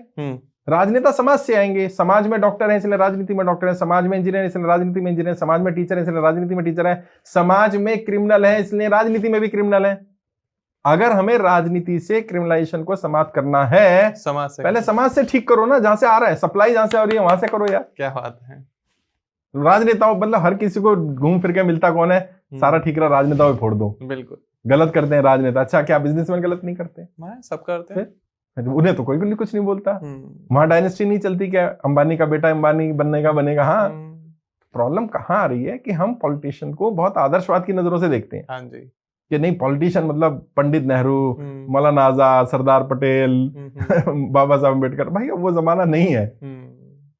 [SPEAKER 2] राजनेता समाज से आएंगे, समाज में डॉक्टर है इसलिए राजनीति में डॉक्टर है, समाज में इंजीनियर है इसलिए राजनीति में इंजीनियर है, समाज में टीचर है इसलिए राजनीति में टीचर है, समाज में क्रिमिनल है इसलिए राजनीति में भी क्रिमिनल है। अगर हमें राजनीति से क्रिमिनलाइजेशन को समाप्त करना है, समाज से पहले समाज से ठीक करो ना। जहां से आ रहा है सप्लाई, जहां से आ रही है वहां से करो यार।
[SPEAKER 1] क्या बात है।
[SPEAKER 2] राजनेताओं मतलब हर किसी को घूम फिर के मिलता कौन है? सारा ठीक रहा राजनेताओं पे फोड़ दो।
[SPEAKER 1] बिल्कुल
[SPEAKER 2] गलत करते हैं राजनेता। अच्छा, क्या बिजनेसमैन गलत नहीं करते?
[SPEAKER 1] सब करते हैं।
[SPEAKER 2] उन्हें तो कोई कुछ नहीं बोलता। वहां डायनेस्टी नहीं चलती क्या? अंबानी का बेटा अंबानी बनने का बनेगा। हाँ, प्रॉब्लम कहाँ आ रही है कि हम पॉलिटिशियन को बहुत आदर्शवाद की नजरों से देखते हैं।
[SPEAKER 1] हाँ जी।
[SPEAKER 2] कि नहीं पॉलिटिशियन मतलब पंडित नेहरू, मौलाना आजाद, सरदार पटेल, बाबा साहब अम्बेडकर। भाई अब वो जमाना नहीं है।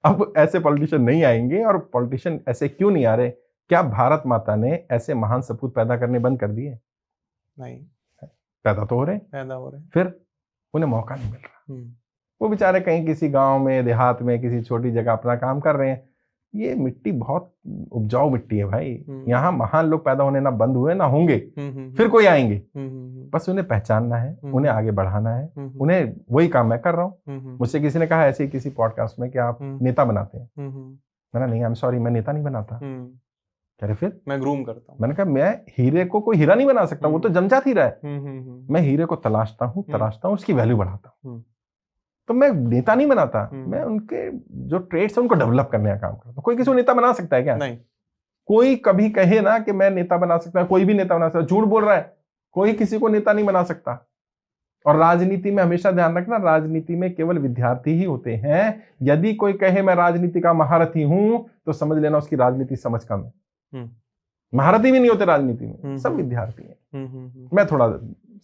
[SPEAKER 2] अब ऐसे पॉलिटिशियन नहीं आएंगे। और पॉलिटिशियन ऐसे क्यों नहीं आ रहे? क्या भारत माता ने ऐसे महान सपूत पैदा करने बंद कर दिए?
[SPEAKER 1] नहीं,
[SPEAKER 2] पैदा तो हो रहे, फिर उन्हें मौका नहीं मिल रहा। वो बेचारे कहीं किसी गांव में, देहात में, किसी छोटी जगह अपना काम कर रहे हैं। ये मिट्टी बहुत उपजाऊ मिट्टी है भाई। यहाँ महान लोग पैदा होने ना बंद हुए ना होंगे, फिर कोई आएंगे। बस उन्हें पहचानना है, उन्हें आगे बढ़ाना है, उन्हें वही काम मैं कर रहा हूँ। मुझसे किसी ने कहा ऐसे ही किसी पॉडकास्ट में कि आप नेता बनाते हैं। मैंने नहीं, आई एम सॉरी, मैं नेता नहीं बनाता। कह रहे फिर? मैं ग्रूम करता हूँ। मैंने कहा मैं हीरे को कोई हीरा नहीं बना सकता, वो तो जमजात हीरा है। मैं हीरे को तराशता हूँ, उसकी वैल्यू बढ़ाता हूँ। तो मैं नेता नहीं बनाता, मैं उनके जो ट्रेड्स है उनको डेवलप करने का काम करता हूँ। कोई किसी को नेता बना सकता है क्या? नहीं। कोई कभी कहे ना कि मैं नेता बना सकता है, कोई भी नेता बना सकता है, झूठ बोल रहा है। कोई किसी को नेता नहीं बना सकता। और राजनीति में हमेशा ध्यान रखना, राजनीति में केवल विद्यार्थी ही होते हैं। यदि कोई कहे मैं राजनीति का महारथी हूं तो समझ लेना उसकी राजनीति समझ कम है। महारथी भी नहीं होते राजनीति में, सब विद्यार्थी हैं। मैं थोड़ा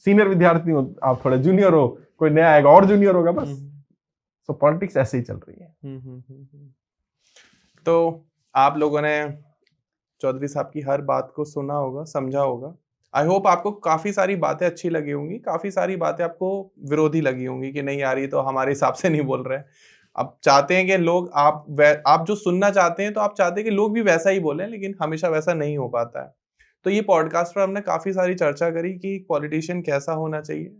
[SPEAKER 2] सीनियर विद्यार्थी हूँ, आप थोड़ा जूनियर हो, कोई नया आएगा और जूनियर होगा, बस। सो पॉलिटिक्स ऐसे ही चल रही है।
[SPEAKER 1] तो आप लोगों ने चौधरी साहब की हर बात को सुना होगा, समझा होगा। आई होप आपको काफी सारी बातें अच्छी लगी होंगी, काफी सारी बातें आपको विरोधी लगी होंगी कि नहीं यार ये तो हमारे हिसाब से नहीं बोल रहे हैं। आप चाहते हैं कि लोग आप जो सुनना चाहते हैं तो आप चाहते हैं कि लोग भी वैसा ही बोलें, लेकिन हमेशा वैसा नहीं हो पाता है। तो ये पॉडकास्ट पर हमने काफी सारी चर्चा करी कि पॉलिटिशियन कैसा होना चाहिए,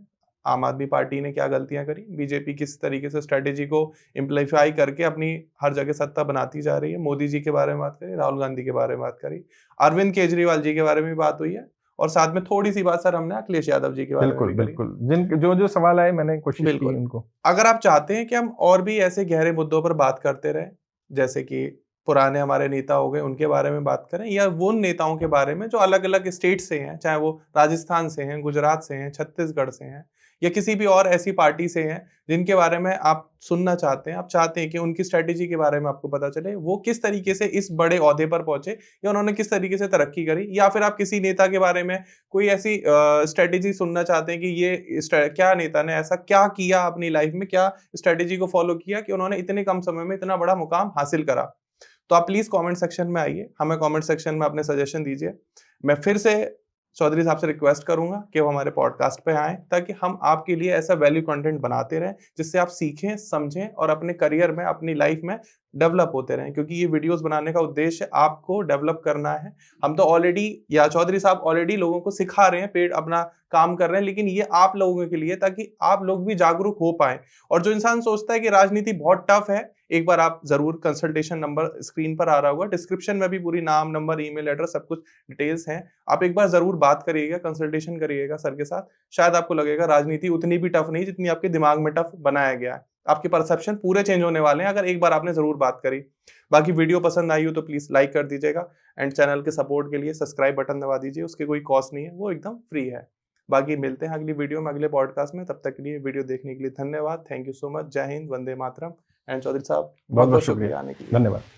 [SPEAKER 1] आम आदमी पार्टी ने क्या गलतियां करी, बीजेपी किस तरीके से स्ट्रेटेजी को इम्प्लीफाई करके अपनी हर जगह सत्ता बनाती जा रही है, मोदी जी के बारे में बात करी, राहुल गांधी के बारे में बात करी, अरविंद केजरीवाल जी के बारे में बात हुई है, और साथ में थोड़ी सी बात सर हमने अखिलेश यादव जी के बारे में भी करी।
[SPEAKER 2] बिल्कुल, जो सवाल आए मैंने कोशिश की उनको।
[SPEAKER 1] अगर आप चाहते हैं कि हम और भी ऐसे गहरे मुद्दों पर बात करते रहे, जैसे कि पुराने हमारे नेता हो गए उनके बारे में बात करें, या वो नेताओं के बारे में जो अलग अलग स्टेट से हैं, चाहे वो राजस्थान से हैं, गुजरात से हैं, छत्तीसगढ़ से हैं, या किसी भी और ऐसी पार्टी से हैं जिनके बारे में आप सुनना चाहते हैं, आप चाहते हैं कि उनकी स्ट्रेटेजी के बारे में आपको पता चले, वो किस तरीके से इस बड़े ओहदे पर पहुंचे या उन्होंने किस तरीके से तरक्की करी, या फिर आप किसी नेता के बारे में कोई ऐसी स्ट्रेटेजी सुनना चाहते हैं कि ये क्या नेता ने ऐसा क्या किया अपनी लाइफ में, क्या स्ट्रेटेजी को फॉलो किया कि उन्होंने इतने कम समय में इतना बड़ा मुकाम हासिल करा। तो आप प्लीज कमेंट सेक्शन में आइए, हमें कमेंट सेक्शन में अपने सजेशन दीजिए। मैं फिर से चौधरी साहब से रिक्वेस्ट करूंगा कि वो हमारे पॉडकास्ट पे आएं, ताकि हम आपके लिए ऐसा वैल्यू कंटेंट बनाते रहें जिससे आप सीखें, समझें और अपने करियर में, अपनी लाइफ में डेवलप होते रहें, क्योंकि ये वीडियोस बनाने का उद्देश्य आपको डेवलप करना है। हम तो ऑलरेडी, या चौधरी साहब ऑलरेडी लोगों को सिखा रहे हैं, पेड अपना काम कर रहे हैं, लेकिन ये आप लोगों के लिए, ताकि आप लोग भी जागरूक हो पाए। और जो इंसान सोचता है कि राजनीति बहुत टफ है, एक बार आप जरूर, कंसल्टेशन नंबर स्क्रीन पर आ रहा होगा, डिस्क्रिप्शन में भी पूरी नाम, नंबर, ईमेल एड्रेस सब कुछ डिटेल्स हैं, आप एक बार जरूर बात करिएगा, कंसल्टेशन करिएगा सर के साथ। शायद आपको लगेगा राजनीति उतनी भी टफ नहीं जितनी आपके दिमाग में टफ बनाया गया है। आपके परसेप्शन पूरे चेंज होने वाले हैं अगर एक बार आपने जरूर बात करी। बाकी वीडियो पसंद आई हो तो प्लीज लाइक कर दीजिएगा, एंड चैनल के सपोर्ट के लिए सब्सक्राइब बटन दबा दीजिए, उसके कोई कॉस्ट नहीं है, वो एकदम फ्री है। बाकी मिलते हैं अगली वीडियो में, अगले पॉडकास्ट में। तब तक के लिए वीडियो देखने के लिए धन्यवाद। Thank you so much. जय हिंद, वंदे मातरम। एंड चौधरी साहब बहुत बहुत शुक्रिया आने के लिए।
[SPEAKER 2] धन्यवाद।